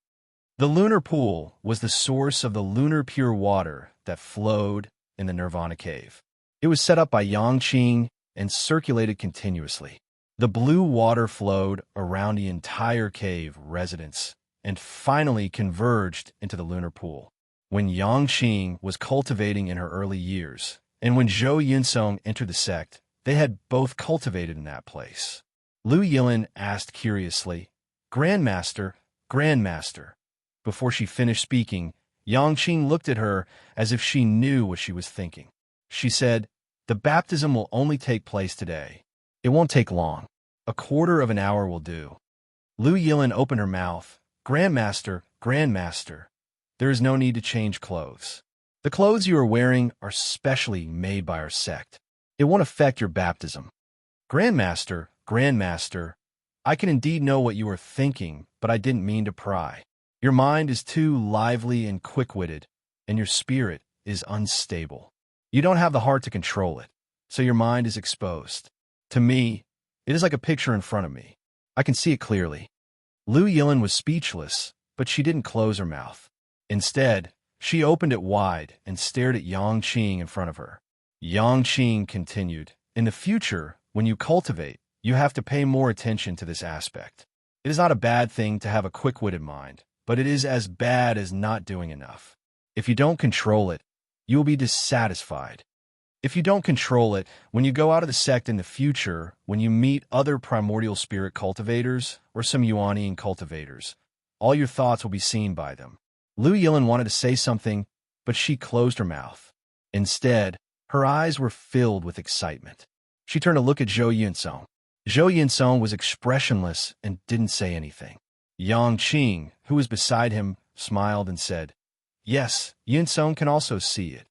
The lunar pool was the source of the lunar pure water that flowed in the Nirvana cave. It was set up by Yang Qing and circulated continuously. The blue water flowed around the entire cave residence and finally converged into the lunar pool. When Yang Qing was cultivating in her early years, and when Zhou Yunsong entered the sect, they had both cultivated in that place. Lu Yilin asked curiously, "Grandmaster, Grandmaster." Before she finished speaking, Yang Qing looked at her as if she knew what she was thinking. She said, "The baptism will only take place today. It won't take long. A quarter of an hour will do." Lu Yilin opened her mouth. "Grandmaster, Grandmaster, there is no need to change clothes. The clothes you are wearing are specially made by our sect. It won't affect your baptism." "Grandmaster, Grandmaster, I can indeed know what you are thinking, but I didn't mean to pry. Your mind is too lively and quick-witted, and your spirit is unstable. You don't have the heart to control it, so your mind is exposed. To me, it is like a picture in front of me. I can see it clearly." Lu Yilin was speechless, but she didn't close her mouth. Instead, she opened it wide and stared at Yang Qing in front of her. Yang Qing continued, "In the future, when you cultivate, you have to pay more attention to this aspect. It is not a bad thing to have a quick-witted mind, but it is as bad as not doing enough. If you don't control it, you will be dissatisfied. If you don't control it, when you go out of the sect in the future, when you meet other primordial spirit cultivators or some Yuanian cultivators, all your thoughts will be seen by them." Lu Yilin wanted to say something, but she closed her mouth. Instead, her eyes were filled with excitement. She turned to look at Zhou Yunsong. Zhou Yunsong was expressionless and didn't say anything. Yang Qing, who was beside him, smiled and said, "Yes, Yunsong can also see it."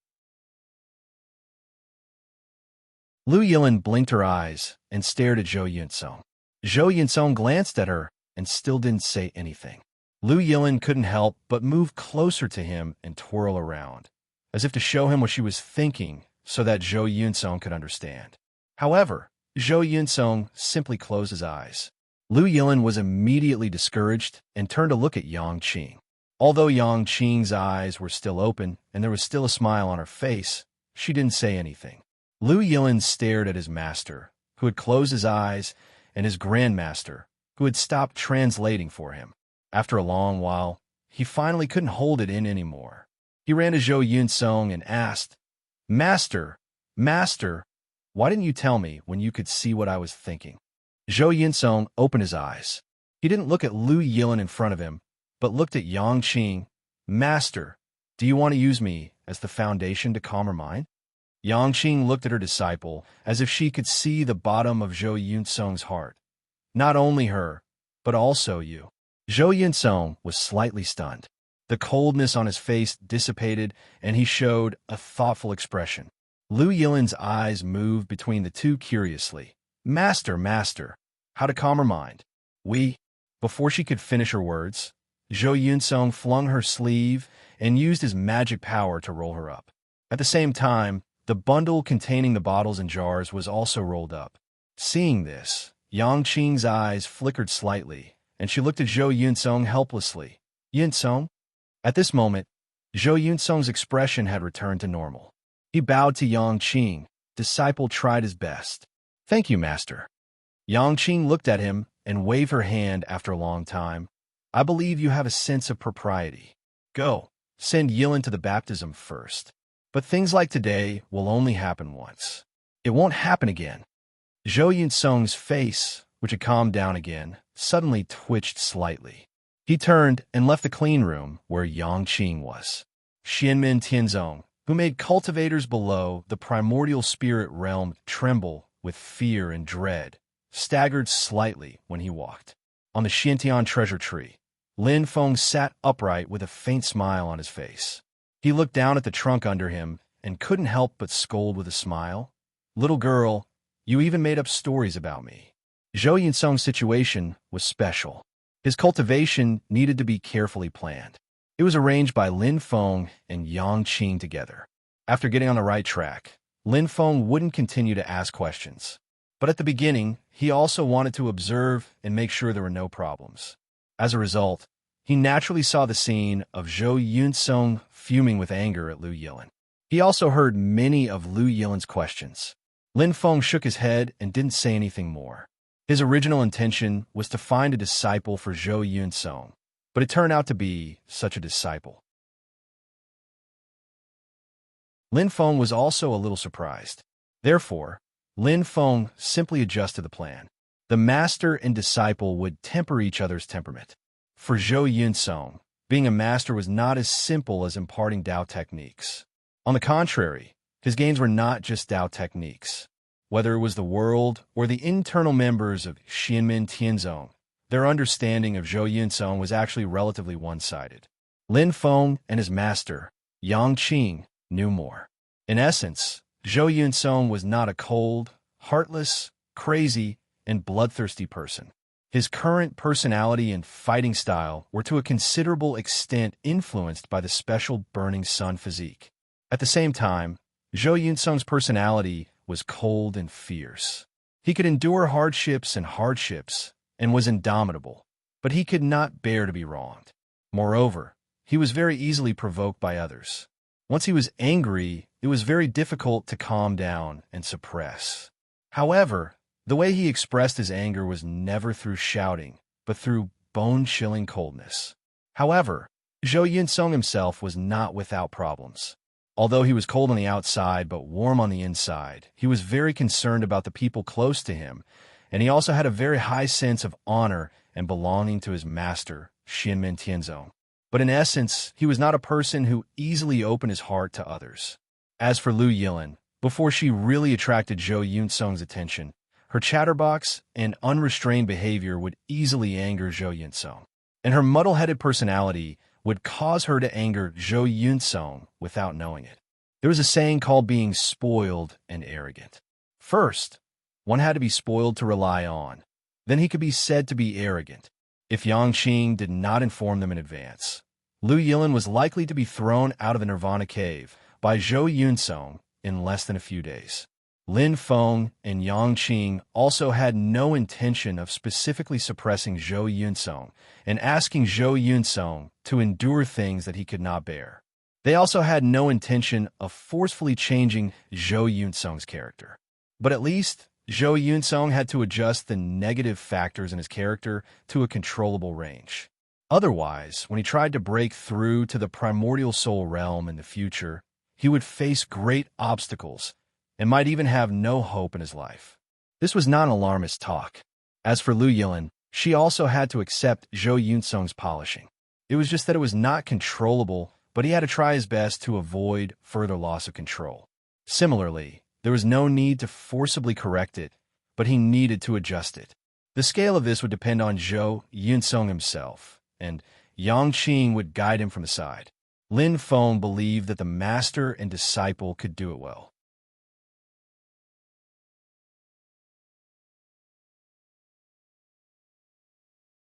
Lu Yilin blinked her eyes and stared at Zhou Yunsong. Zhou Yunsong glanced at her and still didn't say anything. Lu Yilin couldn't help but move closer to him and twirl around, as if to show him what she was thinking so that Zhou Yunsong could understand. However, Zhou Yunsong simply closed his eyes. Lu Yilin was immediately discouraged and turned to look at Yang Qing. Although Yang Qing's eyes were still open and there was still a smile on her face, she didn't say anything. Lu Yilin stared at his master, who had closed his eyes, and his grandmaster, who had stopped translating for him. After a long while, he finally couldn't hold it in anymore. He ran to Zhou Yunsong and asked, "Master, Master, why didn't you tell me when you could see what I was thinking?" Zhou Yunsong opened his eyes. He didn't look at Lu Yilin in front of him, but looked at Yang Qing. "Master, do you want to use me as the foundation to calm her mind?" Yang Qing looked at her disciple as if she could see the bottom of Zhou Yunsong's heart. "Not only her, but also you." Zhou Yunsong was slightly stunned. The coldness on his face dissipated, and he showed a thoughtful expression. Lu Yilin's eyes moved between the two curiously. "Master, Master, how to calm her mind?" Before she could finish her words, Zhou Yunsong flung her sleeve and used his magic power to roll her up. At the same time, the bundle containing the bottles and jars was also rolled up. Seeing this, Yang Qing's eyes flickered slightly, and she looked at Zhou Yunsong helplessly. "Yunsong?" At this moment, Zhou Yunsong's expression had returned to normal. He bowed to Yang Qing. Disciple tried his best. Thank you, master. Yang Qing looked at him and waved her hand after a long time. I believe you have a sense of propriety. Go, send Yilin to the baptism first. But things like today will only happen once. It won't happen again. Zhou Yunsong's face, which had calmed down again, suddenly twitched slightly. He turned and left the clean room where Yang Qing was. Xianmin Tianzong, who made cultivators below the primordial spirit realm tremble with fear and dread, staggered slightly when he walked. On the Xiantian treasure tree, Lin Feng sat upright with a faint smile on his face. He looked down at the trunk under him and couldn't help but scold with a smile. Little girl, you even made up stories about me. Zhou Yunsong's situation was special. His cultivation needed to be carefully planned. It was arranged by Lin Feng and Yang Qing together. After getting on the right track, Lin Feng wouldn't continue to ask questions. But at the beginning, he also wanted to observe and make sure there were no problems. As a result, he naturally saw the scene of Zhou Yunsong fuming with anger at Lu Yilin. He also heard many of Lu Yilin's questions. Lin Feng shook his head and didn't say anything more. His original intention was to find a disciple for Zhou Yunsong, but it turned out to be such a disciple. Lin Feng was also a little surprised. Therefore, Lin Feng simply adjusted the plan. The master and disciple would temper each other's temperament. For Zhou Yunsong, being a master was not as simple as imparting Dao techniques. On the contrary, his gains were not just Dao techniques. Whether it was the world or the internal members of Xianmin Tianzong, their understanding of Zhou Yunsong was actually relatively one-sided. Lin Feng and his master, Yang Qing, knew more. In essence, Zhou Yunsong was not a cold, heartless, crazy, and bloodthirsty person. His current personality and fighting style were to a considerable extent influenced by the special burning sun physique. At the same time, Zhou Yunsong's personality was cold and fierce. He could endure hardships and was indomitable, but he could not bear to be wronged. Moreover, he was very easily provoked by others. Once he was angry, it was very difficult to calm down and suppress. However, the way he expressed his anger was never through shouting, but through bone-chilling coldness. However, Zhou Yunsong himself was not without problems. Although he was cold on the outside but warm on the inside, he was very concerned about the people close to him, and he also had a very high sense of honor and belonging to his master, Xianmin Tianzong. But in essence, he was not a person who easily opened his heart to others. As for Lu Yilin, before she really attracted Zhou Yunsong's attention, her chatterbox and unrestrained behavior would easily anger Zhou Yunsong, and her muddle-headed personality would cause her to anger Zhou Yunsong without knowing it. There was a saying called being spoiled and arrogant. First, one had to be spoiled to rely on. Then he could be said to be arrogant. If Yang Qing did not inform them in advance, Lu Yilin was likely to be thrown out of the Nirvana cave by Zhou Yunsong in less than a few days. Lin Feng and Yang Qing also had no intention of specifically suppressing Zhou Yunsong and asking Zhou Yunsong to endure things that he could not bear. They also had no intention of forcefully changing Zhou Yunsong's character. But at least, Zhou Yunsong had to adjust the negative factors in his character to a controllable range. Otherwise, when he tried to break through to the primordial soul realm in the future, he would face great obstacles and might even have no hope in his life. This was not an alarmist talk. As for Lu Yilin, she also had to accept Zhou Yunsong's polishing. It was just that it was not controllable, but he had to try his best to avoid further loss of control. Similarly, there was no need to forcibly correct it, but he needed to adjust it. The scale of this would depend on Zhou Yunsong himself, and Yang Qing would guide him from the side. Lin Feng believed that the master and disciple could do it well.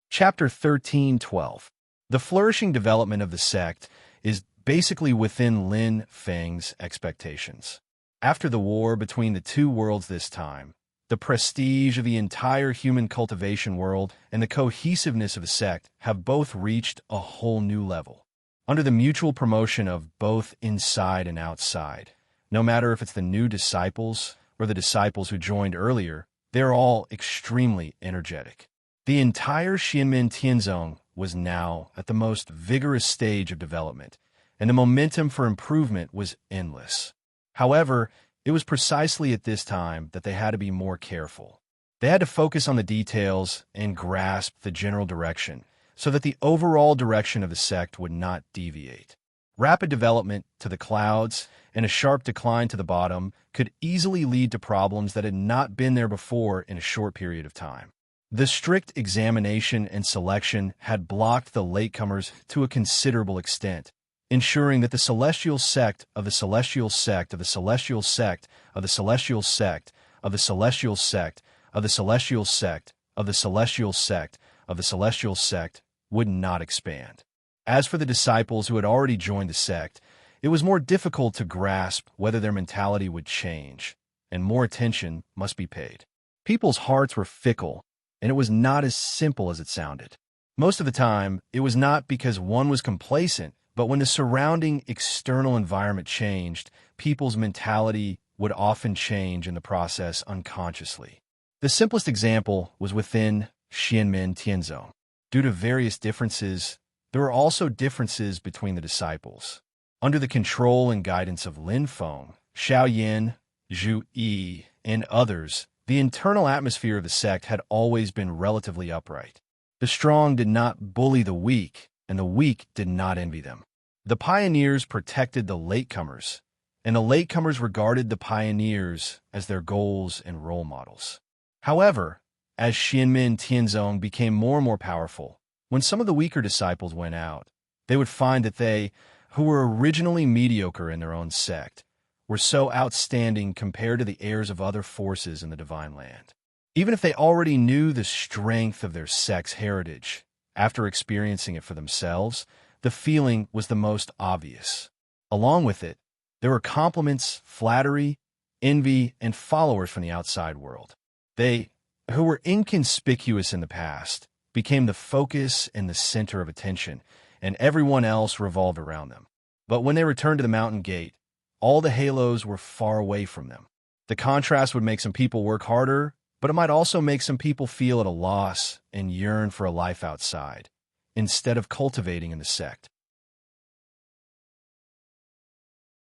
Chapter 13:12. The flourishing development of the sect is basically within Lin Feng's expectations. After the war between the two worlds this time, the prestige of the entire human cultivation world and the cohesiveness of the sect have both reached a whole new level. Under the mutual promotion of both inside and outside, No matter if it's the new disciples or the disciples who joined earlier, they're all extremely energetic. The entire Xianmen Tianzong was now at the most vigorous stage of development, and the momentum for improvement was endless. However, it was precisely at this time that they had to be more careful. They had to focus on the details and grasp the general direction so that the overall direction of the sect would not deviate. Rapid development to the clouds and a sharp decline to the bottom could easily lead to problems that had not been there before in a short period of time. The strict examination and selection had blocked the latecomers to a considerable extent, ensuring that the celestial sect of the celestial sect of the celestial sect of the celestial sect of the celestial sect of the celestial sect of the celestial sect of the celestial sect would not expand. As for the disciples who had already joined the sect, it was more difficult to grasp whether their mentality would change, and more attention must be paid. People's hearts were fickle, and it was not as simple as it sounded. Most of the time, it was not because one was complacent, but when the surrounding external environment changed, people's mentality would often change in the process unconsciously. The simplest example was within Xianmen Tianzong. Due to various differences, there were also differences between the disciples. Under the control and guidance of Lin Feng, Xiao Yin, Zhu Yi, and others, the internal atmosphere of the sect had always been relatively upright. The strong did not bully the weak, and the weak did not envy them. The pioneers protected the latecomers, and the latecomers regarded the pioneers as their goals and role models. However, as Xianmen Tianzong became more and more powerful, when some of the weaker disciples went out, they would find that they, who were originally mediocre in their own sect, were so outstanding compared to the heirs of other forces in the divine land. Even if they already knew the strength of their sect's heritage, after experiencing it for themselves, the feeling was the most obvious. Along with it, there were compliments, flattery, envy, and followers from the outside world. They, who were inconspicuous in the past, became the focus and the center of attention, and everyone else revolved around them. But when they returned to the mountain gate, all the halos were far away from them. The contrast would make some people work harder, but it might also make some people feel at a loss and yearn for a life outside, instead of cultivating in the sect.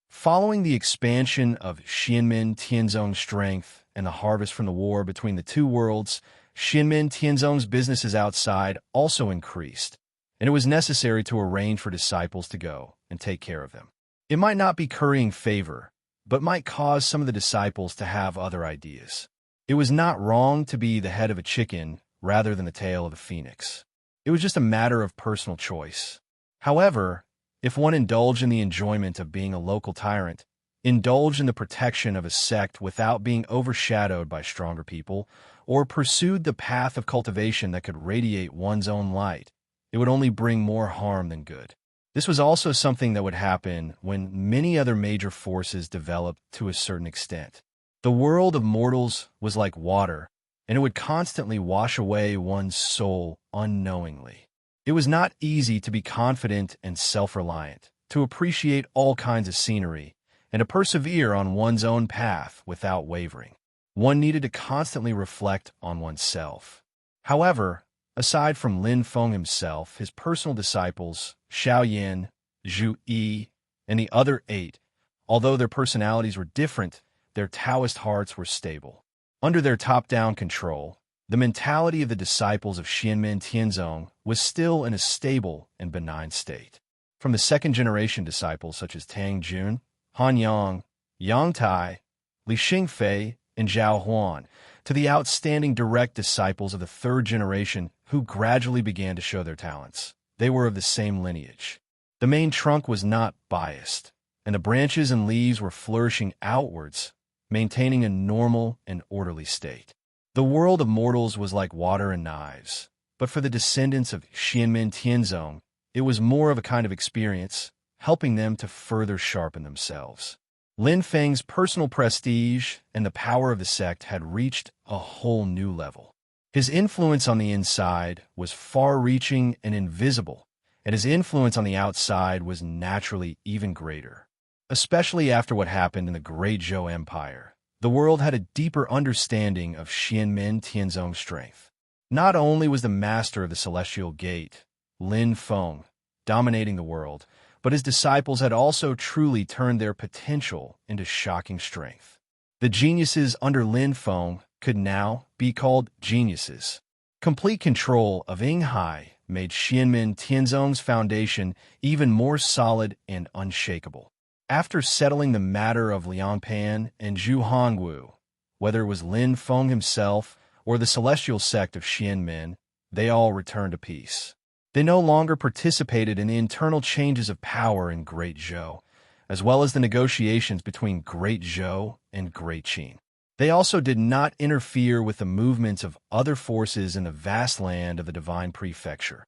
Following the expansion of Xianmen Tianzong's strength and the harvest from the war between the two worlds, Xianmen Tianzong's businesses outside also increased, and it was necessary to arrange for disciples to go and take care of them. It might not be currying favor, but might cause some of the disciples to have other ideas. It was not wrong to be the head of a chicken rather than the tail of a phoenix. It was just a matter of personal choice. However, if one indulged in the enjoyment of being a local tyrant, indulged in the protection of a sect without being overshadowed by stronger people, or pursued the path of cultivation that could radiate one's own light, it would only bring more harm than good. This was also something that would happen when many other major forces developed to a certain extent. The world of mortals was like water, and it would constantly wash away one's soul unknowingly. It was not easy to be confident and self-reliant, to appreciate all kinds of scenery, and to persevere on one's own path without wavering. One needed to constantly reflect on oneself. However, aside from Lin Feng himself, his personal disciples, Xiao Yin, Zhu Yi, and the other 8, although their personalities were different, their Taoist hearts were stable. Under their top-down control, the mentality of the disciples of Xianmen Tianzong was still in a stable and benign state. From the second-generation disciples such as Tang Jun, Han Yang, Yang Tai, Li Xingfei, and Zhao Huan, to the outstanding direct disciples of the third generation who gradually began to show their talents. They were of the same lineage. The main trunk was not biased, and the branches and leaves were flourishing outwards, maintaining a normal and orderly state. The world of mortals was like water and knives, but for the descendants of Xianmen Tianzong, it was more of a kind of experience, helping them to further sharpen themselves. Lin Feng's personal prestige and the power of the sect had reached a whole new level. His influence on the inside was far-reaching and invisible, and his influence on the outside was naturally even greater. especially after what happened in the Great Zhou Empire. The world had a deeper understanding of Xianmen Tianzong's strength. Not only was the master of the Celestial Gate, Lin Feng, dominating the world, but his disciples had also truly turned their potential into shocking strength. The geniuses under Lin Feng could now be called geniuses. Complete control of Yinghai made Xianmen Tianzong's foundation even more solid and unshakable. After settling the matter of Liang Pan and Zhu Hongwu, whether it was Lin Feng himself or the celestial sect of Xianmen, they all returned to peace. They no longer participated in the internal changes of power in Great Zhou, as well as the negotiations between Great Zhou and Great Qin. They also did not interfere with the movements of other forces in the vast land of the Divine Prefecture.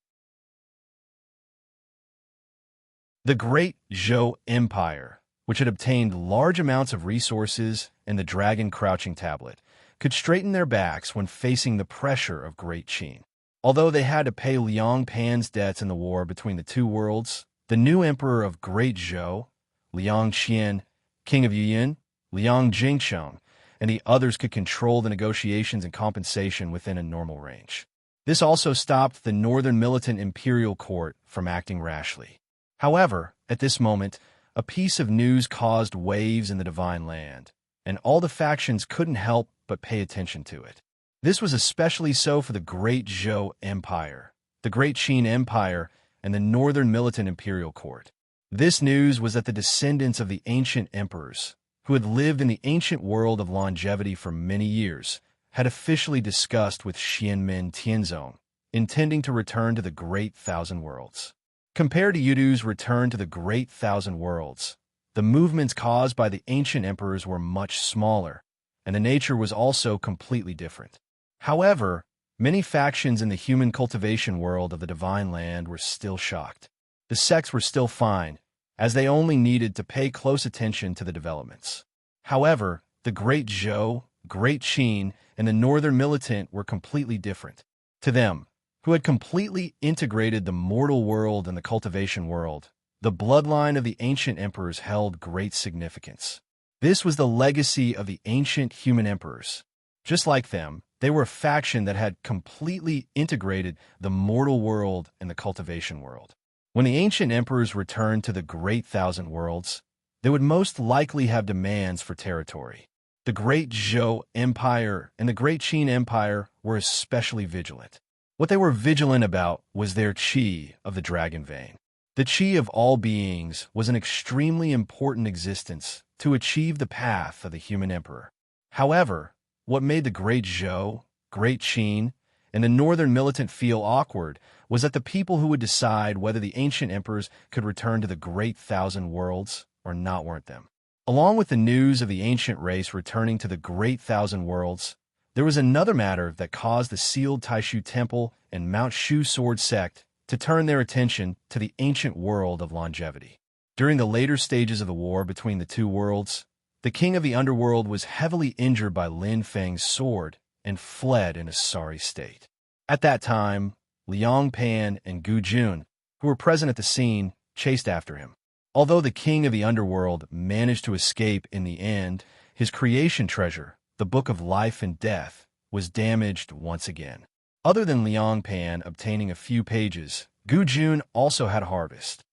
The Great Zhou Empire, which had obtained large amounts of resources and the Dragon Crouching Tablet, could straighten their backs when facing the pressure of Great Qin. Although they had to pay Liang Pan's debts in the war between the two worlds, the new emperor of Great Zhou, Liang Qian, king of Yuyin, Liang Jingsheng, and the others could control the negotiations and compensation within a normal range. This also stopped the northern militant imperial court from acting rashly. However, at this moment, a piece of news caused waves in the Divine Land, and all the factions couldn't help but pay attention to it. This was especially so for the Great Zhou Empire, the Great Qin Empire, and the northern militant imperial court. This news was that the descendants of the ancient emperors, who had lived in the ancient world of longevity for many years, had officially discussed with Xianmen Tianzong, intending to return to the Great Thousand Worlds. Compared to Yudu's return to the Great Thousand Worlds, the movements caused by the ancient emperors were much smaller, and the nature was also completely different. However, many factions in the human cultivation world of the Divine Land were still shocked. The sects were still fine, as they only needed to pay close attention to the developments. However, the Great Zhou, Great Qin, and the Northern Militant were completely different. To them, who had completely integrated the mortal world and the cultivation world, the bloodline of the ancient emperors held great significance. This was the legacy of the ancient human emperors. Just like them, they were a faction that had completely integrated the mortal world and the cultivation world. When the ancient emperors returned to the Great Thousand Worlds, they would most likely have demands for territory. The Great Zhou Empire and the Great Qin Empire were especially vigilant. What they were vigilant about was their qi of the dragon vein. The qi of all beings was an extremely important existence to achieve the path of the human emperor. However, what made the Great Zhou, Great Qin, and the northern militant feel awkward was that the people who would decide whether the ancient emperors could return to the Great Thousand Worlds or not weren't them. Along with the news of the ancient race returning to the Great Thousand Worlds, there was another matter that caused the sealed Taishu Temple and Mount Shu Sword sect to turn their attention to the ancient world of longevity. During the later stages of the war between the two worlds, the king of the underworld was heavily injured by Lin Feng's sword and fled in a sorry state. At that time, Liang Pan and Gu Jun, who were present at the scene, chased after him. Although the king of the underworld managed to escape in the end, his creation treasure, the Book of Life and Death, was damaged once again. Other than Liang Pan obtaining a few pages, Gu Jun also had a harvest.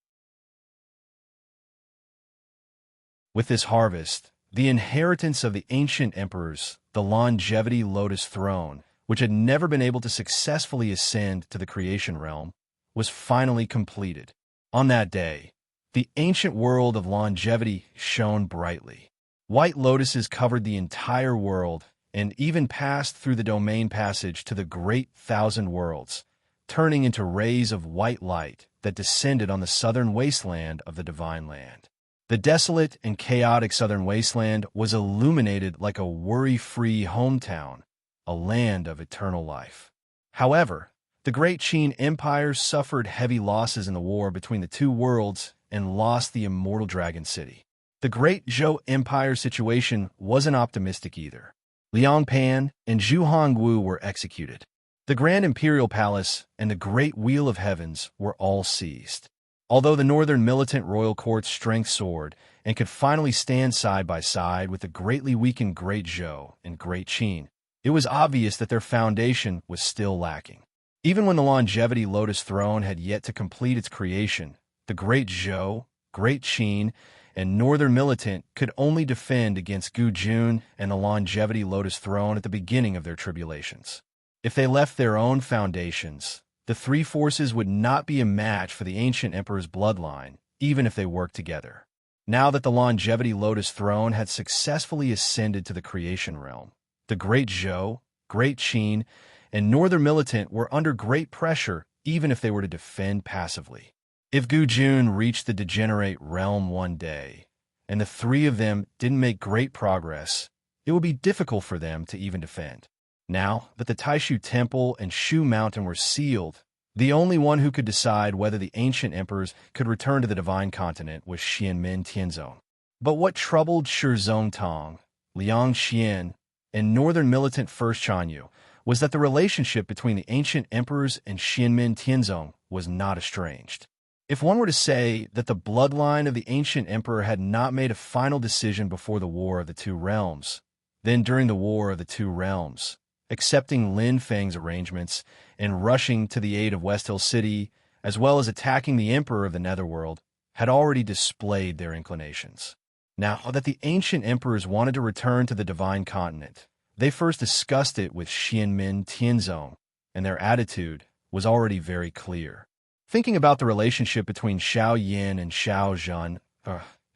With this harvest, the inheritance of the ancient emperors, the longevity Lotus Throne, which had never been able to successfully ascend to the creation realm, was finally completed. On that day, the ancient world of longevity shone brightly. White lotuses covered the entire world and even passed through the domain passage to the Great Thousand Worlds, turning into rays of white light that descended on the southern wasteland of the Divine Land. The desolate and chaotic southern wasteland was illuminated like a worry-free hometown, a land of eternal life. However, the Great Qin Empire suffered heavy losses in the war between the two worlds and lost the immortal Dragon City. The Great Zhou Empire situation wasn't optimistic either. Liang Pan and Zhu Hongwu were executed. The Grand Imperial Palace and the Great Wheel of Heavens were all seized. Although the northern militant royal court's strength soared and could finally stand side by side with the greatly weakened Great Zhou and Great Qin, it was obvious that their foundation was still lacking. Even when the longevity Lotus Throne had yet to complete its creation, the Great Zhou, Great Qin, and Northern Militant could only defend against Gu Jun and the longevity Lotus Throne at the beginning of their tribulations. If they left their own foundations, the three forces would not be a match for the ancient emperor's bloodline, even if they worked together. Now that the longevity Lotus Throne had successfully ascended to the creation realm, the Great Zhou, Great Qin, and Northern Militant were under great pressure even if they were to defend passively. If Gu Jun reached the degenerate realm one day, and the three of them didn't make great progress, it would be difficult for them to even defend. Now that the Taishu Temple and Shu Mountain were sealed, the only one who could decide whether the ancient emperors could return to the divine continent was Xianmin Tianzong. But what troubled Shizongtong, Liang Xian, and Northern Militant First Chanyu was that the relationship between the ancient emperors and Xianmin Tianzong was not estranged. If one were to say that the bloodline of the ancient emperor had not made a final decision before the War of the Two Realms, then during the War of the Two Realms, accepting Lin Feng's arrangements and rushing to the aid of West Hill City, as well as attacking the emperor of the Netherworld, had already displayed their inclinations. Now that the ancient emperors wanted to return to the divine continent, they first discussed it with Xianmin Tianzong, and their attitude was already very clear. Thinking about the relationship between Xiao Yin and Xiao Zhan,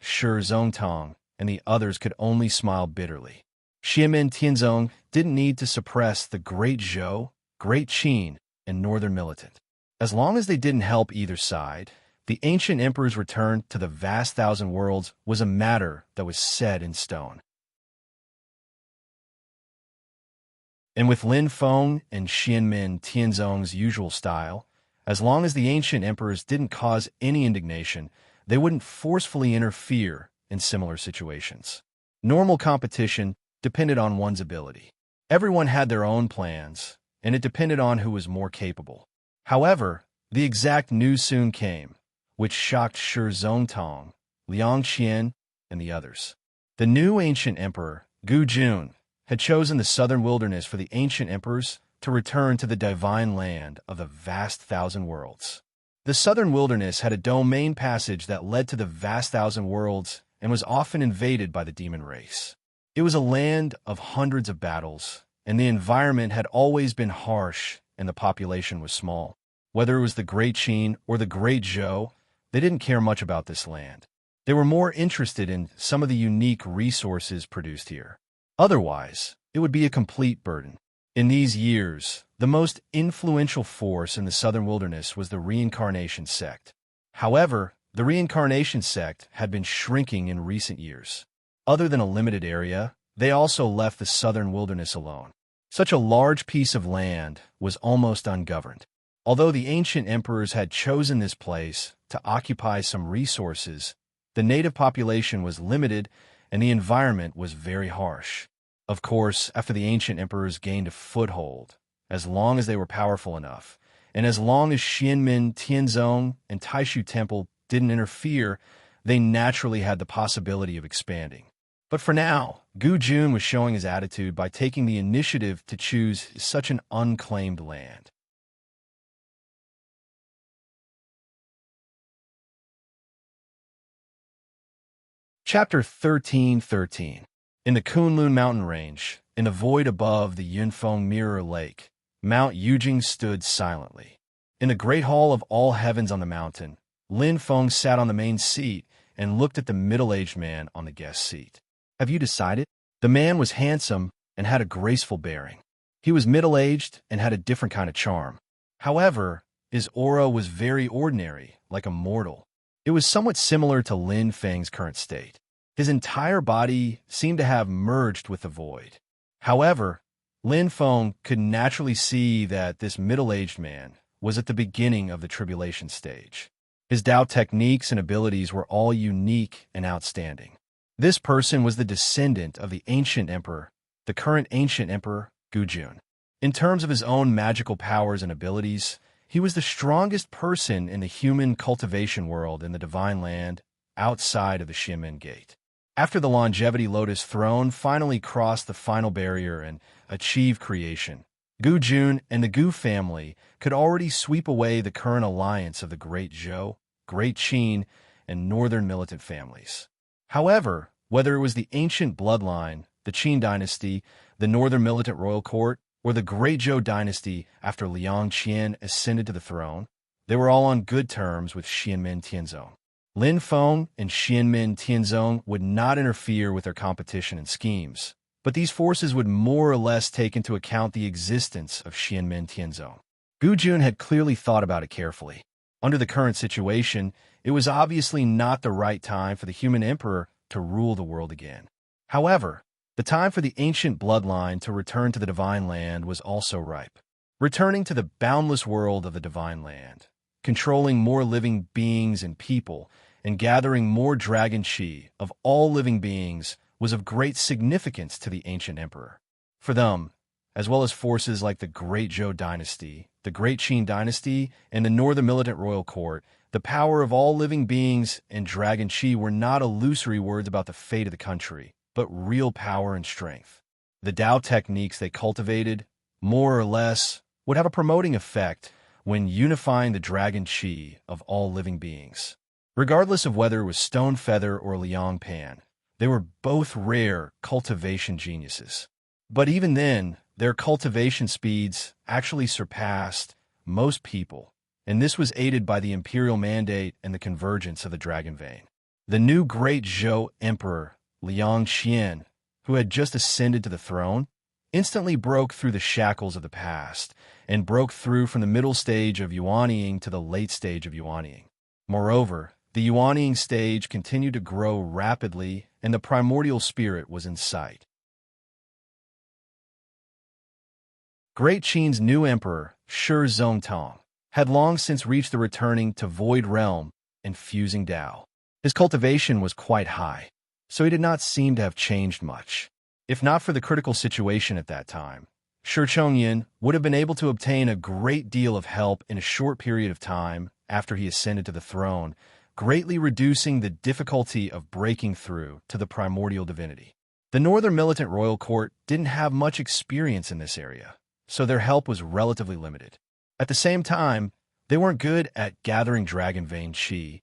Shi Zongtong, and the others could only smile bitterly. Xianmin Tianzong didn't need to suppress the Great Zhou, Great Qin, and Northern Militant. As long as they didn't help either side, the ancient emperor's return to the vast thousand worlds was a matter that was set in stone. And with Lin Feng and Xianmin Tianzong's usual style, as long as the ancient emperors didn't cause any indignation, they wouldn't forcefully interfere in similar situations. Normal competition depended on one's ability. Everyone had their own plans, and it depended on who was more capable. However, the exact news soon came, which shocked Shi Zongtong, Liang Xian, and the others. The new ancient emperor, Gu Jun, had chosen the southern wilderness for the ancient emperors to return to the divine land of the vast thousand worlds. The southern wilderness had a domain passage that led to the vast thousand worlds and was often invaded by the demon race. It was a land of hundreds of battles, and the environment had always been harsh and the population was small. Whether it was the Great Qin or the Great Zhou, they didn't care much about this land. They were more interested in some of the unique resources produced here. Otherwise, it would be a complete burden. In these years, the most influential force in the southern wilderness was the reincarnation sect. However, the reincarnation sect had been shrinking in recent years. Other than a limited area, they also left the southern wilderness alone. Such a large piece of land was almost ungoverned. Although the ancient emperors had chosen this place to occupy some resources, the native population was limited and the environment was very harsh. Of course, after the ancient emperors gained a foothold, as long as they were powerful enough, and as long as Xianmin Tianzong and Taishu Temple didn't interfere, they naturally had the possibility of expanding. But for now, Gu Jun was showing his attitude by taking the initiative to choose such an unclaimed land. Chapter 13:13. In the Kunlun mountain range, in the void above the Yunfeng Mirror Lake, Mount Yujing stood silently. In the great hall of all heavens on the mountain, Lin Feng sat on the main seat and looked at the middle-aged man on the guest seat. Have you decided? The man was handsome and had a graceful bearing. He was middle-aged and had a different kind of charm. However, his aura was very ordinary, like a mortal. It was somewhat similar to Lin Feng's current state. His entire body seemed to have merged with the void. However, Lin Feng could naturally see that this middle-aged man was at the beginning of the tribulation stage. His Dao techniques and abilities were all unique and outstanding. This person was the descendant of the ancient emperor, the current ancient emperor, Gu Jun. In terms of his own magical powers and abilities, He was the strongest person in the human cultivation world in the Divine Land, outside of the Xianmen Gate. After the Longevity Lotus Throne finally crossed the final barrier and achieved creation, Gu Jun and the Gu family could already sweep away the current alliance of the Great Zhou, Great Qin, and Northern militant families. However, whether it was the ancient bloodline, the Qin dynasty, the Northern militant royal court, or the Great Zhou dynasty after Liang Qian ascended to the throne, they were all on good terms with Xianmen Tianzong. Lin Feng and Xianmen Tianzong would not interfere with their competition and schemes, but these forces would more or less take into account the existence of Xianmen Tianzong. Gu Jun had clearly thought about it carefully. Under the current situation, it was obviously not the right time for the human emperor to rule the world again. However, the time for the ancient bloodline to return to the Divine Land was also ripe. Returning to the boundless world of the Divine Land, controlling more living beings and people, and gathering more dragon chi of all living beings was of great significance to the ancient emperor. For them, as well as forces like the Great Zhou dynasty, the Great Qin dynasty, and the Northern militant royal court, the power of all living beings and dragon chi were not illusory words about the fate of the country, but real power and strength. The Tao techniques they cultivated, more or less, would have a promoting effect when unifying the dragon chi of all living beings. Regardless of whether it was Stone Feather or Liang Pan, they were both rare cultivation geniuses. But even then, their cultivation speeds actually surpassed most people, and this was aided by the imperial mandate and the convergence of the dragon vein. The new Great Zhou Emperor, Liang Qian, who had just ascended to the throne, instantly broke through the shackles of the past and broke through from the middle stage of Yuanying to the late stage of Yuanying. Moreover, the Yuanying stage continued to grow rapidly, and the primordial spirit was in sight. Great Qin's new emperor, Shi Zongtong, had long since reached the returning to Void Realm and fusing Tao. His cultivation was quite high, so he did not seem to have changed much. If not for the critical situation at that time, Shi Chongyin would have been able to obtain a great deal of help in a short period of time after he ascended to the throne, greatly reducing the difficulty of breaking through to the primordial divinity. The Northern militant royal court didn't have much experience in this area, so their help was relatively limited. At the same time, they weren't good at gathering dragon vein chi,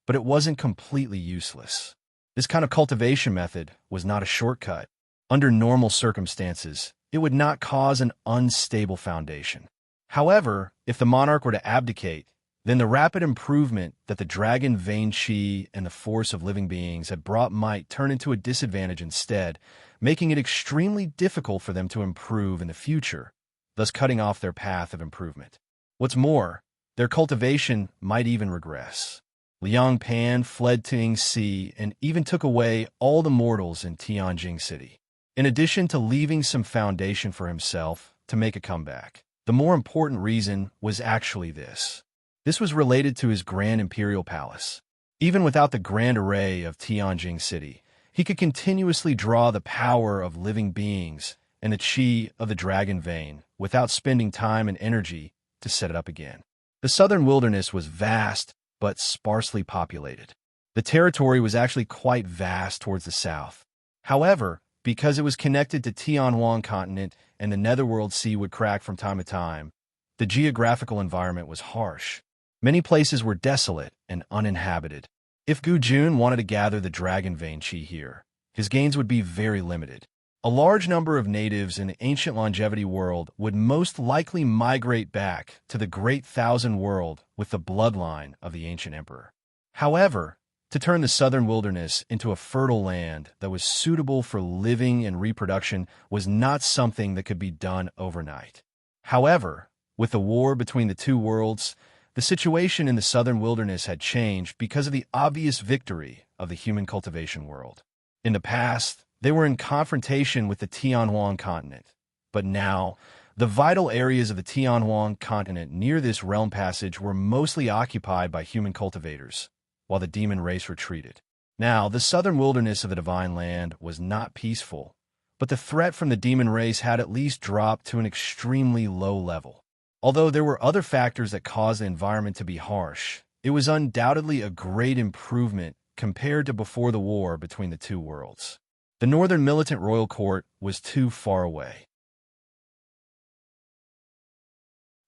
but it wasn't completely useless. This kind of cultivation method was not a shortcut. Under normal circumstances, it would not cause an unstable foundation. However, if the monarch were to abdicate, then the rapid improvement that the dragon vein chi and the force of living beings had brought might turn into a disadvantage instead, making it extremely difficult for them to improve in the future, thus cutting off their path of improvement. What's more, their cultivation might even regress. Liang Pan fled to Yingxi and even took away all the mortals in Tianjing City. In addition to leaving some foundation for himself to make a comeback, the more important reason was actually this. This was related to his grand imperial palace. Even without the grand array of Tianjing City, he could continuously draw the power of living beings and the chi of the dragon vein without spending time and energy to set it up again. The southern wilderness was vast but sparsely populated. The territory was actually quite vast towards the south. However, because it was connected to Tianhuang continent and the netherworld sea would crack from time to time, the geographical environment was harsh. Many places were desolate and uninhabited. If Gu Jun wanted to gather the dragon vein chi here, his gains would be very limited. A large number of natives in the ancient longevity world would most likely migrate back to the Great Thousand World with the bloodline of the ancient emperor. However, to turn the southern wilderness into a fertile land that was suitable for living and reproduction was not something that could be done overnight. However, with the war between the two worlds, the situation in the southern wilderness had changed because of the obvious victory of the human cultivation world. In the past, they were in confrontation with the Tianhuang continent, but now, the vital areas of the Tianhuang continent near this realm passage were mostly occupied by human cultivators, while the demon race retreated. Now, the southern wilderness of the Divine Land was not peaceful, but the threat from the demon race had at least dropped to an extremely low level. Although there were other factors that caused the environment to be harsh, it was undoubtedly a great improvement compared to before the war between the two worlds. The northern militant royal court was too far away.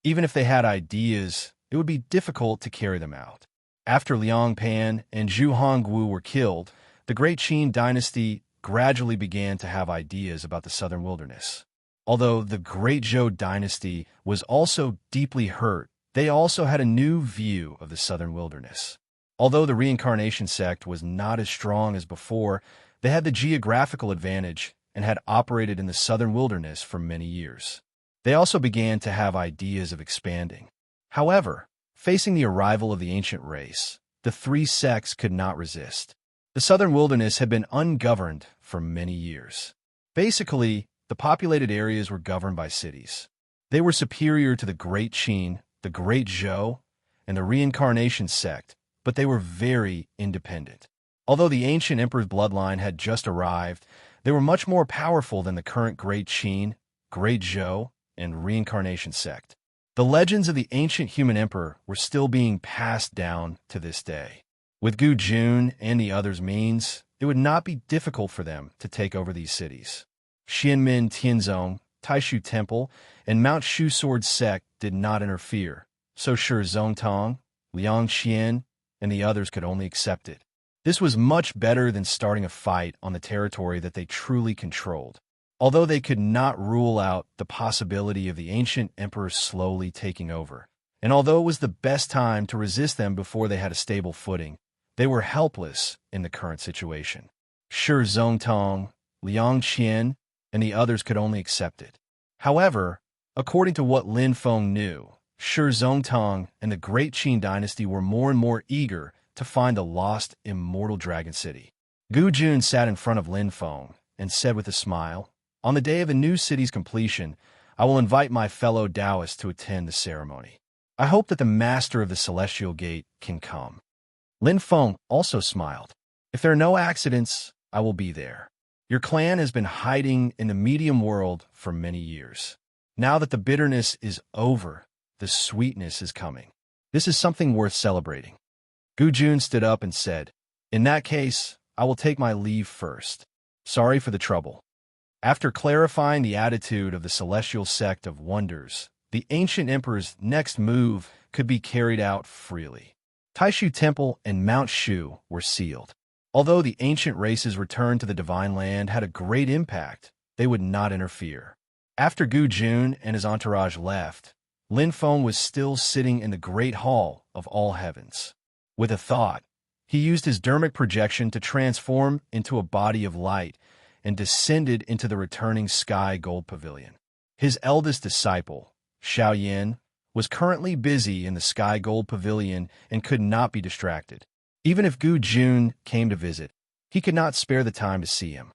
Even if they had ideas, it would be difficult to carry them out. After Liang Pan and Zhu Hongwu were killed, the Great Qin dynasty gradually began to have ideas about the southern wilderness. Although the Great Zhou dynasty was also deeply hurt, they also had a new view of the southern wilderness. Although the reincarnation sect was not as strong as before, they had the geographical advantage and had operated in the southern wilderness for many years. They also began to have ideas of expanding. However, facing the arrival of the ancient race, the three sects could not resist. The southern wilderness had been ungoverned for many years. Basically, the populated areas were governed by cities. They were superior to the Great Qin, the Great Zhou, and the reincarnation sect, but they were very independent. Although the ancient emperor's bloodline had just arrived, they were much more powerful than the current Great Qin, Great Zhou, and reincarnation sect. The legends of the ancient human emperor were still being passed down to this day. With Gu Jun and the others' means, it would not be difficult for them to take over these cities. Xianmin Tianzong, Taishu Temple, and Mount Shu Sword sect did not interfere, so Shi Zongtong, Liang Xian, and the others could only accept it. This was much better than starting a fight on the territory that they truly controlled. Although they could not rule out the possibility of the ancient emperor slowly taking over, and although it was the best time to resist them before they had a stable footing, they were helpless in the current situation. Shi Zongtong, Liang Qian, and the others could only accept it. However, according to what Lin Feng knew, Shi Zongtong and the Great Qin dynasty were more and more eager to find the lost immortal dragon city. Gu Jun sat in front of Lin Feng and said with a smile, "On the day of a new city's completion, I will invite my fellow Taoists to attend the ceremony. I hope that the master of the Celestial Gate can come." Lin Feng also smiled. "If there are no accidents, I will be there. Your clan has been hiding in the medium world for many years. Now that the bitterness is over, the sweetness is coming. This is something worth celebrating." Gu Jun stood up and said, "In that case, I will take my leave first. Sorry for the trouble." After clarifying the attitude of the celestial sect of wonders, the ancient emperor's next move could be carried out freely. Taishu Temple and Mount Shu were sealed. Although the ancient race's return to the divine land had a great impact, they would not interfere. After Gu Jun and his entourage left, Lin Feng was still sitting in the great hall of all heavens. With a thought, he used his dermic projection to transform into a body of light and descended into the returning sky gold pavilion. His eldest disciple, Xiao Yin, was currently busy in the sky gold pavilion and could not be distracted. Even if Gu Jun came to visit, he could not spare the time to see him.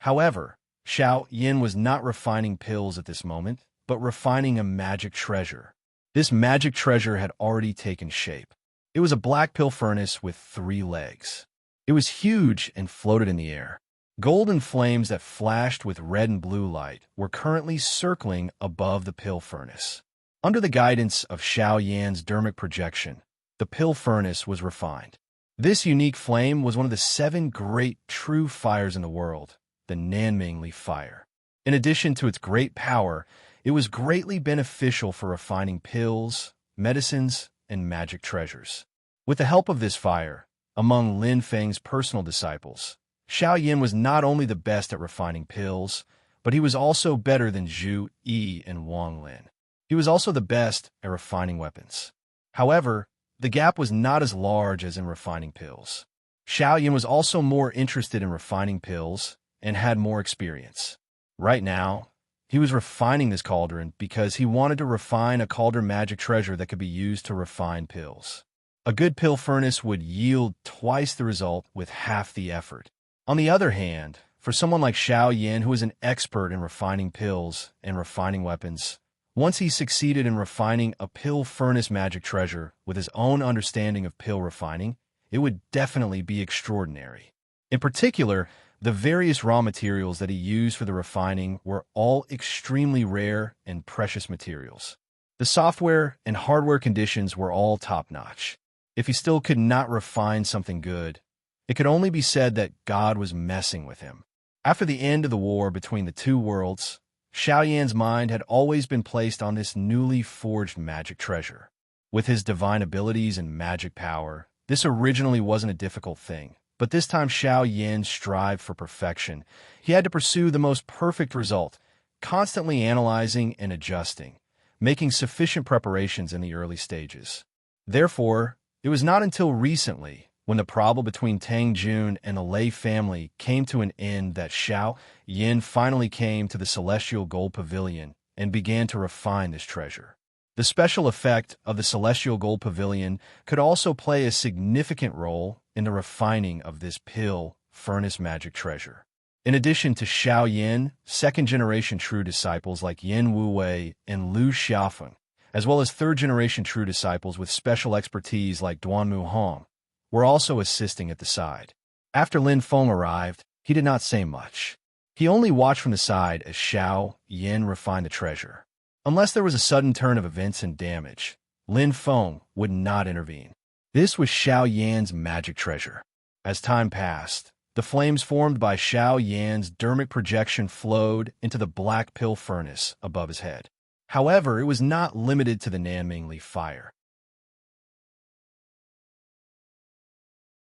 However, Xiao Yin was not refining pills at this moment, but refining a magic treasure. This magic treasure had already taken shape. It was a black pill furnace with 3 legs. It was huge and floated in the air. Golden flames that flashed with red and blue light were currently circling above the pill furnace. Under the guidance of Xiao Yan's dermic projection, the pill furnace was refined. This unique flame was one of the 7 great true fires in the world, the Nanming Leaf Fire. In addition to its great power, it was greatly beneficial for refining pills, medicines, and magic treasures. With the help of this fire, among Lin Feng's personal disciples, Xiao Yin was not only the best at refining pills, but he was also better than Zhu Yi and Wang Lin. He was also the best at refining weapons. However, the gap was not as large as in refining pills. Xiao Yin was also more interested in refining pills and had more experience. Right now, he was refining this cauldron because he wanted to refine a cauldron magic treasure that could be used to refine pills. A good pill furnace would yield twice the result with half the effort. On the other hand, for someone like Xiao Yin, who was an expert in refining pills and refining weapons, once he succeeded in refining a pill furnace magic treasure with his own understanding of pill refining, it would definitely be extraordinary. In particular, The various raw materials that he used for the refining were all extremely rare and precious materials. The software and hardware conditions were all top-notch. If he still could not refine something good, it could only be said that God was messing with him. After the end of the war between the two worlds, Xiao Yan's mind had always been placed on this newly forged magic treasure. With his divine abilities and magic power, this originally wasn't a difficult thing. But this time Xiao Yan strived for perfection. He had to pursue the most perfect result, constantly analyzing and adjusting, making sufficient preparations in the early stages. Therefore, it was not until recently, when the problem between Tang Jun and the Lei family came to an end, that Xiao Yan finally came to the Celestial Gold Pavilion and began to refine this treasure. The special effect of the Celestial Gold Pavilion could also play a significant role in the refining of this pill furnace magic treasure. In addition to Xiao Yan, second-generation true disciples like Yin Wuwei and Lu Xiaofeng, as well as third-generation true disciples with special expertise like Duanmu Hong, were also assisting at the side. After Lin Feng arrived, he did not say much. He only watched from the side as Xiao Yan refined the treasure. Unless there was a sudden turn of events and damage, Lin Feng would not intervene. This was Xiao Yan's magic treasure. As time passed, the flames formed by Xiao Yan's dermic projection flowed into the black pill furnace above his head. However, it was not limited to the Nanming Leaf fire.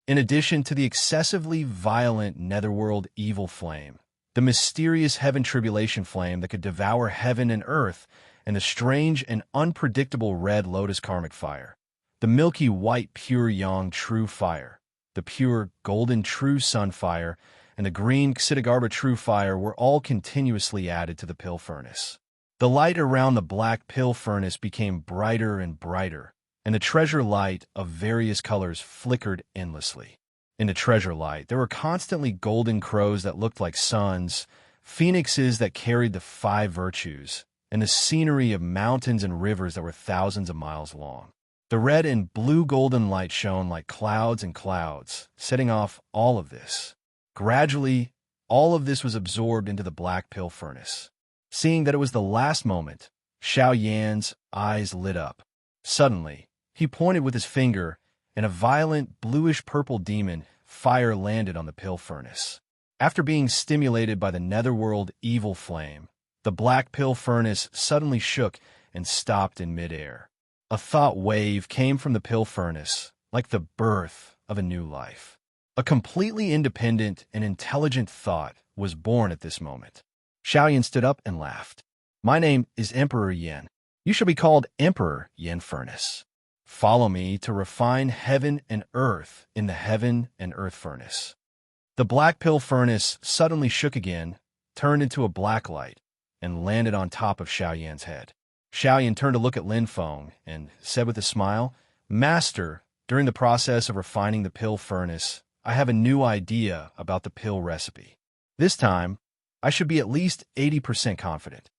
In addition to the excessively violent netherworld evil flame, the mysterious heaven tribulation flame that could devour heaven and earth, and the strange and unpredictable red lotus karmic fire, the milky white pure yang true fire, the pure golden true sun fire, and the green Ksitigarbha true fire were all continuously added to the pill furnace. The light around the black pill furnace became brighter and brighter, and the treasure light of various colors flickered endlessly. In the treasure light, there were constantly golden crows that looked like suns, phoenixes that carried the 5 virtues, and the scenery of mountains and rivers that were thousands of miles long. The red and blue golden light shone like clouds and clouds, setting off all of this. Gradually, all of this was absorbed into the black pill furnace. Seeing that it was the last moment, Xiao Yan's eyes lit up. Suddenly, he pointed with his finger, and a violent bluish-purple demon fire landed on the pill furnace. After being stimulated by the netherworld evil flame, the black pill furnace suddenly shook and stopped in midair. A thought wave came from the pill furnace, like the birth of a new life. A completely independent and intelligent thought was born at this moment. Xiao Yan stood up and laughed. "My name is Emperor Yan. You shall be called Emperor Yan Furnace. Follow me to refine heaven and earth in the heaven and earth furnace." The black pill furnace suddenly shook again, turned into a black light, and landed on top of Xiao Yan's head. Xiao Yan turned to look at Lin Feng and said with a smile, "Master, during the process of refining the pill furnace, I have a new idea about the pill recipe. This time, I should be at least 80% confident."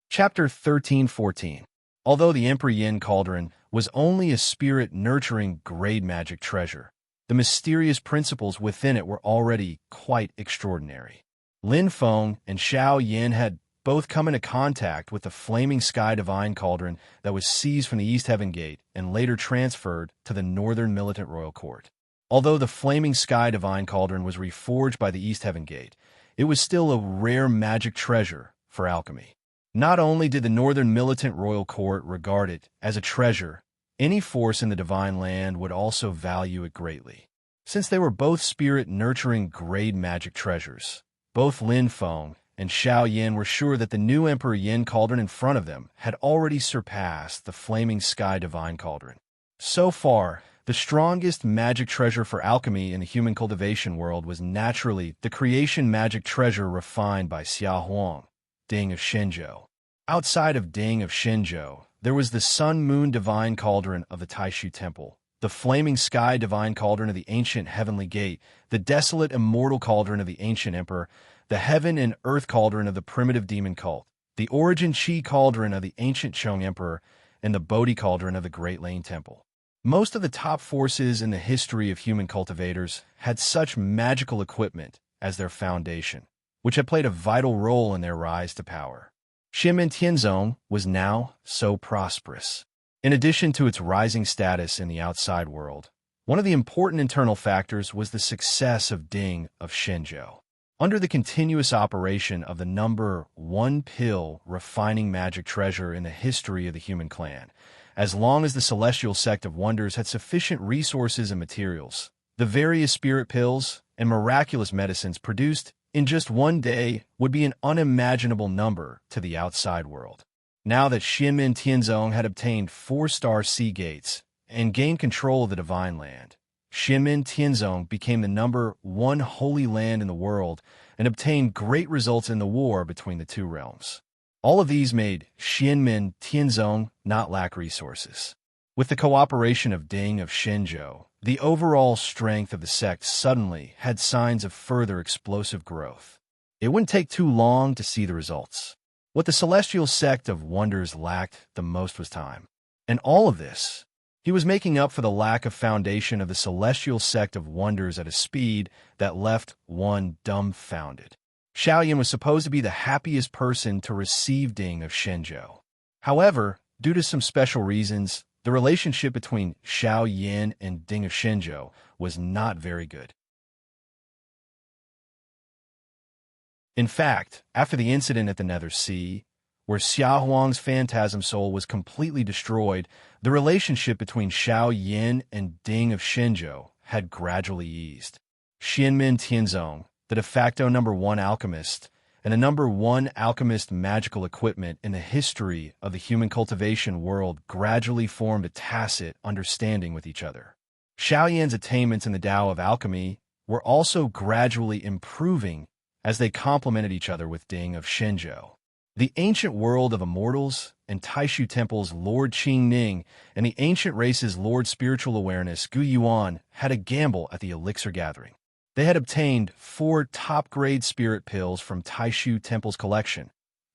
Chapter 13-14. Although the Emperor Yin Cauldron was only a spirit-nurturing grade magic treasure, the mysterious principles within it were already quite extraordinary. Lin Feng and Xiao Yan had both come into contact with the Flaming Sky Divine Cauldron that was seized from the East Heaven Gate and later transferred to the Northern Militant Royal Court. Although the Flaming Sky Divine Cauldron was reforged by the East Heaven Gate, it was still a rare magic treasure for alchemy. Not only did the Northern Militant Royal Court regard it as a treasure, any force in the Divine Land would also value it greatly. Since they were both spirit-nurturing grade magic treasures, both Lin Feng and Xiao Yan were sure that the new Emperor Yin Cauldron in front of them had already surpassed the Flaming Sky Divine Cauldron. So far, the strongest magic treasure for alchemy in the human cultivation world was naturally the creation magic treasure refined by Xia Huang, Ding of Shenzhou. Outside of Ding of Shenzhou, there was the Sun-Moon Divine Cauldron of the Taishu Temple, the Flaming Sky Divine Cauldron of the Ancient Heavenly Gate, the Desolate Immortal Cauldron of the Ancient Emperor, the Heaven and Earth Cauldron of the Primitive Demon Cult, the Origin Chi Cauldron of the Ancient Chong Emperor, and the Bodhi cauldron of the Great Lane Temple. Most of the top forces in the history of human cultivators had such magical equipment as their foundation, which had played a vital role in their rise to power. Xianmen Tianzong was now so prosperous. In addition to its rising status in the outside world, one of the important internal factors was the success of Ding of Shenzhou. Under the continuous operation of the number one pill refining magic treasure in the history of the human clan, as long as the celestial sect of wonders had sufficient resources and materials, the various spirit pills and miraculous medicines produced in just one day would be an unimaginable number to the outside world. Now that Xianmen Tianzong had obtained 4-star sea gates and gained control of the Divine Land, Xianmen Tianzong became the number one holy land in the world and obtained great results in the war between the two realms. All of these made Xianmen Tianzong not lack resources. With the cooperation of Ding of Shenzhou, the overall strength of the sect suddenly had signs of further explosive growth. It wouldn't take too long to see the results. What the celestial sect of wonders lacked the most was time. And all of this, he was making up for the lack of foundation of the celestial sect of wonders at a speed that left one dumbfounded. Xiaoyan was supposed to be the happiest person to receive Ding of Shenzhou. However, due to some special reasons, the relationship between Xiao Yan and Ding of Shenzhou was not very good. In fact, after the incident at the Nether Sea, where Xia Huang's phantasm soul was completely destroyed, the relationship between Xiao Yan and Ding of Shenzhou had gradually eased. Xianmen Tianzong, the de facto number one alchemist, and the number one alchemist magical equipment in the history of the human cultivation world, gradually formed a tacit understanding with each other. Xiaoyan's attainments in the Tao of alchemy were also gradually improving as they complemented each other with Ding of Shenzhou. The ancient world of immortals and Taishu Temple's Lord Qing Ning and the ancient race's Lord Spiritual Awareness Gu Yuan had a gamble at the elixir gathering. They had obtained 4 top-grade spirit pills from Taishu Temple's collection,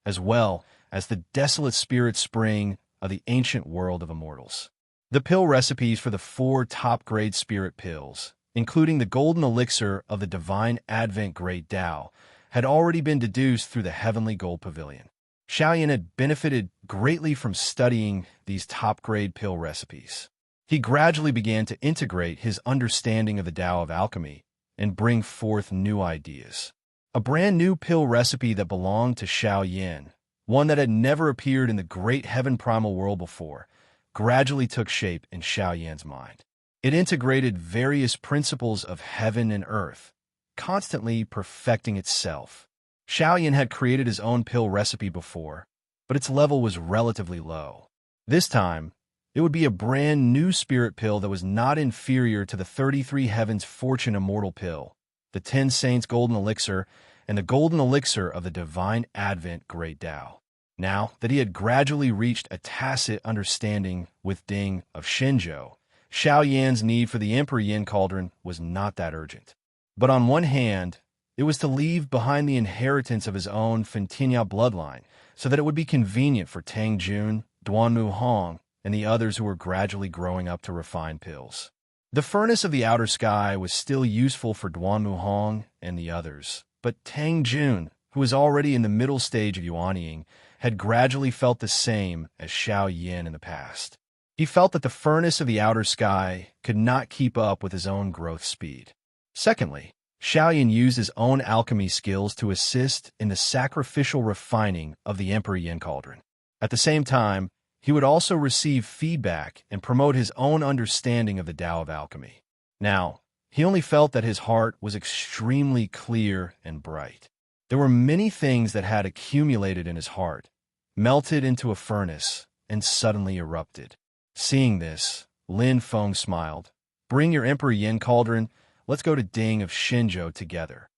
as well as the desolate spirit spring of the ancient world of immortals. The pill recipes for the 4 top-grade spirit pills, including the golden elixir of the divine Advent Great Tao, had already been deduced through the heavenly gold pavilion. Xiaoyan had benefited greatly from studying these top-grade pill recipes. He gradually began to integrate his understanding of the Tao of alchemy and bring forth new ideas. A brand new pill recipe that belonged to Xiaoyan, one that had never appeared in the great heaven primal world before, gradually took shape in Xiaoyan's mind. It integrated various principles of heaven and earth, constantly perfecting itself. Xiaoyan had created his own pill recipe before, but its level was relatively low. This time, it would be a brand new spirit pill that was not inferior to the 33 Heavens Fortune Immortal pill, the 10 Saints Golden Elixir, and the Golden Elixir of the Divine Advent Great Tao. Now that he had gradually reached a tacit understanding with Ding of Shenzhou, Xiaoyan's need for the Emperor Yin Cauldron was not that urgent. But on one hand, it was to leave behind the inheritance of his own Fentinya bloodline so that it would be convenient for Tang Jun, Duanmu Hong, and the others who were gradually growing up to refine pills. The furnace of the outer sky was still useful for Duanmu Hong and the others, but Tang Jun, who was already in the middle stage of yuanying, had gradually felt the same as Xiao Yan in the past. He felt that the furnace of the outer sky could not keep up with his own growth speed. Secondly, Xiaoyan used his own alchemy skills to assist in the sacrificial refining of the Emperor Yin Cauldron. At the same time, he would also receive feedback and promote his own understanding of the Tao of alchemy. Now, he only felt that his heart was extremely clear and bright. There were many things that had accumulated in his heart, melted into a furnace, and suddenly erupted. Seeing this, Lin Feng smiled. "Bring your Emperor Yin Cauldron. Let's go to Ding of Shenzhou together."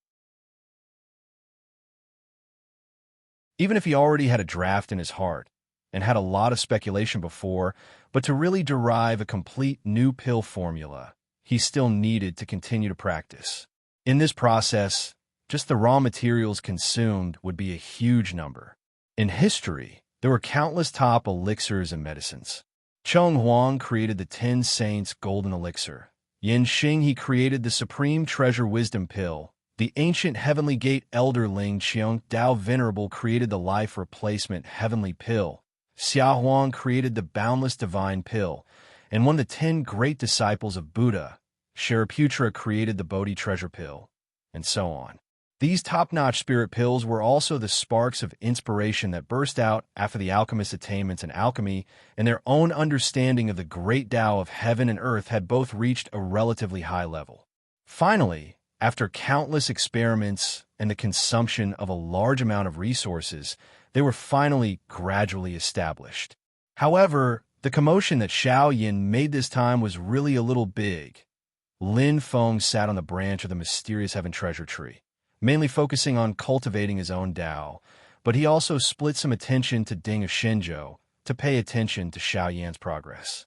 Even if he already had a draft in his heart and had a lot of speculation before, but to really derive a complete new pill formula, he still needed to continue to practice. In this process, just the raw materials consumed would be a huge number. In history, There were countless top elixirs and medicines. Cheng Huang created the 10 Saints Golden Elixir. Yin Xing he created the Supreme Treasure Wisdom Pill. The ancient Heavenly Gate Elder Ling Qiang Dao Venerable created the Life Replacement Heavenly Pill. Xia Huang created the Boundless Divine Pill. And one of the 10 great disciples of Buddha, Shariputra created the Bodhi Treasure Pill. And so on. These top-notch spirit pills were also the sparks of inspiration that burst out after the alchemist's attainments in alchemy, and their own understanding of the great Tao of heaven and earth had both reached a relatively high level. Finally, after countless experiments and the consumption of a large amount of resources, they were finally gradually established. However, the commotion that Xiao Yin made this time was really a little big. Lin Feng sat on the branch of the mysterious heaven treasure tree, mainly focusing on cultivating his own Tao, but he also split some attention to Ding of Shenzhou to pay attention to Xiao Yan's progress.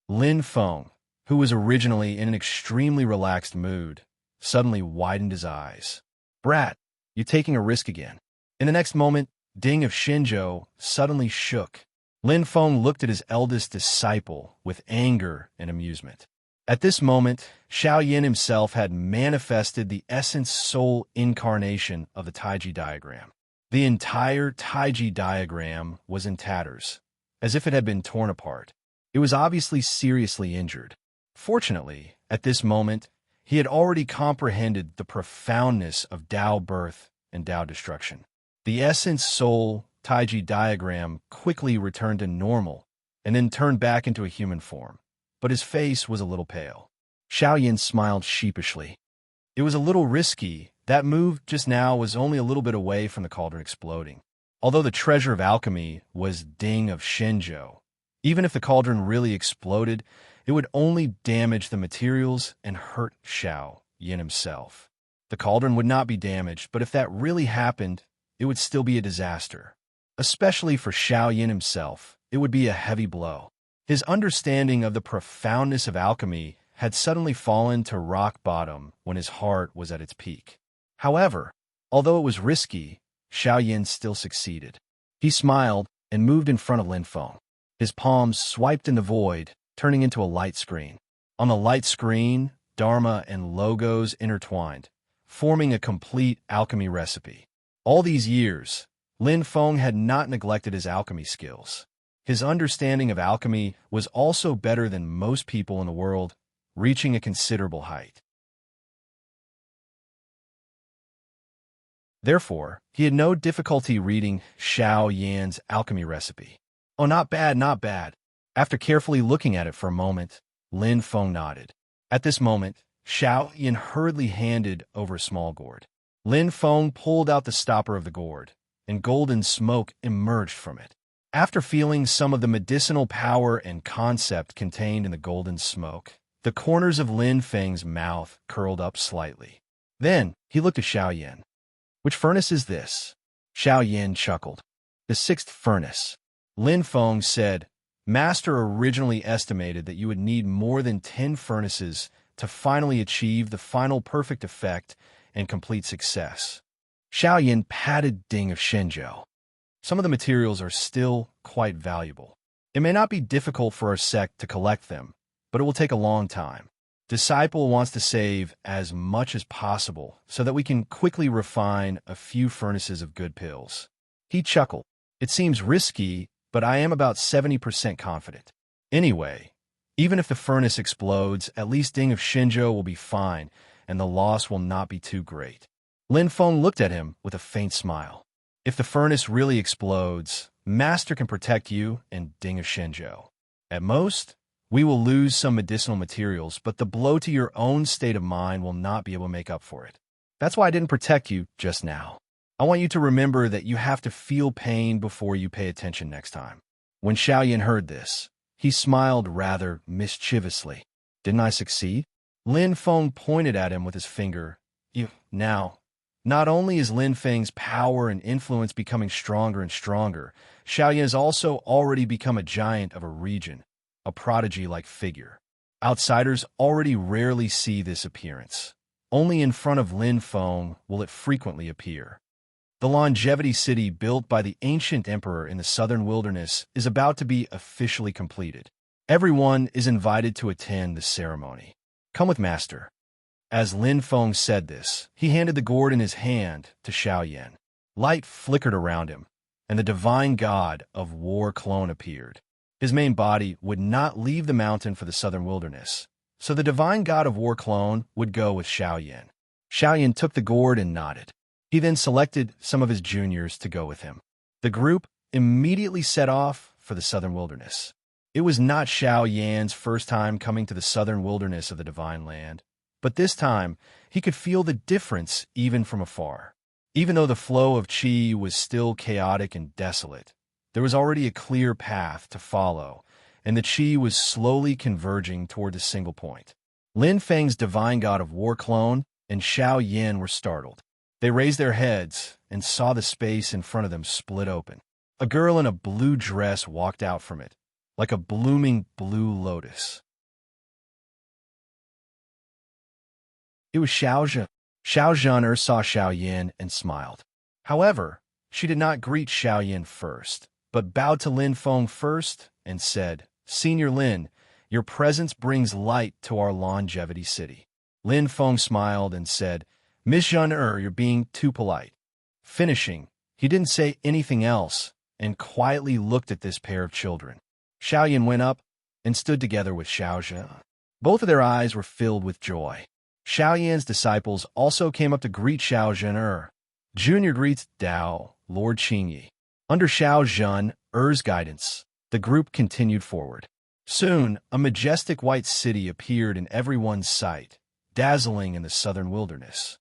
Lin Feng, who was originally in an extremely relaxed mood, suddenly widened his eyes. Brat, you taking a risk again. In the next moment, Ding of Shenzhou suddenly shook. Lin Feng looked at his eldest disciple with anger and amusement. At this moment, Xiao Yin himself had manifested the essence soul incarnation of the Taiji diagram. The entire Taiji diagram was in tatters, as if it had been torn apart. It was obviously seriously injured. Fortunately, at this moment, he had already comprehended the profoundness of Tao birth and Tao destruction. The essence soul Taiji diagram quickly returned to normal and then turned back into a human form, but his face was a little pale. Xiao Yin smiled sheepishly. It was a little risky. That move just now was only a little bit away from the cauldron exploding. Although the treasure of alchemy was Ding of Shenzhou, even if the cauldron really exploded, it would only damage the materials and hurt Xiao Yin himself. The cauldron would not be damaged, but if that really happened, it would still be a disaster. Especially for Xiao Yin himself, it would be a heavy blow. His understanding of the profoundness of alchemy had suddenly fallen to rock bottom when his heart was at its peak. However, although it was risky, Xiao Yin still succeeded. He smiled and moved in front of Lin Feng. His palms swiped in the void, turning into a light screen. On the light screen, Dharma and logos intertwined, forming a complete alchemy recipe. All these years, Lin Feng had not neglected his alchemy skills. His understanding of alchemy was also better than most people in the world, reaching a considerable height. Therefore, he had no difficulty reading Xiao Yan's alchemy recipe. Oh, not bad, not bad. After carefully looking at it for a moment, Lin Feng nodded. At this moment, Xiao Yan hurriedly handed over a small gourd. Lin Feng pulled out the stopper of the gourd, and golden smoke emerged from it. After feeling some of the medicinal power and concept contained in the golden smoke, the corners of Lin Feng's mouth curled up slightly. Then he looked at Xiao Yan. Which furnace is this? Xiao Yan chuckled. The 6th furnace. Lin Feng said, Master originally estimated that you would need more than 10 furnaces to finally achieve the final perfect effect and complete success. Xiao Yan patted Ding of Shenzhou. Some of the materials are still quite valuable. It may not be difficult for our sect to collect them, but it will take a long time. Disciple wants to save as much as possible so that we can quickly refine a few furnaces of good pills. He chuckled. It seems risky, but I am about 70% confident. Anyway, even if the furnace explodes, at least Ding of Shenzhou will be fine, and the loss will not be too great. Lin Feng looked at him with a faint smile. If the furnace really explodes, Master can protect you and Ding of Shenzhou. At most, we will lose some medicinal materials, but the blow to your own state of mind will not be able to make up for it. That's why I didn't protect you just now. I want you to remember that you have to feel pain before you pay attention next time. When Xiao Yan heard this, he smiled rather mischievously. Didn't I succeed? Lin Feng pointed at him with his finger. Now, not only is Lin Feng's power and influence becoming stronger and stronger, Xiao Yan has also already become a giant of a region, a prodigy-like figure. Outsiders already rarely see this appearance. Only in front of Lin Feng will it frequently appear. The longevity city built by the ancient emperor in the southern wilderness is about to be officially completed. Everyone is invited to attend the ceremony. Come with master. As Lin Feng said this, he handed the gourd in his hand to Xiao Yan. Light flickered around him, and the divine god of war clone appeared. His main body would not leave the mountain for the southern wilderness, so the divine god of war clone would go with Xiao Yan. Xiao Yan took the gourd and nodded. He then selected some of his juniors to go with him. The group immediately set off for the southern wilderness. It was not Xiao Yan's first time coming to the southern wilderness of the Divine Land, but this time he could feel the difference even from afar. Even though the flow of qi was still chaotic and desolate, there was already a clear path to follow, and the qi was slowly converging toward a single point. Lin Feng's divine god of war clone and Xiao Yan were startled. They raised their heads and saw the space in front of them split open. A girl in a blue dress walked out from it, like a blooming blue lotus. It was Xiao Zhan. Xiao Zhan saw Xiao Yan and smiled. However, she did not greet Xiao Yan first, but bowed to Lin Feng first and said, "Senior Lin, your presence brings light to our longevity city." Lin Feng smiled and said, "Miss Zhan, you're being too polite." Finishing, he didn't say anything else and quietly looked at this pair of children. Xiao Yan went up and stood together with Xiao Zhan. Both of their eyes were filled with joy. Xiao Yan's disciples also came up to greet Xiao Zhan. Junior greets Dao, Lord Qingyi. Under Xiao Zhan's guidance, the group continued forward. Soon, a majestic white city appeared in everyone's sight, dazzling in the southern wilderness.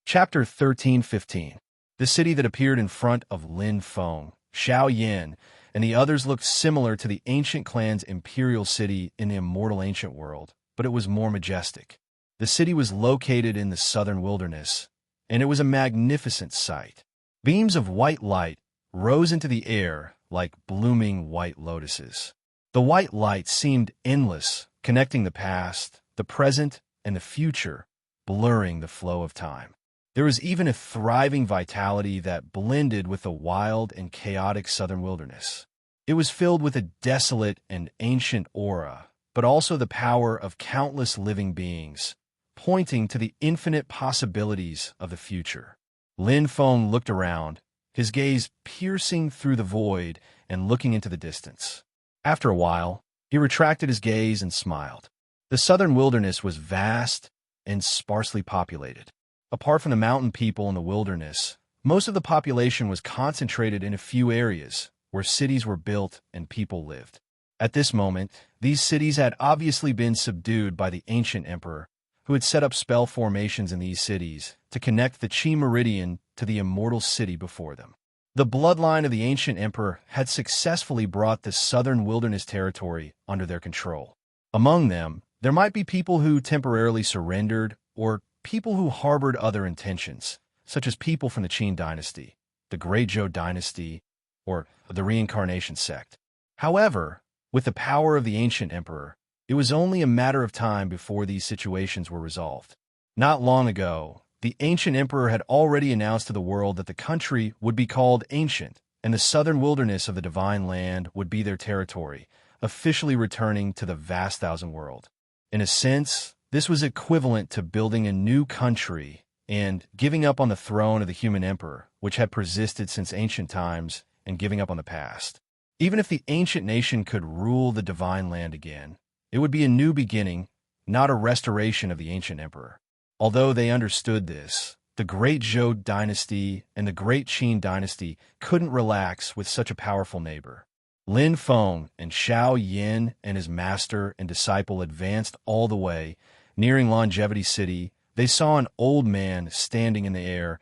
Chapter 13-15. The city that appeared in front of Lin Feng, Xiao Yan, and the others looked similar to the ancient clan's imperial city in the immortal ancient world, but it was more majestic. The city was located in the southern wilderness, and it was a magnificent sight. Beams of white light rose into the air like blooming white lotuses. The white light seemed endless, connecting the past, the present, and the future, blurring the flow of time. There was even a thriving vitality that blended with the wild and chaotic southern wilderness. It was filled with a desolate and ancient aura, but also the power of countless living beings, pointing to the infinite possibilities of the future. Lin Feng looked around, his gaze piercing through the void and looking into the distance. After a while, he retracted his gaze and smiled. The southern wilderness was vast and sparsely populated. Apart from the mountain people in the wilderness, most of the population was concentrated in a few areas where cities were built and people lived. At this moment, these cities had obviously been subdued by the ancient emperor, who had set up spell formations in these cities to connect the Qi meridian to the immortal city before them. The bloodline of the ancient emperor had successfully brought the southern wilderness territory under their control. Among them, there might be people who temporarily surrendered or people who harbored other intentions, such as people from the Qin dynasty, the Great Zhou dynasty, or the reincarnation sect. However, with the power of the ancient emperor, it was only a matter of time before these situations were resolved. Not long ago, the ancient emperor had already announced to the world that the country would be called ancient, and the southern wilderness of the Divine Land would be their territory, officially returning to the vast thousand world. In a sense, this was equivalent to building a new country and giving up on the throne of the human emperor, which had persisted since ancient times, and giving up on the past. Even if the ancient nation could rule the Divine Land again, it would be a new beginning, not a restoration of the ancient emperor. Although they understood this, the Great Zhou dynasty and the Great Qin dynasty couldn't relax with such a powerful neighbor. Lin Feng and Xiao Yan and his master and disciple advanced all the way. Nearing Longevity City, they saw an old man standing in the air,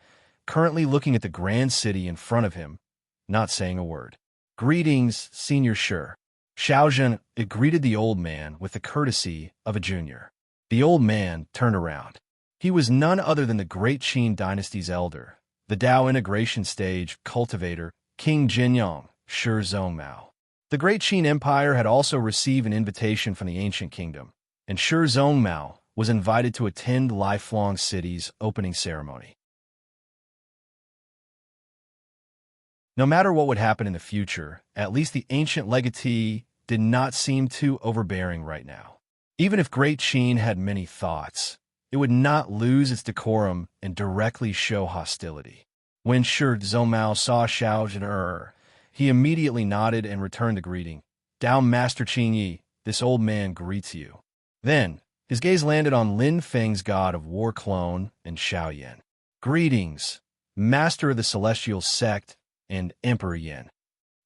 currently looking at the grand city in front of him, not saying a word. "Greetings, Senior Shi." Xiao Zhan greeted the old man with the courtesy of a junior. The old man turned around. He was none other than the Great Qin dynasty's elder, the Dao integration stage cultivator, King Jinyang, Shi Zhongmao. The Great Qin Empire had also received an invitation from the ancient kingdom, and Shi Zhongmao was invited to attend Lifelong City's opening ceremony. No matter what would happen in the future, at least the ancient legatee did not seem too overbearing right now. Even if Great Qin had many thoughts, it would not lose its decorum and directly show hostility. When Shi Zhongmao saw Xiao Zhen'er, he immediately nodded and returned the greeting. "Dao Master Qingyi, this old man greets you." Then, his gaze landed on Lin Feng's god of war clone and Xiao Yan. "Greetings, master of the celestial sect and Emperor Yan."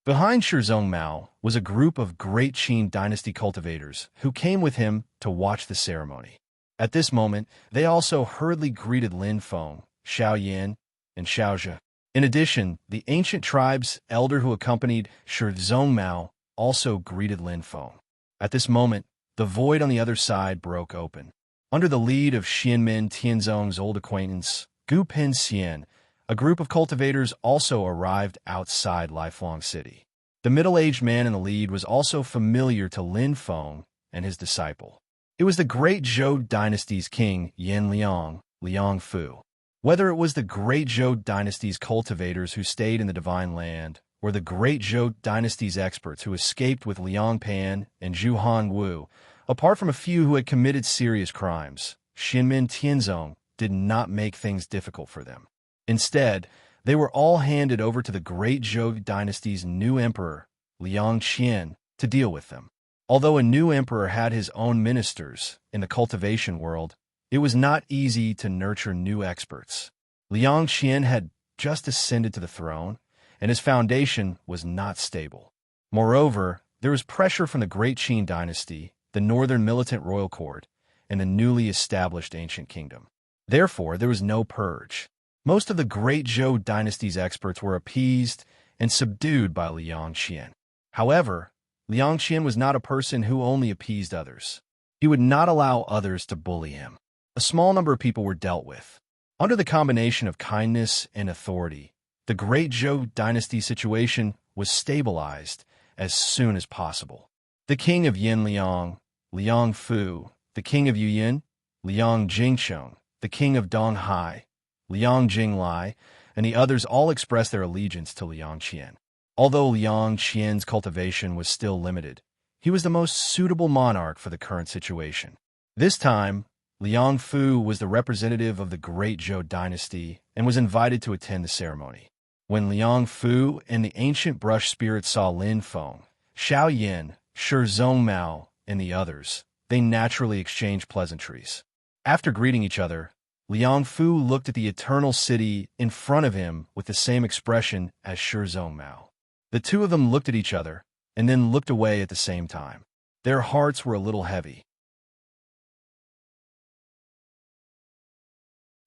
Behind Shi Zhongmao was a group of Great Qin dynasty cultivators who came with him to watch the ceremony. At this moment, they also hurriedly greeted Lin Feng, Xiao Yan, and Xiao Zhe. In addition, the ancient tribe's elder who accompanied Shi Zhongmao also greeted Lin Feng. At this moment, the void on the other side broke open. Under the lead of Xianmin Tianzong's old acquaintance, Gu Pin Xian, a group of cultivators also arrived outside Lifelong City. The middle-aged man in the lead was also familiar to Lin Feng and his disciple. It was the Great Zhou dynasty's king, Yan Liang, Liang Fu. Whether it was the Great Zhou dynasty's cultivators who stayed in the Divine Land, or the Great Zhou dynasty's experts who escaped with Liang Pan and Zhu Hongwu, apart from a few who had committed serious crimes, Xianmin Tianzong did not make things difficult for them. Instead, they were all handed over to the Great Zhou dynasty's new emperor, Liang Qian, to deal with them. Although a new emperor had his own ministers in the cultivation world, it was not easy to nurture new experts. Liang Qian had just ascended to the throne, and his foundation was not stable. Moreover, there was pressure from the Great Qin dynasty, the northern militant royal court, and the newly established ancient kingdom. Therefore, there was no purge. Most of the Great Zhou dynasty's experts were appeased and subdued by Liang Qian. However, Liang Qian was not a person who only appeased others. He would not allow others to bully him. A small number of people were dealt with. Under the combination of kindness and authority, the Great Zhou dynasty situation was stabilized as soon as possible. The king of Yanliang, Liang Fu, the king of Yuyin, Liang Jingcheng, the king of Donghai, Liang Jinglai, and the others all expressed their allegiance to Liang Qian. Although Liang Qian's cultivation was still limited, he was the most suitable monarch for the current situation. This time, Liang Fu was the representative of the Great Zhou dynasty and was invited to attend the ceremony. When Liang Fu and the ancient brush spirit saw Lin Feng, Xiao Yan, Shi Zhongmao, and the others, they naturally exchanged pleasantries. After greeting each other, Liang Fu looked at the eternal city in front of him with the same expression as Shi Zhongmao. The two of them looked at each other and then looked away at the same time. Their hearts were a little heavy.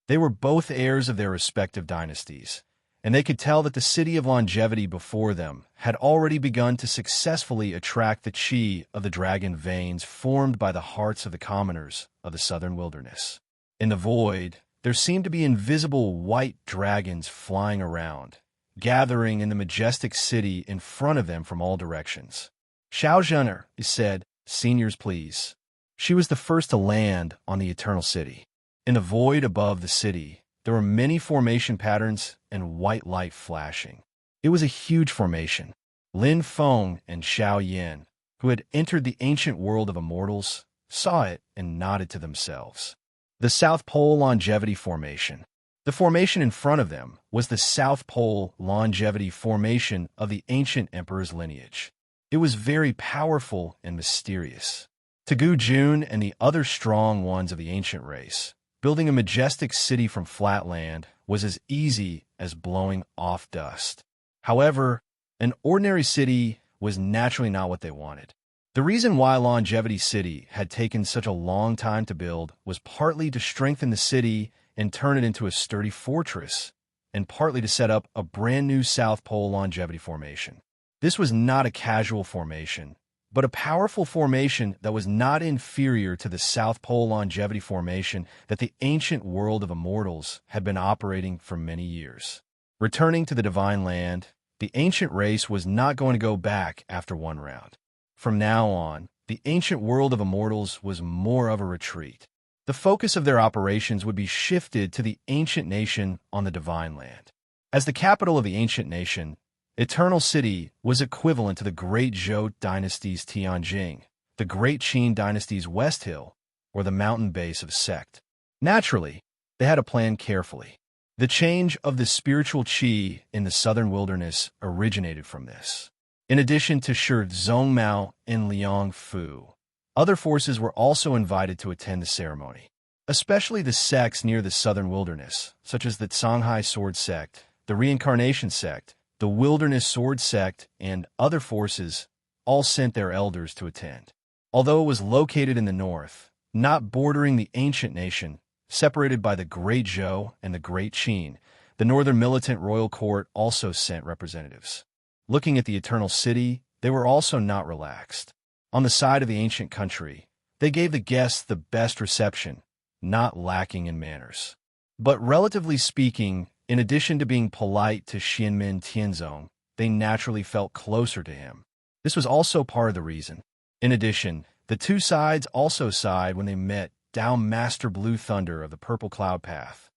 They were both heirs of their respective dynasties, and they could tell that the city of longevity before them had already begun to successfully attract the qi of the dragon veins formed by the hearts of the commoners of the southern wilderness. In the void, there seemed to be invisible white dragons flying around, gathering in the majestic city in front of them from all directions. Xiao Zhen'er said, "Seniors, please." She was the first to land on the eternal city. In the void above the city, there were many formation patterns and white light flashing. It was a huge formation. Lin Feng and Xiao Yan, who had entered the ancient world of immortals, saw it and nodded to themselves. The South Pole Longevity Formation. The formation in front of them was the South Pole Longevity Formation of the ancient emperor's lineage. It was very powerful and mysterious. To Gu Jun and the other strong ones of the ancient race, building a majestic city from flat land was as easy as blowing off dust. However, an ordinary city was naturally not what they wanted. The reason why Longevity City had taken such a long time to build was partly to strengthen the city and turn it into a sturdy fortress, and partly to set up a brand new South Pole Longevity Formation. This was not a casual formation, but a powerful formation that was not inferior to the South Pole Longevity Formation that the ancient world of immortals had been operating for many years. Returning to the Divine Land, The ancient race was not going to go back after one round. From now on, the ancient world of immortals was more of a retreat. The focus of their operations would be shifted to the ancient nation on the Divine Land. As the capital of the ancient nation, Eternal City was equivalent to the Great Zhou dynasty's Tianjing, the Great Qin dynasty's West Hill, or the mountain base of Sect. Naturally, they had to plan carefully. The change of the spiritual qi in the southern wilderness originated from this. In addition to Shi Zhongmao and Liang Fu, other forces were also invited to attend the ceremony, especially the sects near the southern wilderness, such as the Songhai Sword Sect, the Reincarnation Sect, the Wilderness Sword Sect, and other forces all sent their elders to attend. Although it was located in the north, not bordering the ancient nation, separated by the Great Zhou and the Great Qin, the northern militant royal court also sent representatives. Looking at the Eternal City, they were also not relaxed. On the side of the ancient country, they gave the guests the best reception, not lacking in manners. But relatively speaking, in addition to being polite to Xianmin Tianzong, they naturally felt closer to him. This was also part of the reason. In addition, the two sides also sighed when they met down Master Blue Thunder of the Purple Cloud Path.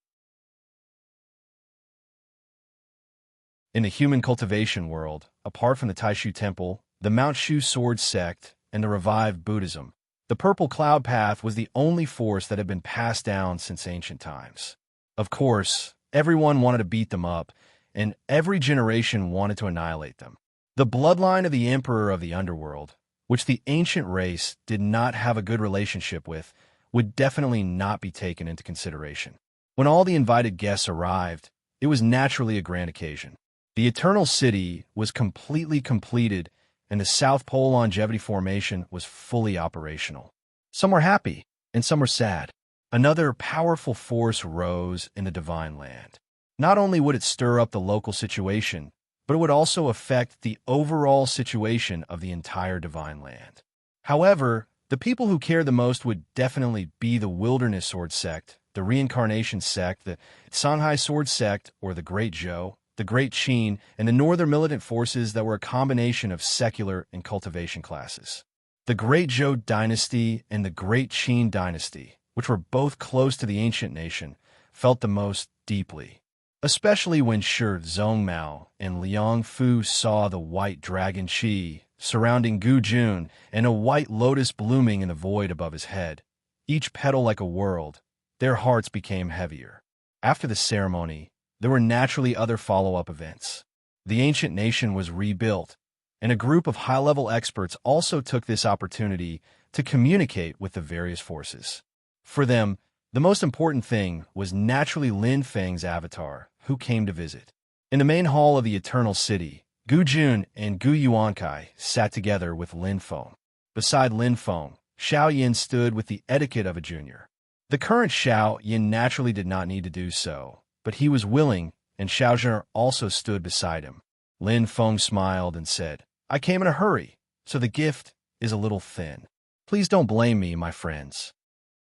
In the human cultivation world, apart from the Taishu Temple, the Mount Shu Sword Sect, and the revived Buddhism, the Purple Cloud Path was the only force that had been passed down since ancient times. Of course, everyone wanted to beat them up, and every generation wanted to annihilate them. The bloodline of the Emperor of the Underworld, which the ancient race did not have a good relationship with, would definitely not be taken into consideration. When all the invited guests arrived, it was naturally a grand occasion. The Eternal City was completely completed, and the South Pole Longevity Formation was fully operational. Some were happy, and some were sad. Another powerful force rose in the Divine Land. Not only would it stir up the local situation, but it would also affect the overall situation of the entire Divine Land. However, the people who cared the most would definitely be the Wilderness Sword Sect, the Reincarnation Sect, the Songhai Sword Sect, or the Great Zhou, the Great Qin, and the northern militant forces that were a combination of secular and cultivation classes. The Great Zhou dynasty and the Great Qin dynasty, which were both close to the ancient nation, felt the most deeply, especially when Shi Zhongmao and Liang Fu saw the white dragon qi surrounding Gu Jun and a white lotus blooming in the void above his head, each petal like a world. Their hearts became heavier. After the ceremony, there were naturally other follow-up events. The ancient nation was rebuilt, and a group of high-level experts also took this opportunity to communicate with the various forces. For them, the most important thing was naturally Lin Feng's avatar, who came to visit. In the main hall of the Eternal City, Gu Jun and Gu Yuankai sat together with Lin Feng. Beside Lin Feng, Xiao Yin stood with the etiquette of a junior. The current Xiao Yin naturally did not need to do so, but he was willing, and Xiao Zhen also stood beside him. Lin Feng smiled and said, "I came in a hurry, so the gift is a little thin. Please don't blame me, my friends."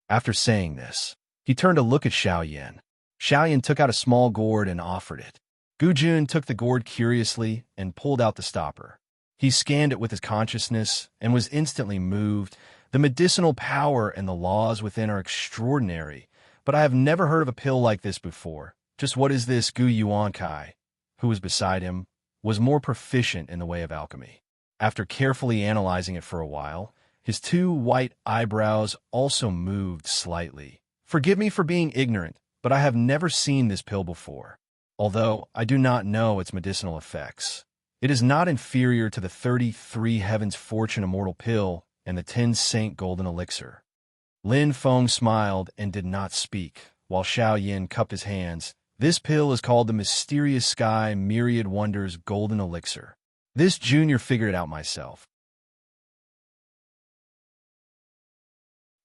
After saying this, he turned to look at Xiao Yin. Xiao Yin took out a small gourd and offered it. Gu Jun took the gourd curiously and pulled out the stopper. He scanned it with his consciousness and was instantly moved. The medicinal power and the laws within are extraordinary, but I have never heard of a pill like this before. Just what is this? Gu Yuankai, who was beside him, was more proficient in the way of alchemy. After carefully analyzing it for a while, his two white eyebrows also moved slightly. "Forgive me for being ignorant, but I have never seen this pill before. Although I do not know its medicinal effects, it is not inferior to the 33 Heavens Fortune Immortal Pill and the 10 Saint Golden Elixir." Lin Feng smiled and did not speak, while Xiao Yin cupped his hands. "This pill is called the Mysterious Sky Myriad Wonders Golden Elixir. This junior figured it out myself."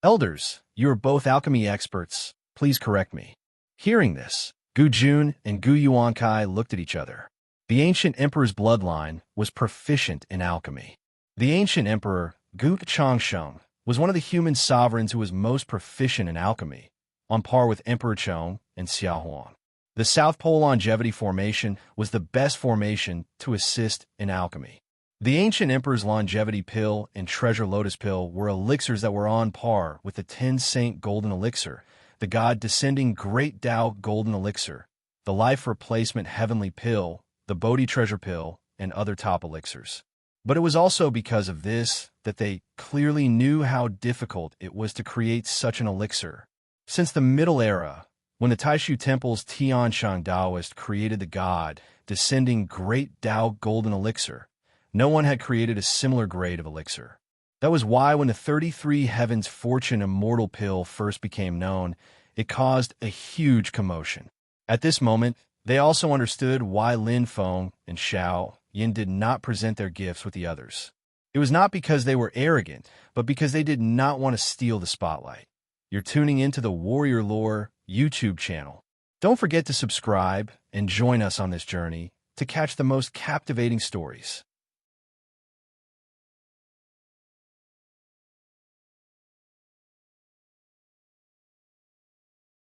"Elders, you are both alchemy experts. Please correct me." Hearing this, Gu Jun and Gu Yuankai looked at each other. The ancient emperor's bloodline was proficient in alchemy. The ancient emperor, Gu Changsheng, was one of the human sovereigns who was most proficient in alchemy, on par with Emperor Chong and Xiao Huang. The South Pole Longevity Formation was the best formation to assist in alchemy. The ancient emperor's longevity pill and treasure lotus pill were elixirs that were on par with the 10 saint golden elixir, the god descending great Tao golden elixir, the life replacement heavenly pill, the Bodhi treasure pill, and other top elixirs. But it was also because of this that they clearly knew how difficult it was to create such an elixir. Since the Middle Era, when the Taishu Temple's Tianshan Taoist created the god descending great Tao golden elixir, no one had created a similar grade of elixir. That was why when the 33 Heavens Fortune Immortal Pill first became known, it caused a huge commotion. At this moment, they also understood why Lin Feng and Xiao Yin did not present their gifts with the others. It was not because they were arrogant, but because they did not want to steal the spotlight. You're tuning into the Warrior Lore YouTube channel. Don't forget to subscribe and join us on this journey to catch the most captivating stories.